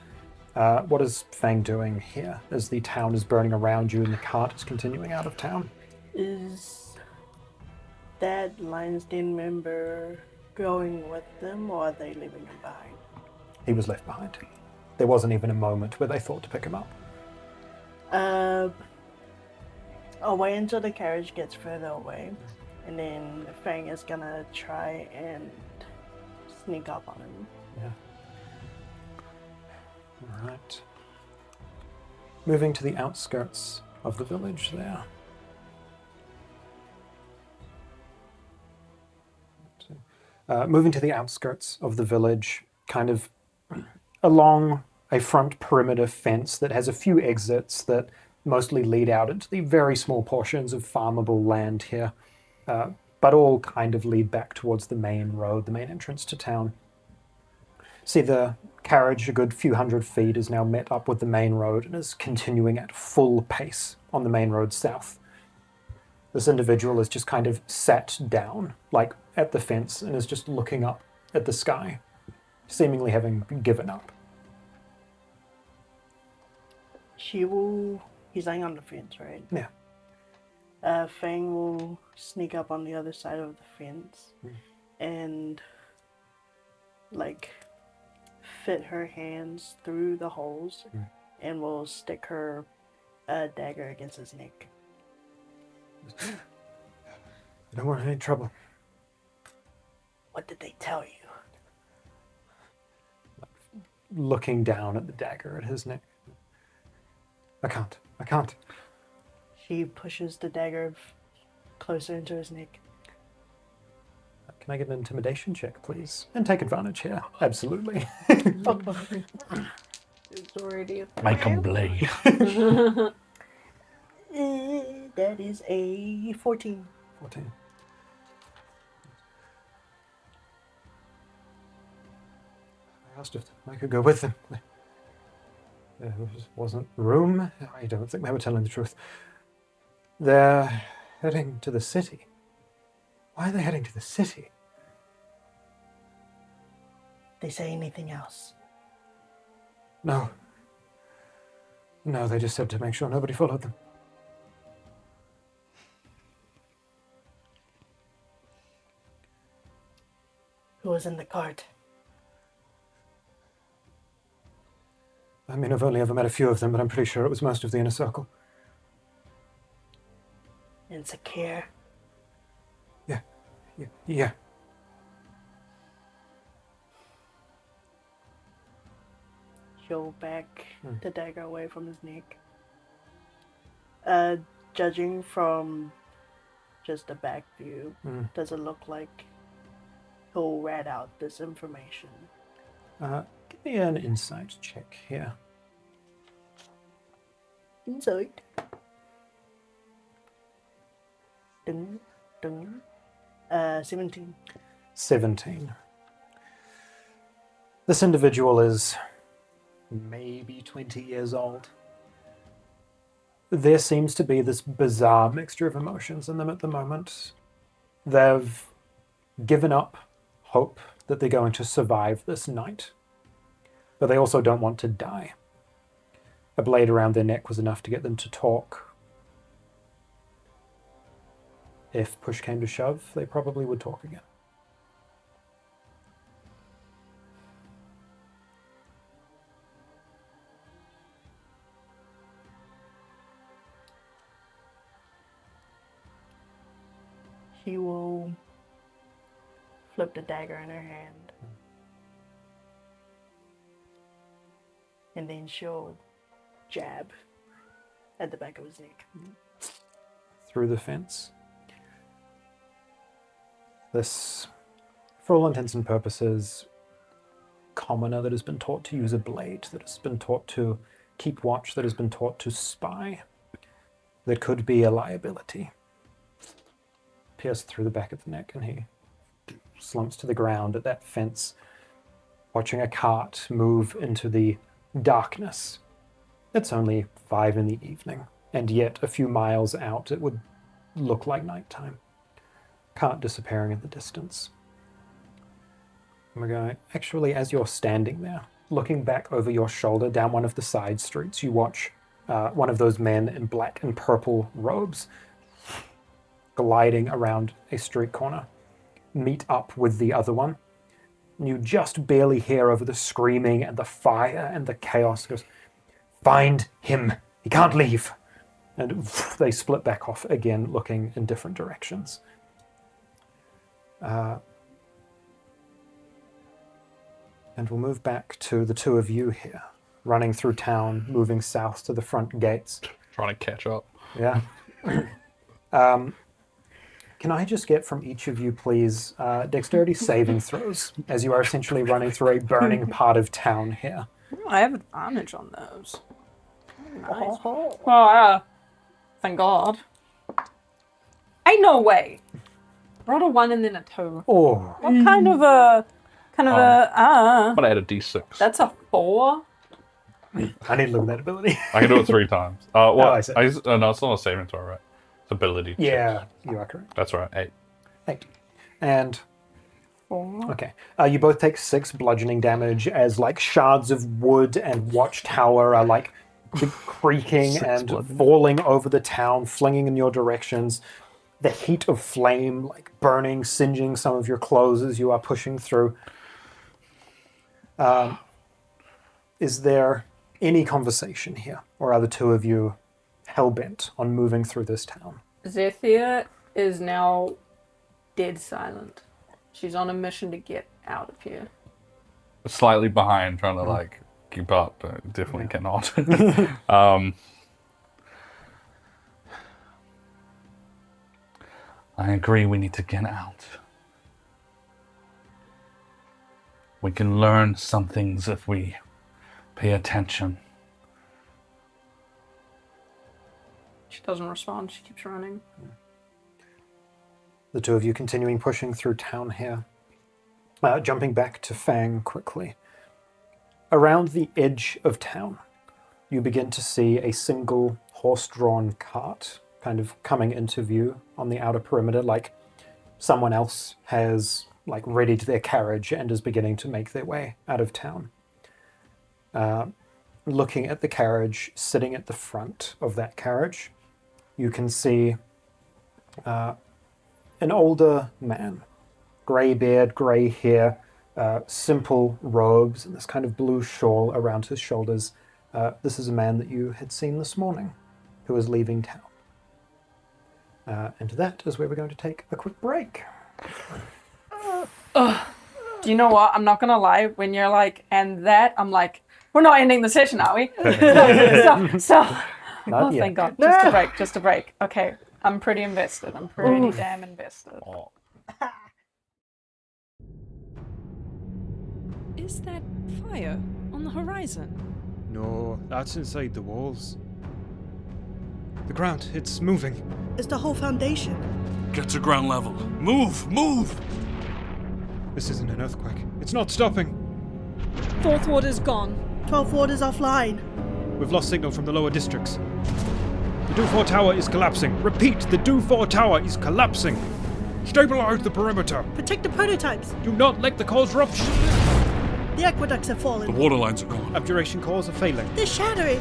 What is Fang doing here as the town is burning around you and the cart is continuing out of town? Is that Lion's Den member going with them, or are they leaving him behind? He was left behind. There wasn't even a moment where they thought to pick him up. I'll wait until the carriage gets further away, and then Fang is gonna try and sneak up on him. Yeah. All right. Moving to the outskirts of the village there. Moving to the outskirts of the village, kind of along a front perimeter fence that has a few exits that mostly lead out into the very small portions of farmable land here, but all kind of lead back towards the main road, the main entrance to town. See, the carriage, a good few hundred feet, is now met up with the main road and is continuing at full pace on the main road south. This individual is just kind of sat down, like at the fence, and is just looking up at the sky, seemingly having given up. He's laying on the fence, right? Yeah. Fang will sneak up on the other side of the fence and, like, fit her hands through the holes and will stick her dagger against his neck. I don't want any trouble. What did they tell you? Looking down at the dagger at his neck. I can't. She pushes the dagger closer into his neck. Can I get an intimidation check, please? And take advantage here. Absolutely. It's already a Make 'em bleed. That is a 14. 14. I asked if I could go with them. There wasn't room. I don't think they were telling the truth. They're heading to the city. Why are they heading to the city? They say anything else? No. No, they just said to make sure nobody followed them. Who was in the cart? I mean, I've only ever met a few of them, but I'm pretty sure it was most of the inner circle. And Sakir? Yeah. She'll back the dagger away from his neck. Judging from just a back view, does it look like he'll rat out this information? Give me an insight check here. Insight. Dun, dun. 17. 17. This individual is maybe 20 years old. There seems to be this bizarre mixture of emotions in them at the moment. They've given up hope that they're going to survive this night, but they also don't want to die. A blade around their neck was enough to get them to talk. If push came to shove, they probably would talk again. he will flip the dagger in her hand. And then she'll jab at the back of his neck. Through the fence. This, for all intents and purposes, commoner that has been taught to use a blade, that has been taught to keep watch, that has been taught to spy, that could be a liability. Pierced through the back of the neck, and he slumps to the ground at that fence, watching a cart move into the darkness. It's only 5 in the evening, and yet a few miles out it would look like nighttime. Cart disappearing in the distance. And we're going, actually, as you're standing there, looking back over your shoulder down one of the side streets, you watch one of those men in black and purple robes gliding around a street corner, meet up with the other one. And you just barely hear over the screaming and the fire and the chaos, goes, "Find him! He can't leave!" And they split back off again, looking in different directions. And we'll move back to the two of you here, running through town, moving south to the front gates. Trying to catch up. Yeah. Can I just get from each of you, please, dexterity saving throws, as you are essentially running through a burning part of town here? Ooh, I have advantage on those. Nice. Oh, thank God. Ain't no way. Rolled a 1 and then a 2. Oh. What kind of a... I'm gonna add a d6. That's a 4? I need to look at that ability. I can do it 3 times. What? I see. No, it's not a saving throw, right? It's ability. Yeah, you are correct. That's right. 8. 8. And 4. okay, you both take 6 bludgeoning damage as like shards of wood and watchtower are like creaking and falling over the town, flinging in your directions. The heat of flame like burning, singeing some of your clothes as you are pushing through. Is there any conversation here, or are the two of you hell-bent on moving through this town? Zethia is now dead silent. She's on a mission to get out of here. Slightly behind, trying to like keep up, but definitely cannot. I agree, we need to get out. We can learn some things if we pay attention. She doesn't respond. She keeps running. The two of you continuing pushing through town here. Jumping back to Fang quickly. Around the edge of town, you begin to see a single horse-drawn cart kind of coming into view on the outer perimeter, like someone else has like readied their carriage and is beginning to make their way out of town. Looking at the carriage, sitting at the front of that carriage, you can see an older man, grey beard, grey hair, simple robes, and this kind of blue shawl around his shoulders. This is a man that you had seen this morning, who is leaving town. And that is where we're going to take a quick break. Do you know what? I'm not gonna lie. When you're like, and that, I'm like, we're not ending the session, are we? Stop. Not Oh, yet. thank God. Just a break. Okay. I'm pretty invested. I'm pretty damn invested. Oh. Is that fire on the horizon? No, that's inside the walls. The ground, it's moving. It's the whole foundation. Get to ground level. Move! Move! This isn't an earthquake. It's not stopping. 4th ward is gone. 12th ward is offline. We've lost signal from the lower districts. The Dufour Tower is collapsing. Repeat, the Dufour Tower is collapsing. Stabilize the perimeter. Protect the prototypes. Do not let the cores rupture. The aqueducts have The fallen. water lines are gone. Abjuration cores are failing. They're shattering.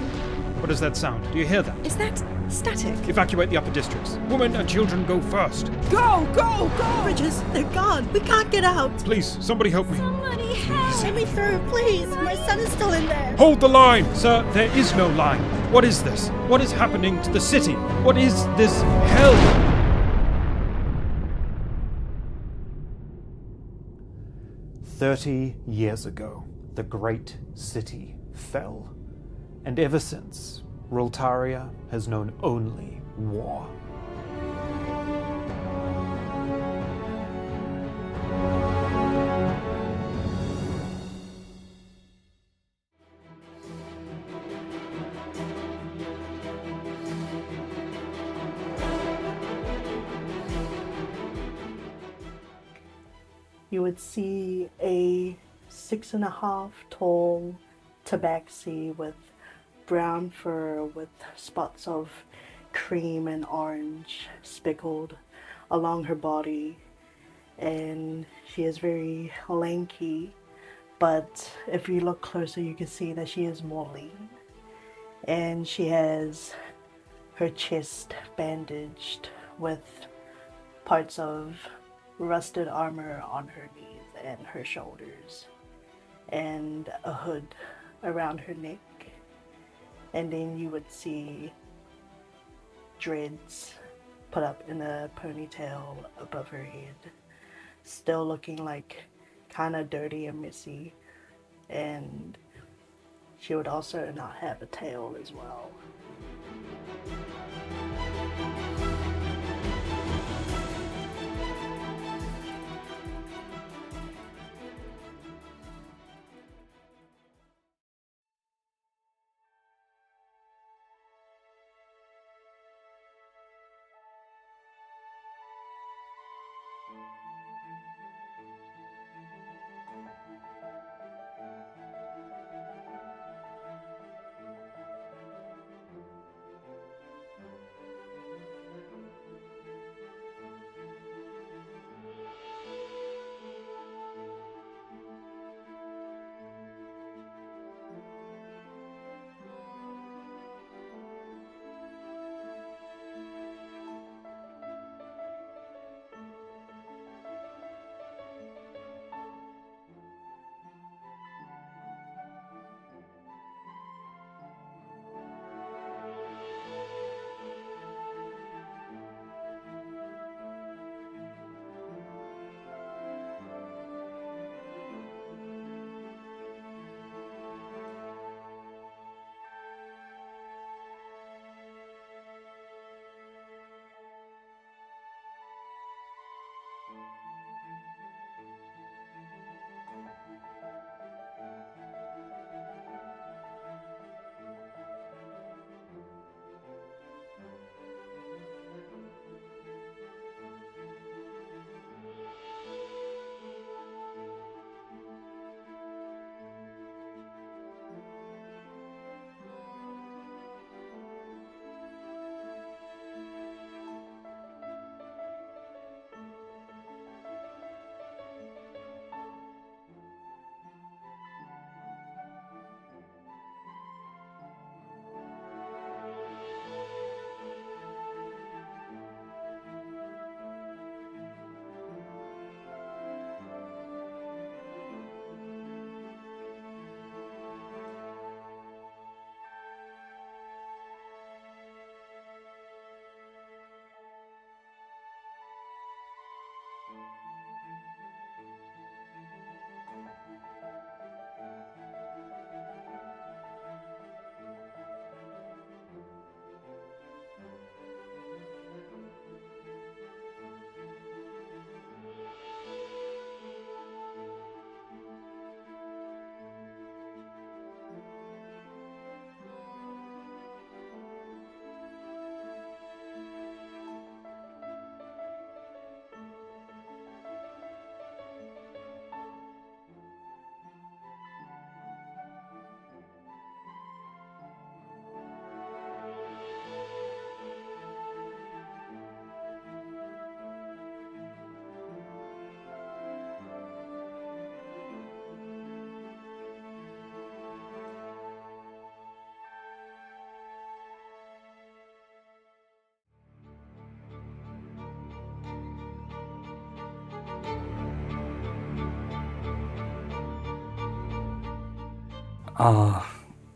What does that sound? Do you hear that? Is that static? Evacuate the upper districts. Women and children go first. Go, go, go! Bridges, they're gone. We can't get out. Please, somebody help me. Somebody help! Let me through, please. My son is still in there. Hold the line! Sir, there is no line. What is this? What is happening to the city? What is this hell? 30 years ago, the great city fell. And ever since, Roltaria has known only war. You would see a 6.5 tall tabaxi with brown fur with spots of cream and orange speckled along her body, and she is very lanky, but if you look closer you can see that she is more lean, and she has her chest bandaged with parts of rusted armor on her knees and her shoulders, and a hood around her neck. And then you would see dreads put up in a ponytail above her head, still looking like kind of dirty and messy. And she would also not have a tail as well.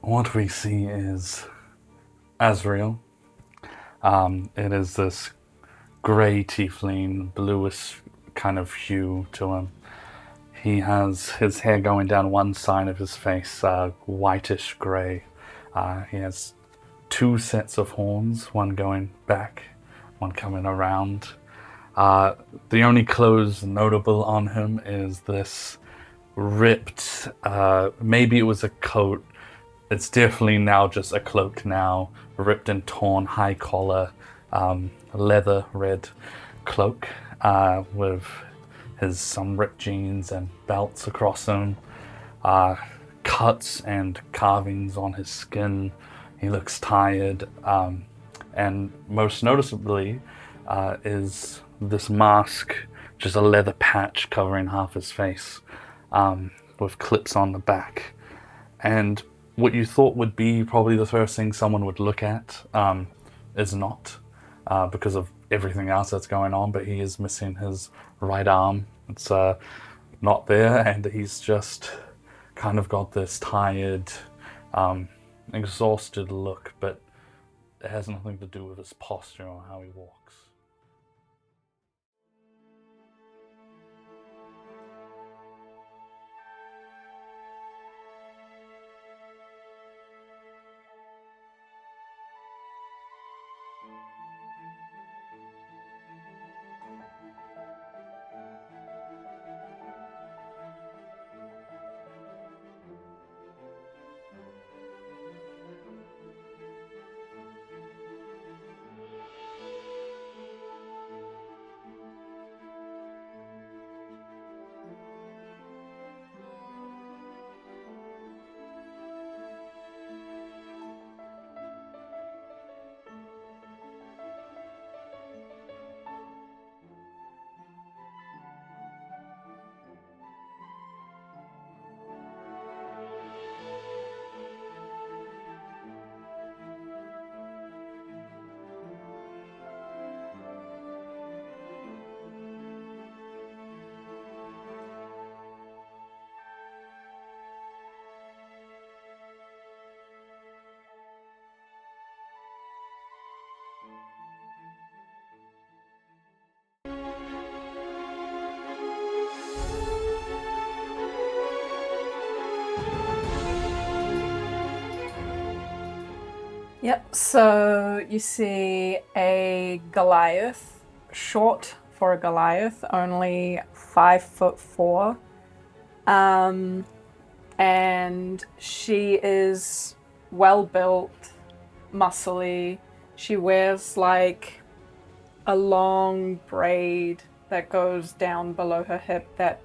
What we see is Azrael. It is this grey tiefling, bluish kind of hue to him. He has his hair going down one side of his face, whitish grey. He has 2 sets of horns, one going back, one coming around. The only clothes notable on him is this ripped, maybe it was a coat. It's definitely now just a cloak now, ripped and torn, high collar, leather red cloak with some ripped jeans and belts across him, cuts and carvings on his skin. He looks tired, and most noticeably is this mask, just a leather patch covering half his face, with clips on the back. And what you thought would be probably the first thing someone would look at is not, because of everything else that's going on, but he is missing his right arm. It's not there, and he's just kind of got this tired, exhausted look, but it has nothing to do with his posture or how he walks. Yep, so you see a Goliath, short for a Goliath, only 5'4". And she is well built, muscly. She wears like a long braid that goes down below her hip that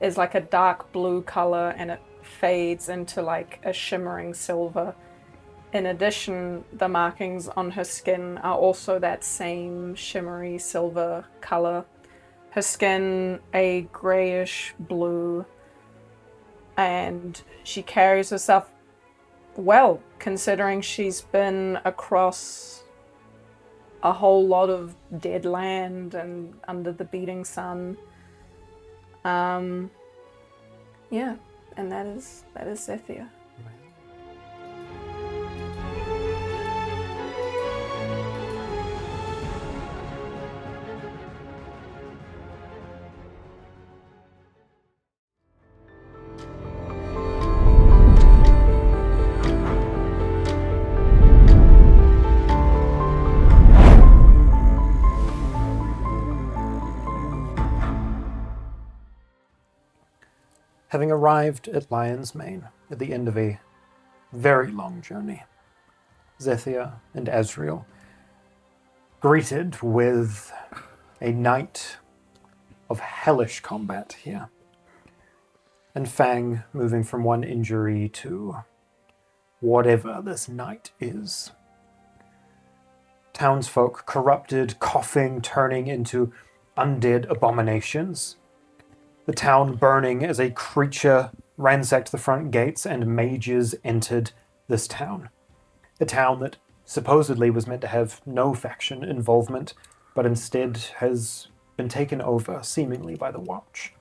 is like a dark blue color, and it fades into like a shimmering silver. In addition, the markings on her skin are also that same shimmery silver color. Her skin a grayish blue, and she carries herself well, considering she's been across a whole lot of dead land and under the beating sun. Yeah, and that is Zethia. Having arrived at Lion's Mane at the end of a very long journey, Zethia and Azriel, greeted with a night of hellish combat here, and Fang moving from one injury to whatever this night is. Townsfolk corrupted, coughing, turning into undead abominations. The town burning as a creature ransacked the front gates and mages entered this town. A town that supposedly was meant to have no faction involvement, but instead has been taken over, seemingly by the Watch.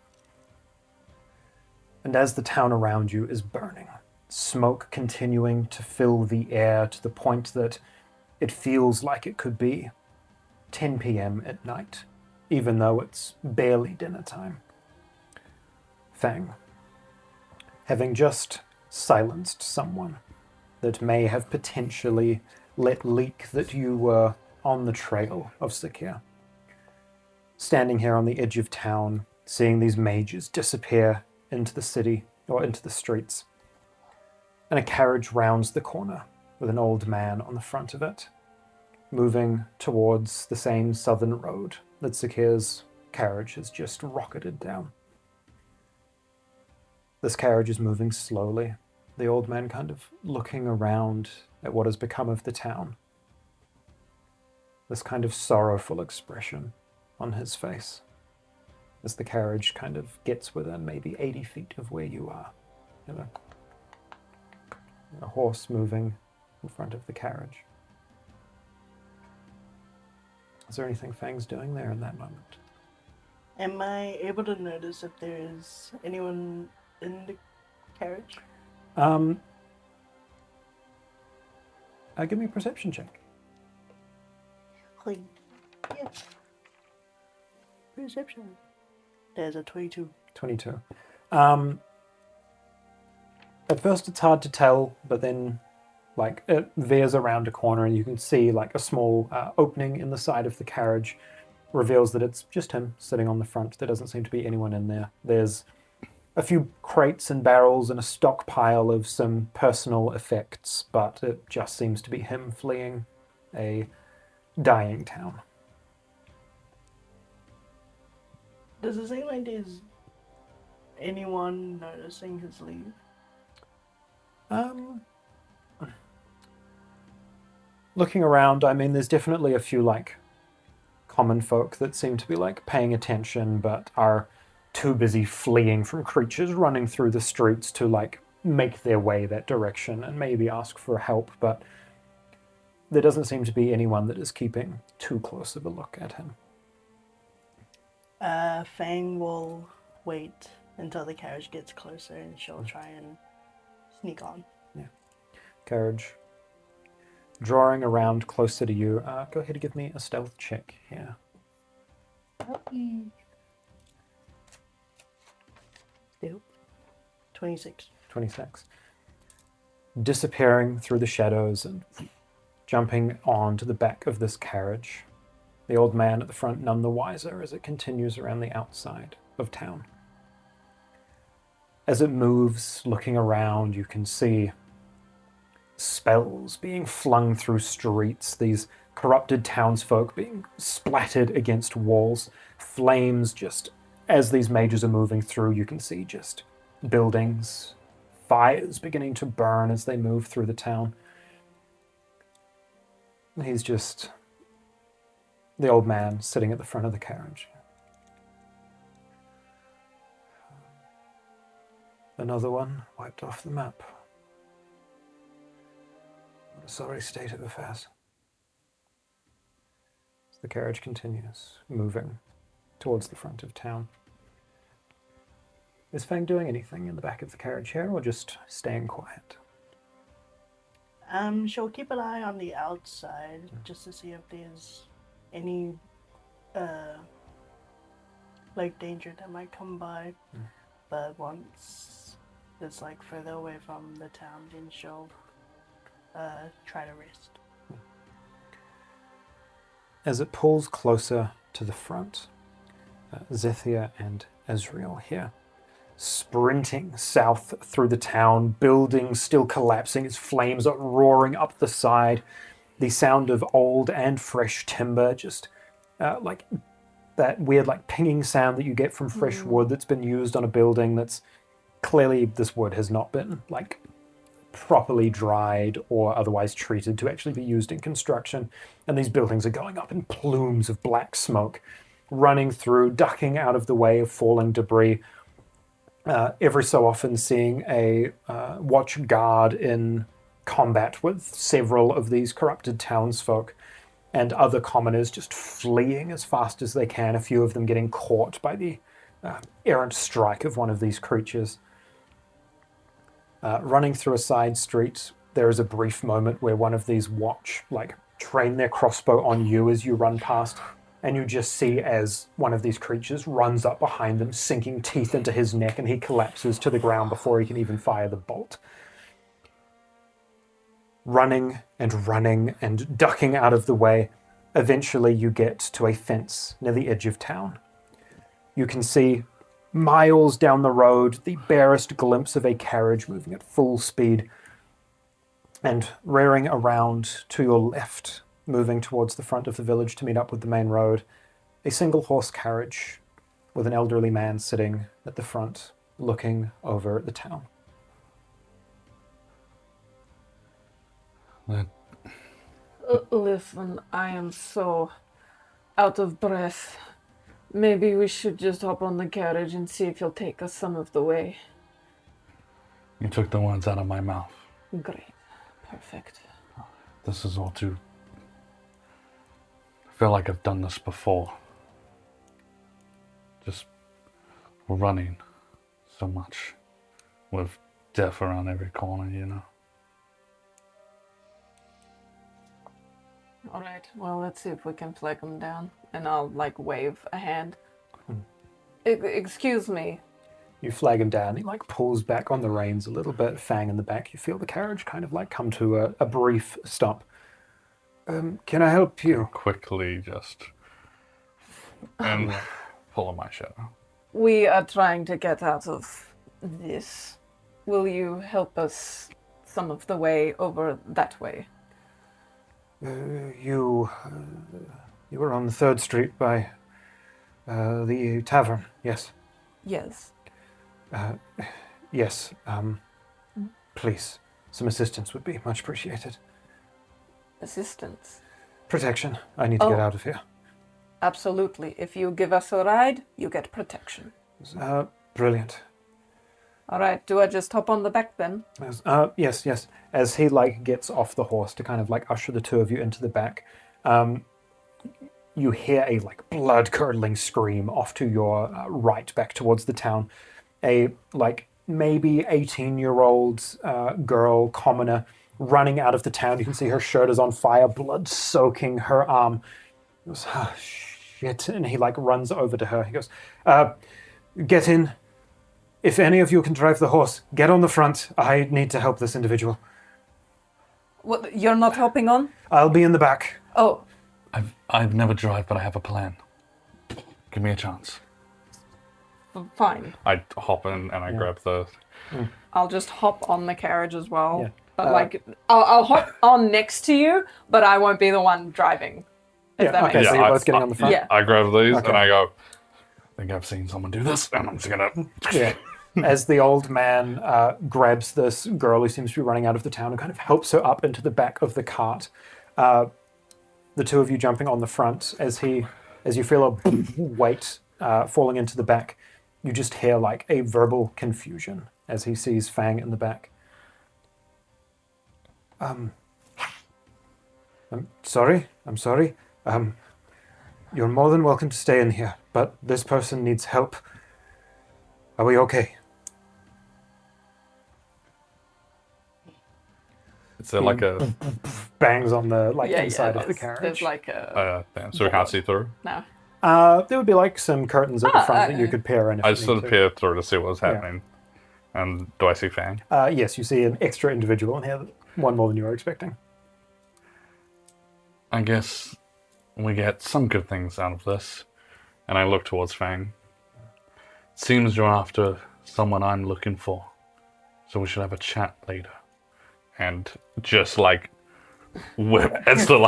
And as the town around you is burning, smoke continuing to fill the air to the point that it feels like it could be 10 p.m. at night, even though it's barely dinner time. Fang, having just silenced someone that may have potentially let leak that you were on the trail of Sakir. Standing here on the edge of town, seeing these mages disappear into the city or into the streets, and a carriage rounds the corner with an old man on the front of it, moving towards the same southern road that Sakir's carriage has just rocketed down. This carriage is moving slowly, the old man kind of looking around at what has become of the town. This kind of sorrowful expression on his face as the carriage kind of gets within maybe 80 feet of where you are. You know, a horse moving in front of the carriage. Is there anything Fang's doing there in that moment? Am I able to notice if there is anyone in the carriage? Give me a perception check. Like, yeah. Perception. There's a 22. 22. At first it's hard to tell, but then like it veers around a corner and you can see like a small opening in the side of the carriage reveals that it's just him sitting on the front. There doesn't seem to be anyone in there. There's a few crates and barrels and a stockpile of some personal effects, but it just seems to be him fleeing a dying town. Does it seem like there's anyone noticing his leave? Looking around, I mean, there's definitely a few like common folk that seem to be like paying attention, but are too busy fleeing from creatures running through the streets to like make their way that direction and maybe ask for help, but there doesn't seem to be anyone that is keeping too close of a look at him. Fang will wait until the carriage gets closer and she'll try and sneak on. Yeah. Carriage drawing around closer to you. Go ahead and give me a stealth check here. Nope. 26. 26. Disappearing through the shadows and jumping onto the back of this carriage. The old man at the front none the wiser as it continues around the outside of town. As it moves, looking around, you can see spells being flung through streets, these corrupted townsfolk being splattered against walls, flames just, as these mages are moving through, you can see just buildings, fires beginning to burn as they move through the town. He's just the old man sitting at the front of the carriage. Another one wiped off the map. What a sorry state of affairs. As the carriage continues, moving towards the front of town. Is Fang doing anything in the back of the carriage here, or just staying quiet? She'll keep an eye on the outside just to see if there's any like danger that might come by. But once it's like further away from the town, then she'll try to rest. As it pulls closer to the front, Zethia and Ezreal here, sprinting south through the town, buildings still collapsing as flames are roaring up the side. The sound of old and fresh timber, just like that weird like pinging sound that you get from fresh wood that's been used on a building that's clearly this wood has not been like properly dried or otherwise treated to actually be used in construction. And these buildings are going up in plumes of black smoke, running through, ducking out of the way of falling debris. Every so often seeing a watch guard in combat with several of these corrupted townsfolk and other commoners just fleeing as fast as they can, a few of them getting caught by the errant strike of one of these creatures. Running through a side street, there is a brief moment where one of these watch, like, train their crossbow on you as you run past, and you just see as one of these creatures runs up behind them, sinking teeth into his neck, and he collapses to the ground before he can even fire the bolt. Running and ducking out of the way, eventually you get to a fence near the edge of town. You can see miles down the road the barest glimpse of a carriage moving at full speed, and rearing around to your left, moving towards the front of the village to meet up with the main road, a single horse carriage with an elderly man sitting at the front, looking over at the town. Listen, I am so out of breath. Maybe we should just hop on the carriage and see if you'll take us some of the way. You took the words out of my mouth. Great. Perfect. This is all too... I feel like I've done this before. Just running so much with death around every corner, you know? All right, well, let's see if we can flag him down. And I'll, wave a hand. Excuse me. You flag him down. He pulls back on the reins a little bit, Fang in the back. You feel the carriage kind of come to a brief stop. Can I help you? Quickly just... and pull on my shadow. We are trying to get out of this. Will you help us some of the way over that way? You were on the 3rd Street by the tavern, yes? Yes. Yes. Please, some assistance would be much appreciated. Assistance? Protection. I need to get out of here. Absolutely. If you give us a ride, you get protection. Brilliant. All right, do I just hop on the back then? Yes. As he gets off the horse to kind of usher the two of you into the back, you hear a blood-curdling scream off to your right, back towards the town. A maybe 18-year-old girl, commoner, running out of the town. You can see her shirt is on fire, blood soaking her arm. He goes, oh, shit, and he runs over to her. He goes, get in. If any of you can drive the horse, get on the front. I need to help this individual. What, you're not hopping on? I'll be in the back. Oh. I've never drive, but I have a plan. Give me a chance. Fine. I hop in and I grab the... I'll just hop on the carriage as well. Yeah. But I'll hop on next to you, but I won't be the one driving. If that makes so sense. you're both getting on the front? Yeah. I grab these and I go, I think I've seen someone do this, and I'm just gonna... Yeah. As the old man grabs this girl who seems to be running out of the town and kind of helps her up into the back of the cart, the two of you jumping on the front, as you feel a weight falling into the back, you just hear a verbal confusion as he sees Fang in the back. I'm sorry. You're more than welcome to stay in here, but this person needs help. Are we okay? It's a... bangs on the inside of the There's carriage. a... damn, so we can't see through? No. There would be some curtains at the front that you could peer in if I you just need sort of to. peer through to see what's happening. And do I see Fang? Yes, you see an extra individual in here, one more than you were expecting. I guess we get some good things out of this. And I look towards Fang. Seems you're after someone I'm looking for. So we should have a chat later. And just whip as the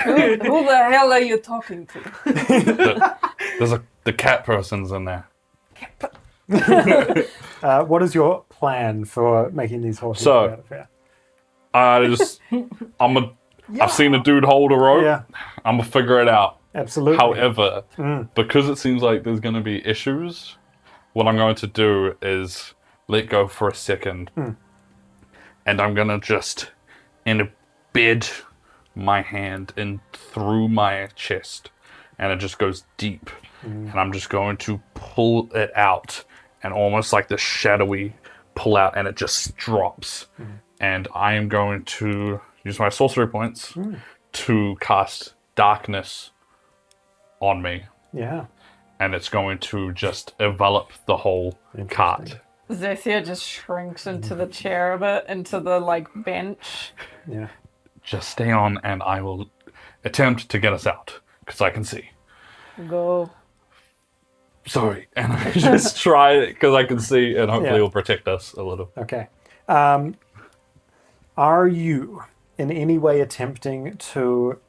Who the hell are you talking to? There's the cat person's in there. What is your plan for making these horses So- get out of here? I've seen a dude hold a rope. Yeah, I'm gonna figure it out. absolutely. However, because it seems like there's going to be issues, what I'm going to do is let go for a second, and I'm going to just embed my hand in through my chest, and it just goes deep, and I'm just going to pull it out, and almost like the shadowy pull out, and it just drops, and I am going to use my sorcery points to cast darkness on me, Yeah. and it's going to just envelop the whole cart. Zethia just shrinks into the chair a bit, into the, like, bench. Yeah. Just stay on, and I will attempt to get us out, because I can see. Go. Sorry, and I just try it, because I can see, and hopefully Yeah. it'll protect us a little. Okay. Are you in any way attempting to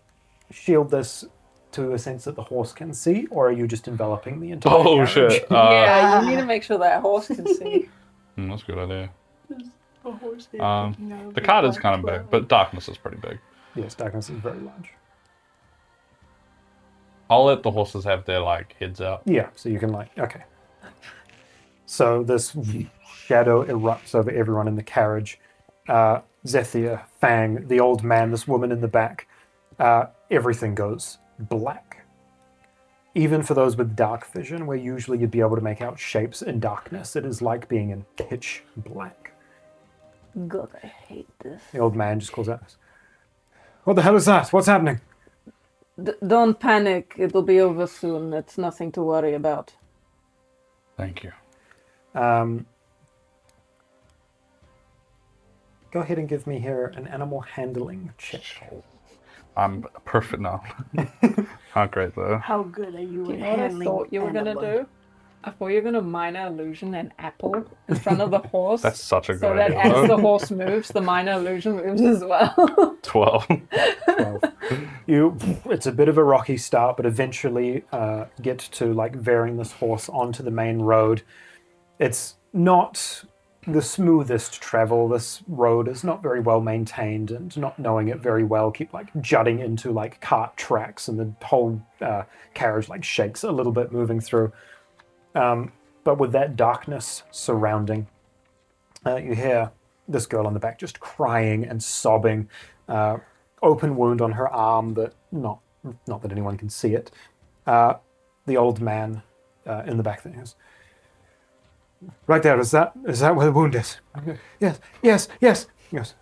shield this to a sense that the horse can see, or are you just enveloping the entire Oh, carriage? shit. Yeah, you need to make sure that horse can see. That's a good idea. A horse there Um, taking over The cart is by kind of 12. big, but darkness is pretty big. Yes, darkness is very large. I'll let the horses have their, like, heads out. Yeah, so you can okay. So this shadow erupts over everyone in the carriage. Zethia, Fang, the old man, this woman in the back. Everything goes black. Even for those with dark vision, where usually you'd be able to make out shapes in darkness, it is like being in pitch black. God, I hate this. The old man just calls out, "What the hell is that? What's happening?" Don't panic. It'll be over soon. It's nothing to worry about. Thank you. Go ahead and give me here an animal handling check. I'm perfect now. Not great, though. How good are you Do you at know what I handling thought you were going to animal? do? I thought you were going to minor illusion an apple in front of the horse. That's such a good so that idea. as the horse moves, the minor illusion moves as well. 12. 12. It's a bit of a rocky start, but eventually get to like veering this horse onto the main road. It's not the smoothest travel. This road is not very well maintained, and not knowing it very well, keep like jutting into like cart tracks, and the whole carriage like shakes a little bit moving through. But with that darkness surrounding, you hear this girl in the back just crying and sobbing. Open wound on her arm, but not that anyone can see it. The old man in the back there goes, "Right there, is that where the wound is?" Yes. Yes.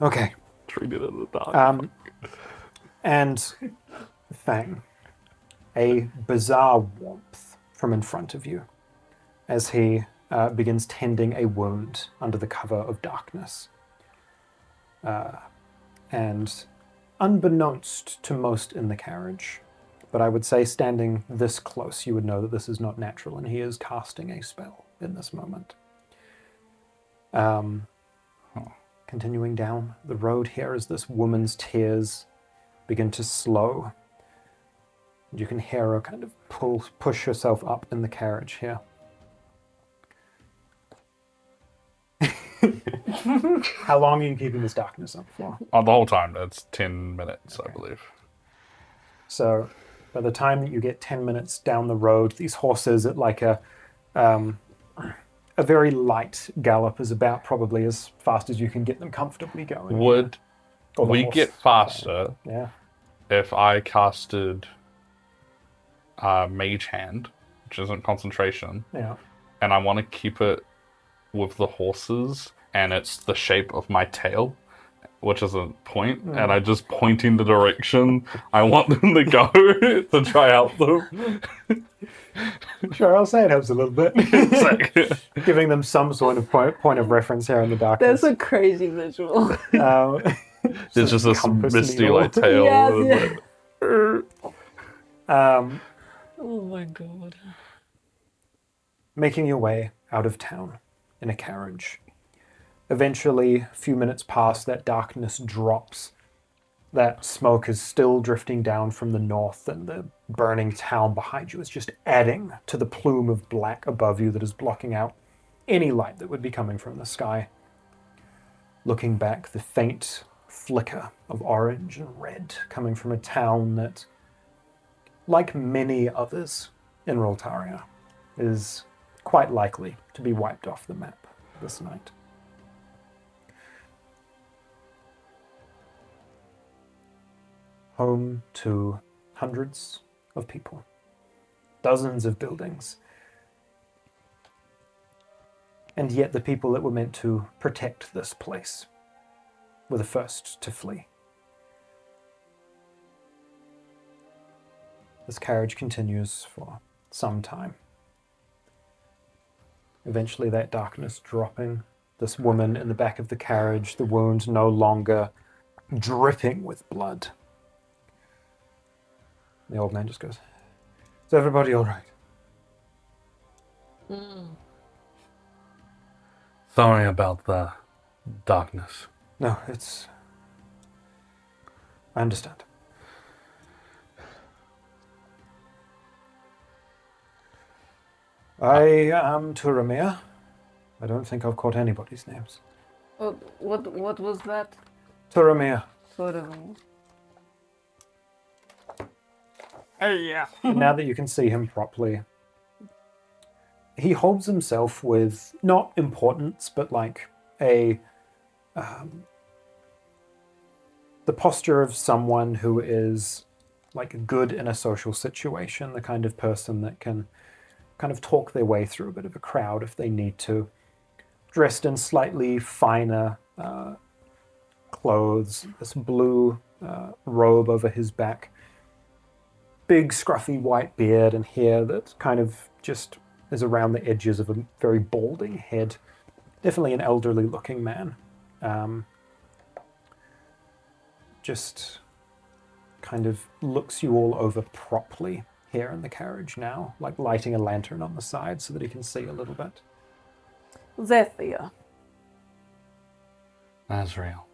Okay. Treated in the dark. And Fang, a bizarre warmth from in front of you as he begins tending a wound under the cover of darkness. And unbeknownst to most in the carriage, but I would say standing this close, you would know that this is not natural, and he is casting a spell in this moment. Continuing down the road here as this woman's tears begin to slow. You can hear her kind of push herself up in the carriage here. How long are you keeping this darkness up for? The whole time, that's 10 minutes, I believe. So by the time that you get 10 minutes down the road, these horses at like a very light gallop is about probably as fast as you can get them comfortably going. Would Or the we horse, get faster Yeah. if I casted Mage Hand, which isn't concentration, Yeah. and I want to keep it with the horses, and it's the shape of my tail, which is a point, and I just pointing the direction I want them to go to try help them. Sure, I'll say it helps a little bit. It's like- Giving them some sort of point of reference here in the darkness. That's a crazy visual. It's just this compass misty needle. like tail. Yes, Oh my god. Making your way out of town in a carriage. Eventually, a few minutes pass, that darkness drops. That smoke is still drifting down from the north, and the burning town behind you is just adding to the plume of black above you that is blocking out any light that would be coming from the sky. Looking back, the faint flicker of orange and red coming from a town that, like many others in Roltaria, is quite likely to be wiped off the map this night. Home to hundreds of people, dozens of buildings, and yet the people that were meant to protect this place were the first to flee. This carriage continues for some time. Eventually, that darkness dropping, this woman in the back of the carriage, the wound no longer dripping with blood. The old man just goes, "Is everybody all right?" Sorry about the darkness. No, I understand. I am Turamir. I don't think I've caught anybody's names. What was that? Turamir. Sort of. Hey, yeah. Now that you can see him properly, he holds himself with not importance, but like the posture of someone who is like good in a social situation, the kind of person that can kind of talk their way through a bit of a crowd if they need to. Dressed in slightly finer clothes, this blue robe over his back, big scruffy white beard and hair that kind of just is around the edges of a very balding head. Definitely an elderly looking man. Just kind of looks you all over properly here in the carriage now, like lighting a lantern on the side so that he can see a little bit. Zethia. Azrael.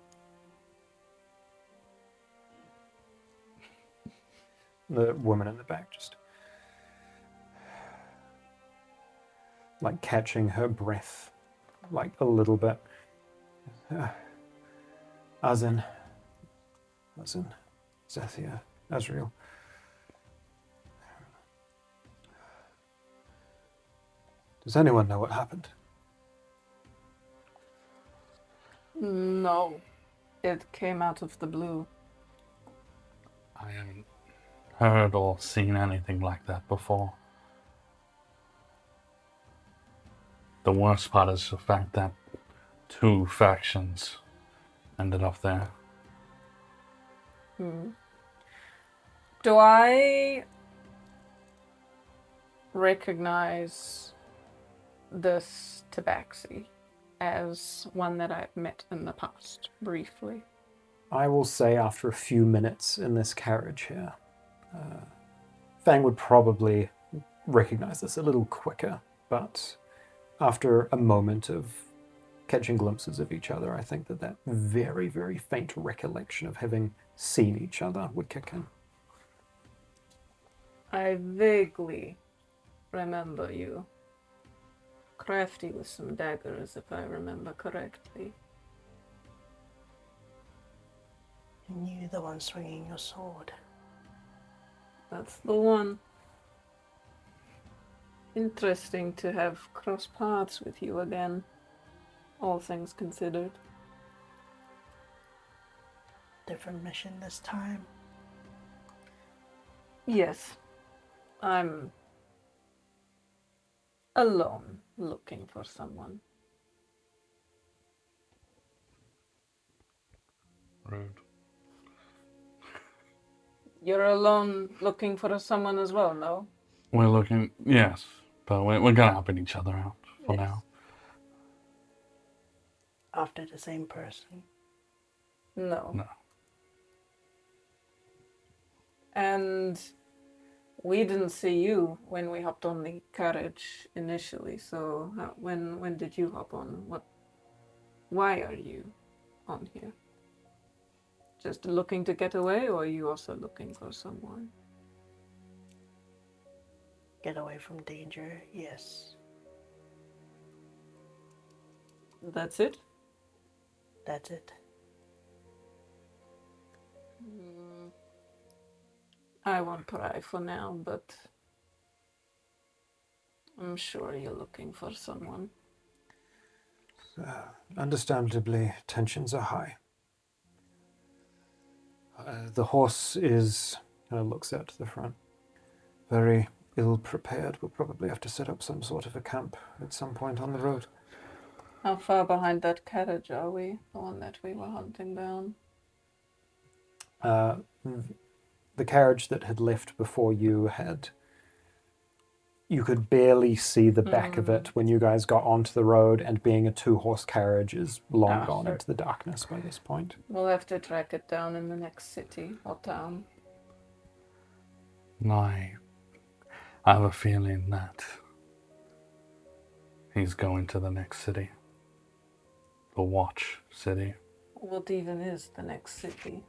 The woman in the back just like catching her breath like a little bit. Azin, Zethia, Azrael. Does anyone know what happened? No. It came out of the blue. I haven't heard or seen anything like that before. The worst part is the fact that two factions ended up there. Do I recognize this tabaxi as one that I've met in the past, briefly? I will say after a few minutes in this carriage here, Fang would probably recognize this a little quicker, but after a moment of catching glimpses of each other, I think that very, very faint recollection of having seen each other would kick in. I vaguely remember you. Crafty with some daggers, if I remember correctly. And you, the one swinging your sword. That's the one. Interesting to have cross paths with you again, all things considered. Different mission this time. Yes, I'm alone looking for someone. Rude. You're alone looking for someone as well, no? We're looking, yes, but we're gonna help each other out for Yes. now. After the same person. No. No. And we didn't see you when we hopped on the carriage initially, so when did you hop on? Why are you on here? Just looking to get away, or are you also looking for someone? Get away from danger, yes. That's it? That's it. I won't pry for now, but I'm sure you're looking for someone. Understandably, tensions are high. The horse looks out to the front, very ill prepared. We'll probably have to set up some sort of a camp at some point on the road. How far behind that carriage are we? The one that we were hunting down? the carriage that had left before you had... You could barely see the back of it when you guys got onto the road, and being a 2-horse carriage is long gone sure. into the darkness by this point. We'll have to track it down in the next city or town. I have a feeling that he's going to the next city. The Watch City. What even is the next city?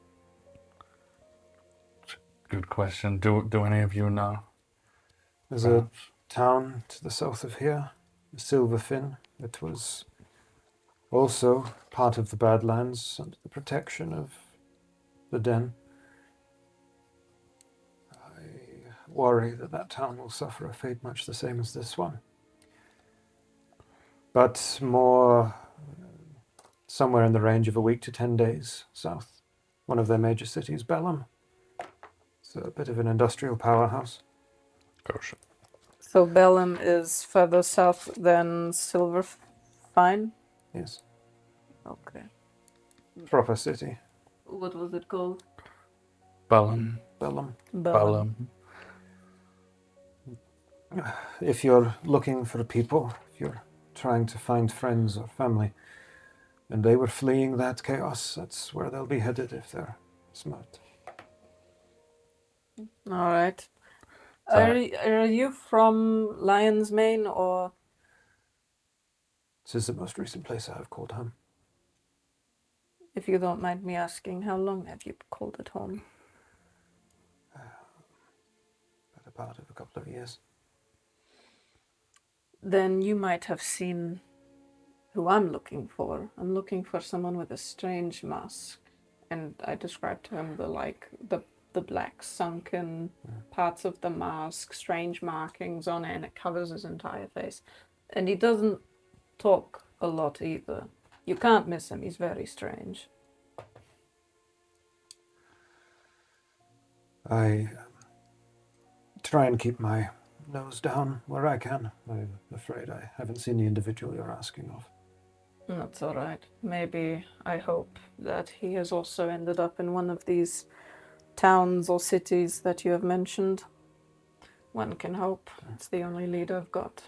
Good question. Do any of you know? There's a town to the south of here, Silverfin. It was also part of the Badlands under the protection of the Den. I worry that that town will suffer a fate much the same as this one. But more, somewhere in the range of a week to 10 days south. One of their major cities, Bellum. It's a bit of an industrial powerhouse. Gosh. So Bellum is further south than Silverfine? Yes, Okay. proper city. What was it called? Bellum. Bellum. If you're looking for people, if you're trying to find friends or family, and they were fleeing that chaos, that's where they'll be headed if they're smart. All right. So- Are you from Lion's Mane or... This is the most recent place I have called home. If you don't mind me asking, how long have you called it home? Better part of a couple of years. Then you might have seen who I'm looking for. I'm looking for someone with a strange mask. And I described to him the black sunken parts of the mask, strange markings on it, and it covers his entire face. And he doesn't talk a lot either. You can't miss him, he's very strange. I try and keep my nose down where I can. I'm afraid I haven't seen the individual you're asking of. That's all right. Maybe I hope that he has also ended up in one of these towns or cities that you have mentioned. One can hope. It's the only lead I've got.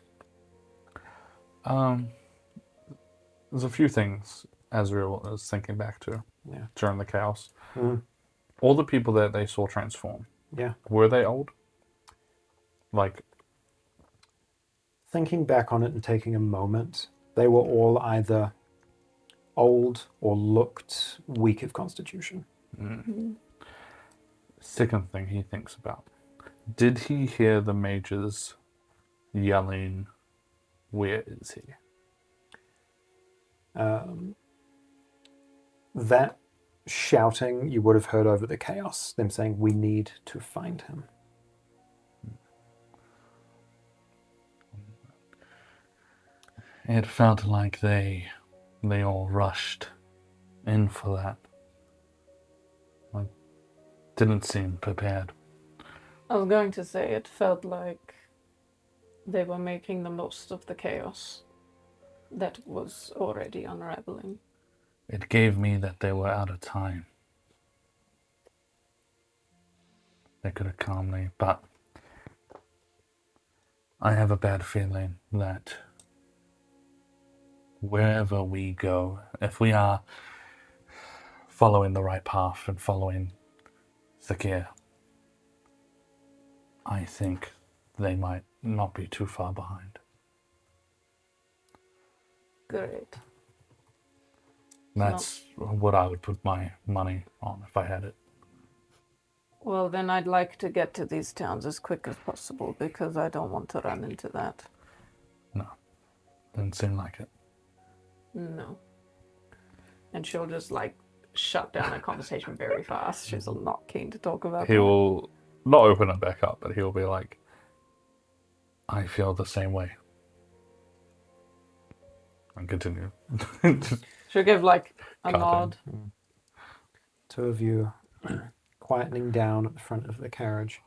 There's a few things Azrael was thinking back to during the chaos. Mm. All the people that they saw transform, Yeah. were they old? Like, Thinking back on it and taking a moment, they were all either old or looked weak of constitution. second thing he thinks about. Did he hear the mages yelling, "Where is he?" That shouting you would have heard over the chaos, them saying, "We need to find him." It felt like they all rushed in for that. I didn't seem prepared. I was going to say it felt like they were making the most of the chaos that was already unraveling. It gave me that they were out of time. They could have calmly, but I have a bad feeling that wherever we go, if we are following the right path and following Zakir, I think they might not be too far behind. Great. That's what I would put my money on if I had it. Well, then I'd like to get to these towns as quick as possible because I don't want to run into that. No, didn't seem like it. No. And she'll just shut down a conversation very fast. She's not keen to talk about He that. will not open it back up, but he'll be like, "I feel the same way." And continue. She'll give a Cut nod. Two of you quietening down at the front of the carriage.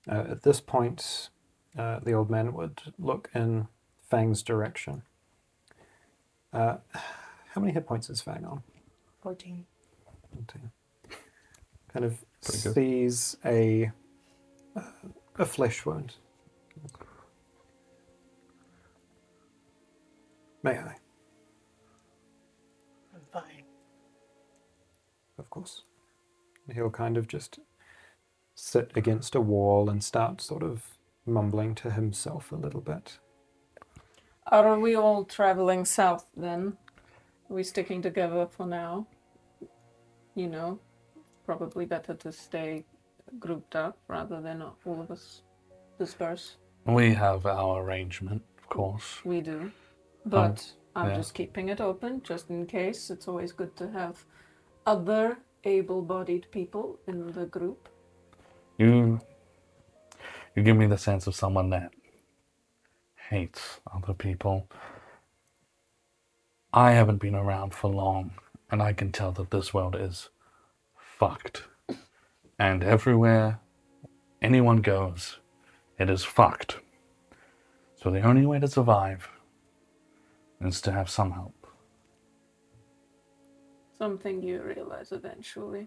At this point, the old man would look in Fang's direction. How many hit points is Fang on? 14. 14. kind of Pretty good. sees a flesh wound. May I? I'm fine. Of course. He'll kind of just sit against a wall and start sort of mumbling to himself a little bit. Are we all traveling south then? Are we sticking together for now? You know, probably better to stay grouped up rather than all of us disperse. We have our arrangement, of course. We do. But I'm yeah. just keeping it open just in case. It's always good to have other able-bodied people in the group. You give me the sense of someone that hates other people. I haven't been around for long, and I can tell that this world is fucked. And everywhere anyone goes, it is fucked. So the only way to survive is to have some help. Something you realize eventually.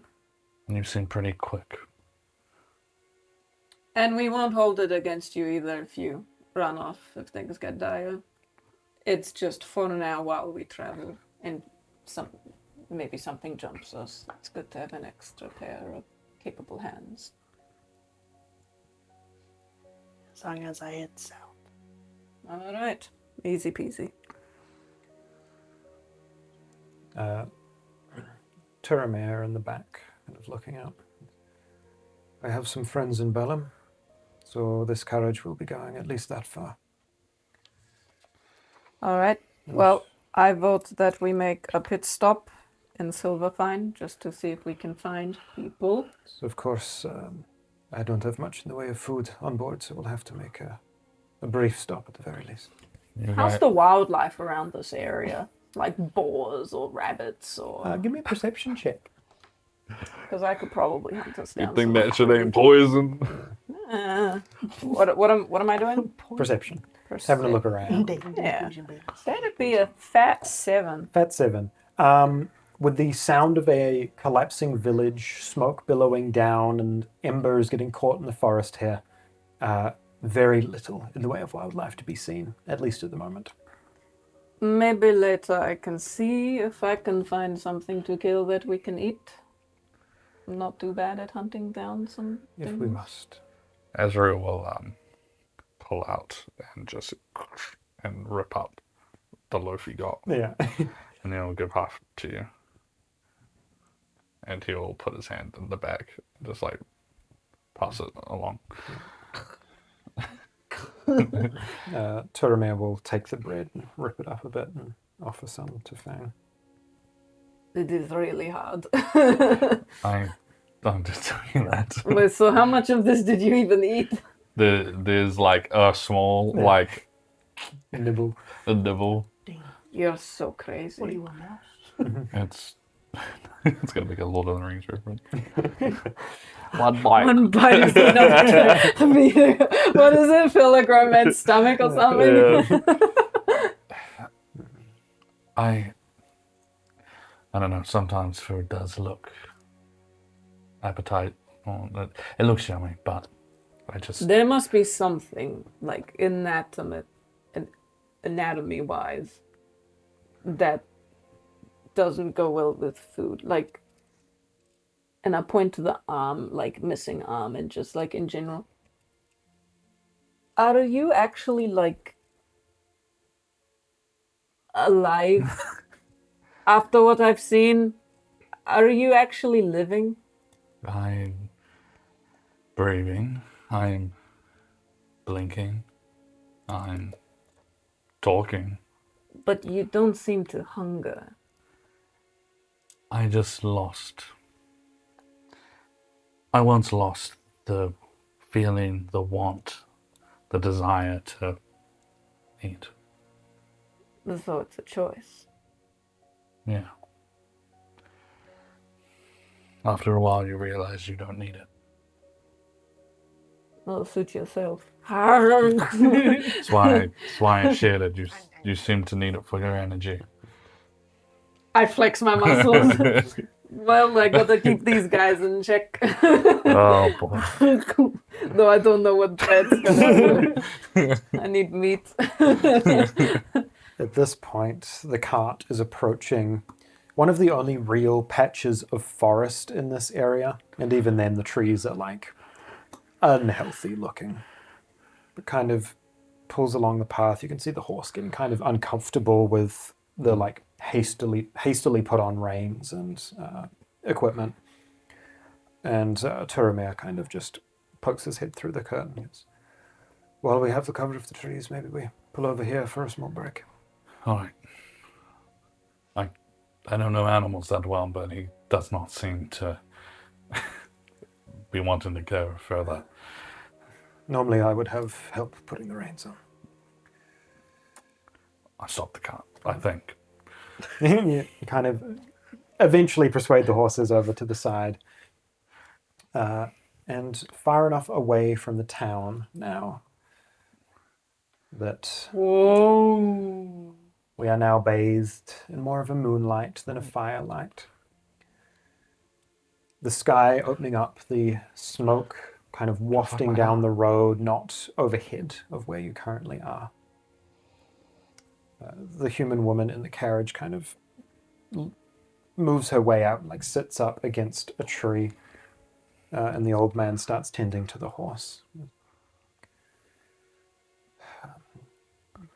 And you seem pretty quick. And we won't hold it against you either if you run off, if things get dire. It's just for now while we travel, and maybe something jumps us. It's good to have an extra pair of capable hands. As long as I hit south. All right, easy peasy. Turamir in the back, kind of looking out. I have some friends in Bellum, so this carriage will be going at least that far. All right. Well, I vote that we make a pit stop in Silverfine just to see if we can find people. So of course, I don't have much in the way of food on board, so we'll have to make a brief stop at the very least. How's the wildlife around this area? Like boars or rabbits or... Give me a perception check. Because I could probably hunt us down. You think that shit ain't poison? What am I doing? Perception. Having a look around. Yeah. That'd be a fat 7. Fat 7. With the sound of a collapsing village, smoke billowing down, and embers getting caught in the forest here, very little in the way of wildlife to be seen, at least at the moment. Maybe later I can see if I can find something to kill that we can eat. I'm not too bad at hunting down some If things. we must. Ezra will pull out and just rip up the loaf he got. Yeah. And he'll give half to you. And he'll put his hand in the bag, just like pass it along. Turamir will take the bread and rip it up a bit and offer some to Fang. It is really hard. I don't tell you that. Wait, so how much of this did you even eat? There's like a small, like, Nibble. a nibble. You're so crazy. What do you want now? It's gonna make a Lord of the Rings reference. One bite. One bite is enough to be, what is it, fill a grown man's stomach or something? I don't know, sometimes food does look appetite. It looks yummy, but I just... There must be something, like, anatomy-wise, that doesn't go well with food. Like, and I point to the arm, like, missing arm, and just, like, in general. Are you actually, like, alive? After what I've seen, are you actually living? I'm breathing. I'm blinking. I'm talking. But you don't seem to hunger. I just lost. I once lost the feeling, the want, the desire to eat. So it's a choice. Yeah. After a while, you realize you don't need it. Well, suit yourself. That's why I shared it. You seem to need it for your energy. I flex my muscles. Well, I gotta keep these guys in check. Oh boy. Though I don't know what bread's gonna do. I need meat. At this point, the cart is approaching one of the only real patches of forest in this area, and even then the trees are like unhealthy looking. But kind of pulls along the path. You can see the horse getting kind of uncomfortable with the like hastily put on reins and equipment. And Turamir kind of just pokes his head through the curtain. Goes, "Well, we have the cover of the trees. Maybe we pull over here for a small break." All right. I don't know animals that well, but he does not seem to be wanting to go further. Normally, I would have help putting the reins on. I stopped the cart, I think. You kind of eventually persuade the horses over to the side. And far enough away from the town now that Whoa. we are now bathed in more of a moonlight than a firelight. The sky opening up, the smoke kind of wafting down the road, not overhead of where you currently are. The human woman in the carriage kind of moves her way out, like sits up against a tree, and the old man starts tending to the horse.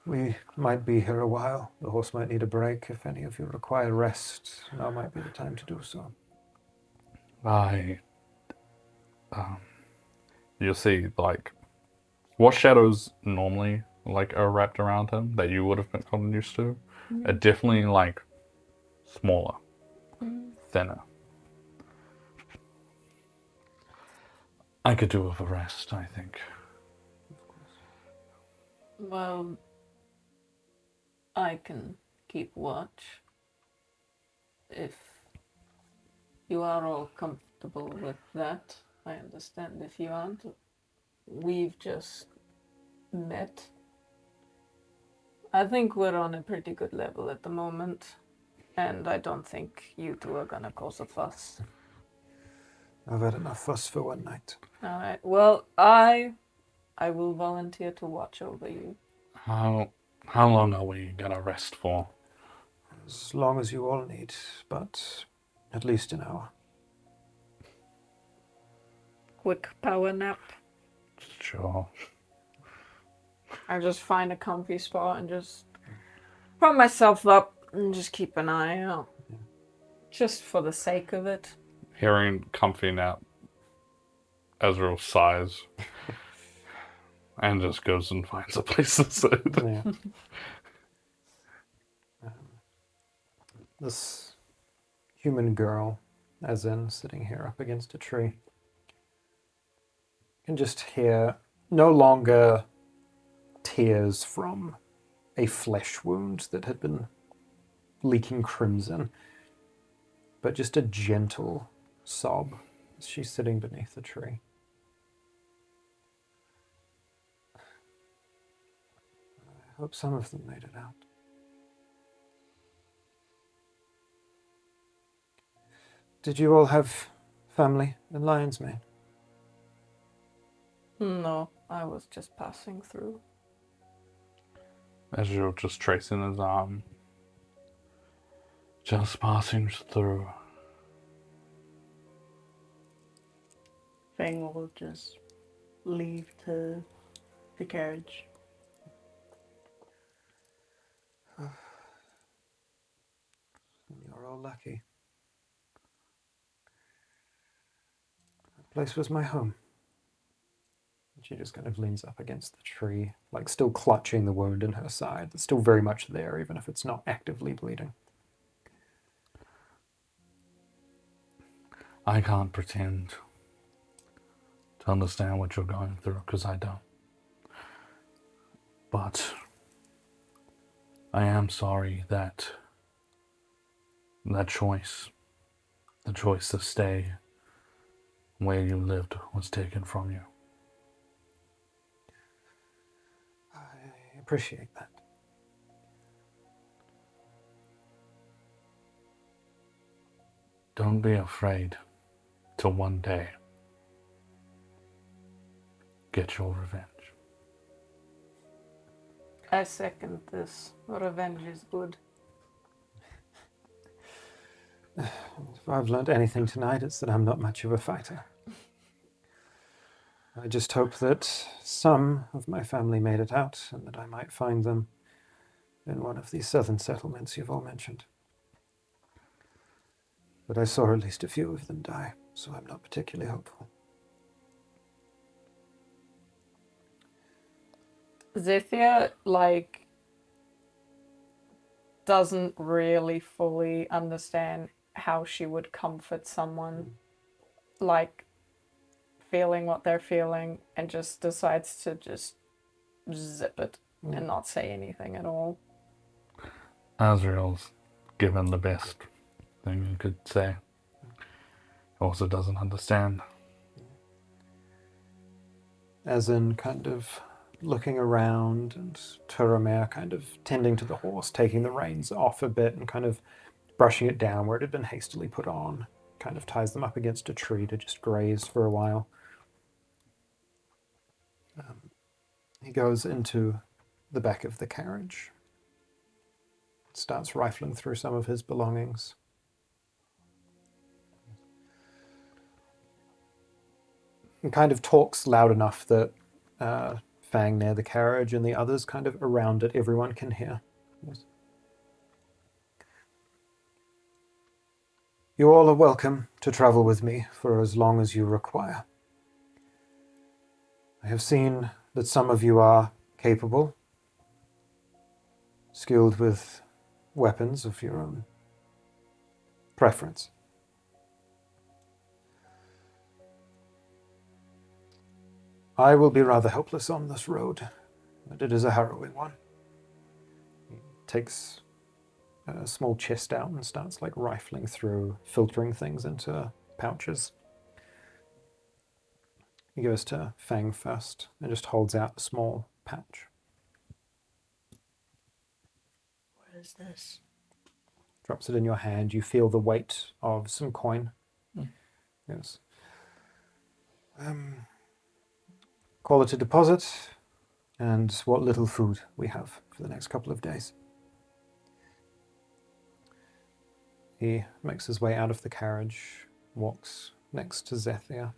We might be here a while. The horse might need a break. If any of you require rest, now might be the time to do so. You see, like, what shadows normally, like, are wrapped around him that you would have gotten used to are definitely, like, smaller, thinner. I could do with a rest, I think. Well, I can keep watch. If you are all comfortable with that, I understand. If you aren't, we've just met. I think we're on a pretty good level at the moment, and I don't think you two are gonna cause a fuss. I've had enough fuss for one night. All right. Well, I will volunteer to watch over you. How long are we gonna rest for? As long as you all need, but at least an hour. Quick power nap. Sure. I just find a comfy spot and just prop myself up and just keep an eye out. Just for the sake of it. Hearing comfy nap, Ezreal sighs and just goes and finds a place to sit. Yeah. This human girl, as in sitting here up against a tree, can just hear no longer tears from a flesh wound that had been leaking crimson, but just a gentle sob as she's sitting beneath the tree. I hope some of them made it out. Did you all have family in Lion's Mane? No, I was just passing through. Ezreal just tracing his arm. Just passing through. Fang will just leave to the carriage. You're all lucky. That place was my home. And she just kind of leans up against the tree, like still clutching the wound in her side. It's still very much there, even if it's not actively bleeding. I can't pretend to understand what you're going through, because I don't. But I am sorry that the choice to stay where you lived was taken from you. I appreciate that. Don't be afraid to one day get your revenge. I second this. Revenge is good. If I've learned anything tonight, it's that I'm not much of a fighter. I just hope that some of my family made it out, and that I might find them in one of these southern settlements you've all mentioned. But I saw at least a few of them die, so I'm not particularly hopeful. Zithia, doesn't really fully understand how she would comfort someone, feeling what they're feeling, and just decides to just zip it and not say anything at all. Azrael's given the best thing you could say. Also doesn't understand. As in kind of looking around, and Turamir kind of tending to the horse, taking the reins off a bit and kind of brushing it down where it had been hastily put on. Kind of ties them up against a tree to just graze for a while. He goes into the back of the carriage, starts rifling through some of his belongings. And kind of talks loud enough that Fang near the carriage and the others kind of around it, everyone can hear. Yes. You all are welcome to travel with me for as long as you require. I have seen that some of you are capable, skilled with weapons of your own preference. I will be rather helpless on this road, but it is a harrowing one. He takes a small chest out and starts rifling through, filtering things into pouches. He goes to Fang first and just holds out a small pouch. What is this? Drops it in your hand. You feel the weight of some coin. Yes. Call it a deposit, and what little food we have for the next couple of days. He makes his way out of the carriage, walks next to Zethia.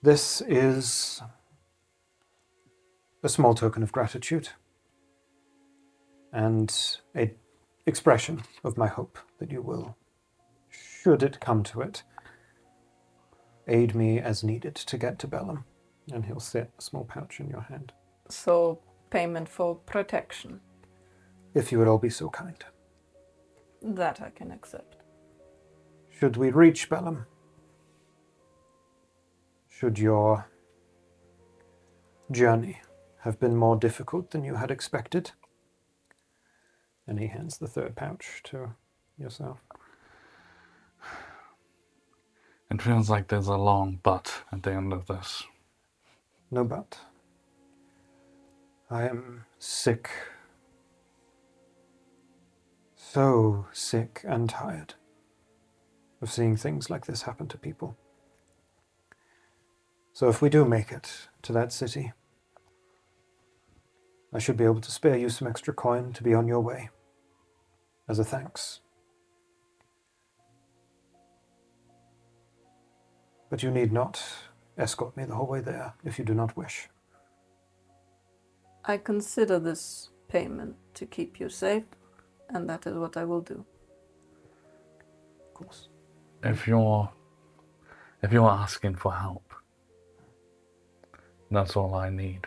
This is a small token of gratitude and an expression of my hope that you will, should it come to it, aid me as needed to get to Bellum. And he'll set a small pouch in your hand. So, payment for protection. If you would all be so kind. That I can accept. Should we reach Bellum, should your journey have been more difficult than you had expected, and he hands the third pouch to yourself. It feels like there's a long but at the end of this. No but. I am sick. So sick and tired of seeing things like this happen to people. So if we do make it to that city, I should be able to spare you some extra coin to be on your way, as a thanks. But you need not escort me the whole way there if you do not wish. I consider this payment to keep you safe, and that is what I will do. Of course. If you're asking for help, that's all I need.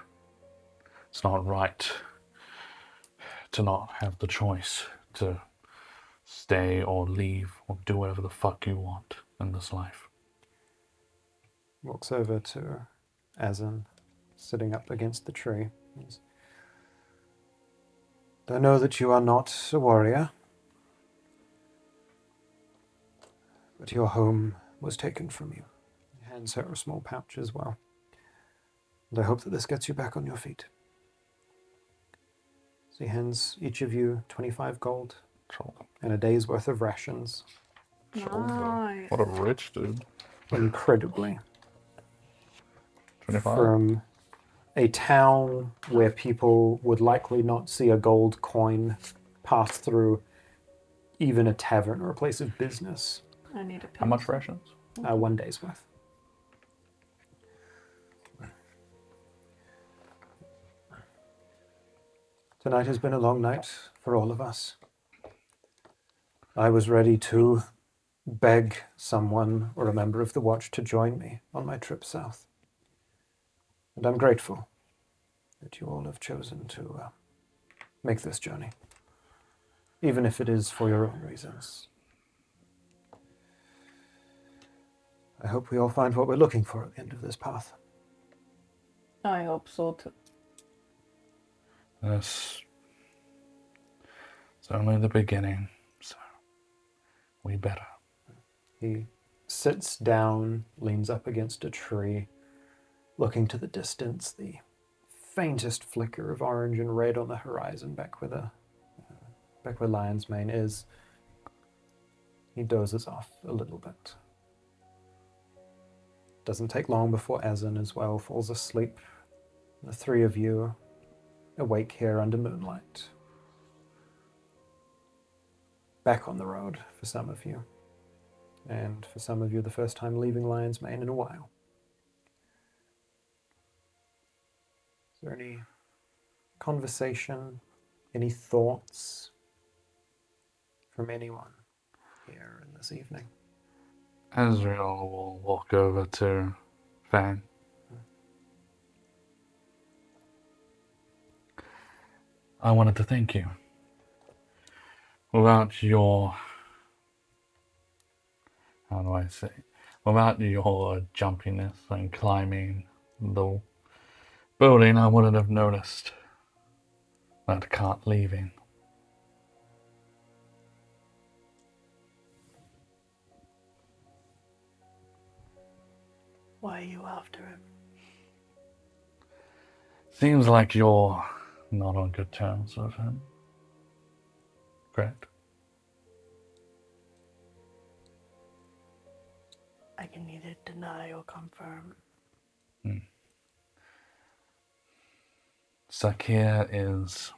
It's not right to not have the choice to stay or leave or do whatever the fuck you want in this life. Walks over to Azan, sitting up against the tree. I know that you are not a warrior, but your home was taken from you. He hands her a small pouch as well. And I hope that this gets you back on your feet. So he hands each of you 25 gold and a day's worth of rations. Nice. What a rich dude. Incredibly. 25. From a town where people would likely not see a gold coin pass through even a tavern or a place of business. I need a piece. How much rations? 1 day's worth. Tonight has been a long night for all of us. I was ready to beg someone or a member of the watch to join me on my trip south. And I'm grateful that you all have chosen to make this journey, even if it is for your own reasons. I hope we all find what we're looking for at the end of this path. I hope so too. This it's only the beginning, so we better. He sits down, leans up against a tree, looking to the distance, the faintest flicker of orange and red on the horizon back where Lion's Mane is. He dozes off a little bit. Doesn't take long before Azan as well falls asleep. The three of you awake here under moonlight. Back on the road for some of you. And for some of you, the first time leaving Lion's Mane in a while. Is there any conversation, any thoughts from anyone here in this evening? Azrael will walk over to Fang. I wanted to thank you. Without your... How do I say? Without your jumpiness and climbing the building, I wouldn't have noticed that cart leaving. Why are you after him? Seems like you're not on good terms with him. Correct? I can neither deny or confirm. Sakir is...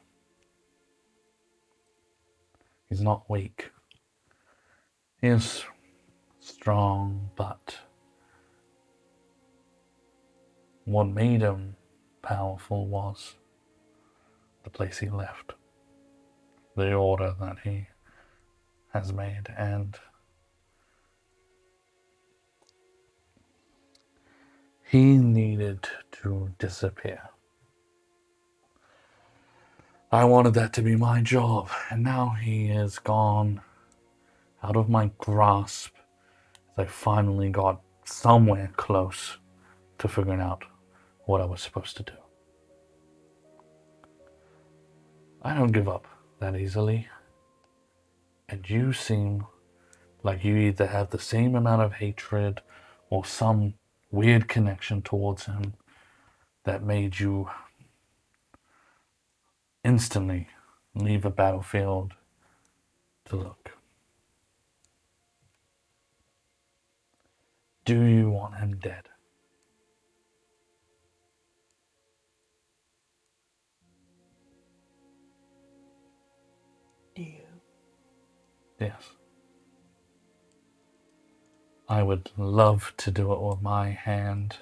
He's not weak. He is strong, but what made him powerful was the place he left, the order that he has made, and he needed to disappear. I wanted that to be my job, and now he is gone out of my grasp as I finally got somewhere close to figuring out what I was supposed to do. I don't give up that easily, and you seem like you either have the same amount of hatred or some weird connection towards him that made you instantly leave a battlefield to look. Do you want him dead? Do you? Yes. I would love to do it with my hand.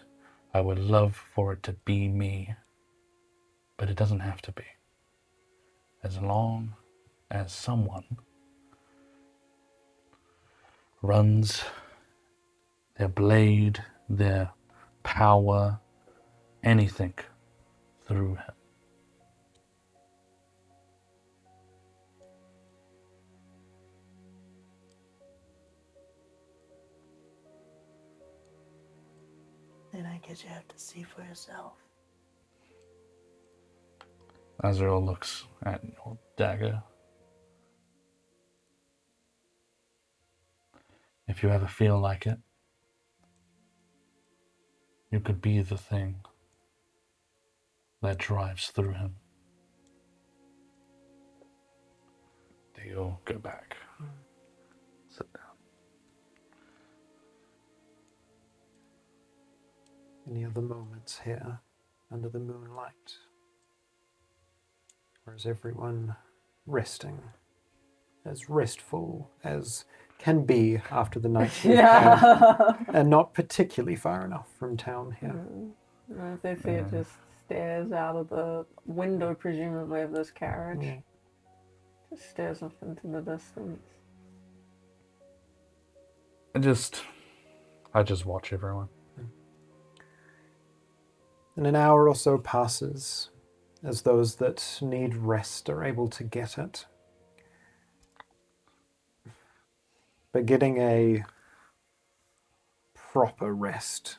I would love for it to be me. But it doesn't have to be. As long as someone runs their blade, their power, anything through him. Then I guess you have to see for yourself. Azrael looks at your dagger. If you ever feel like it, you could be the thing that drives through him. The You'll go back. Sit down. Any other moments here under the moonlight? Or is everyone resting? As restful as can be after the night you've had, and not particularly far enough from town here. As they see it just stares out of the window, presumably, of this carriage. Yeah. Just stares off into the distance. I just watch everyone. And an hour or so passes as those that need rest are able to get it. But getting a proper rest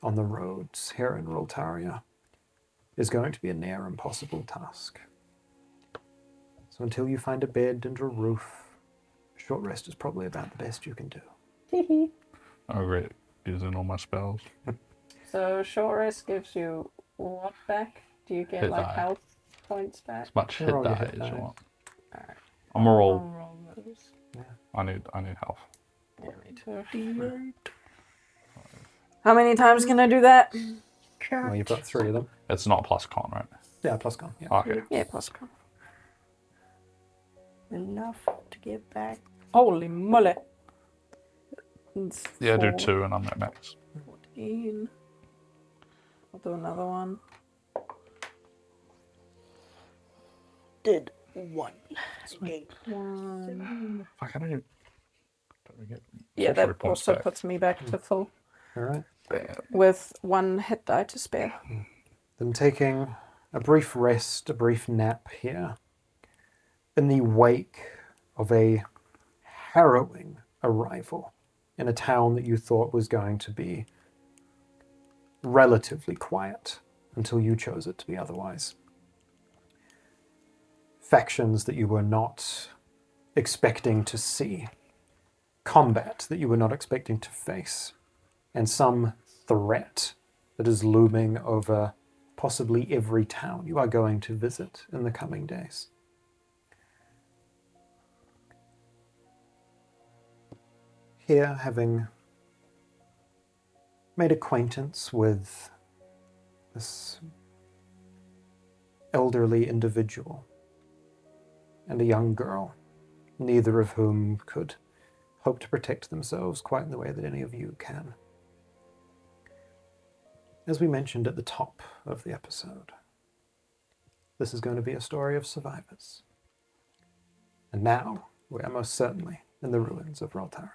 on the roads here in Roltaria is going to be a near impossible task. So until you find a bed and a roof, a short rest is probably about the best you can do. Oh, great. Using all my spells. So short rest gives you what back? Do you get Hit like die. health points back? As much Roll hit your die hit as die. you want. Alright. I'm gonna I'll roll. roll those. I need health. Yeah, me too. How many times can I do that? Well, you've got 3 of them. It's not plus con, right? Yeah, plus con. Yeah. Okay. Yeah, plus con. Enough to get back. Holy moly. It's Yeah, do 4, 2 and I'm at max. 14. I'll do another one. Did 1. Okay. 1. Fuck, I don't get Yeah, sorcery that points also back. puts me back to full. All right. With 1 hit die to spare. Them taking a brief rest, a brief nap here, in the wake of a harrowing arrival in a town that you thought was going to be relatively quiet until you chose it to be otherwise. Factions that you were not expecting to see, combat that you were not expecting to face, and some threat that is looming over possibly every town you are going to visit in the coming days. Here, having made acquaintance with this elderly individual and a young girl, neither of whom could hope to protect themselves quite in the way that any of you can. As we mentioned at the top of the episode, this is going to be a story of survivors. And now, we are most certainly in the ruins of Roltaria.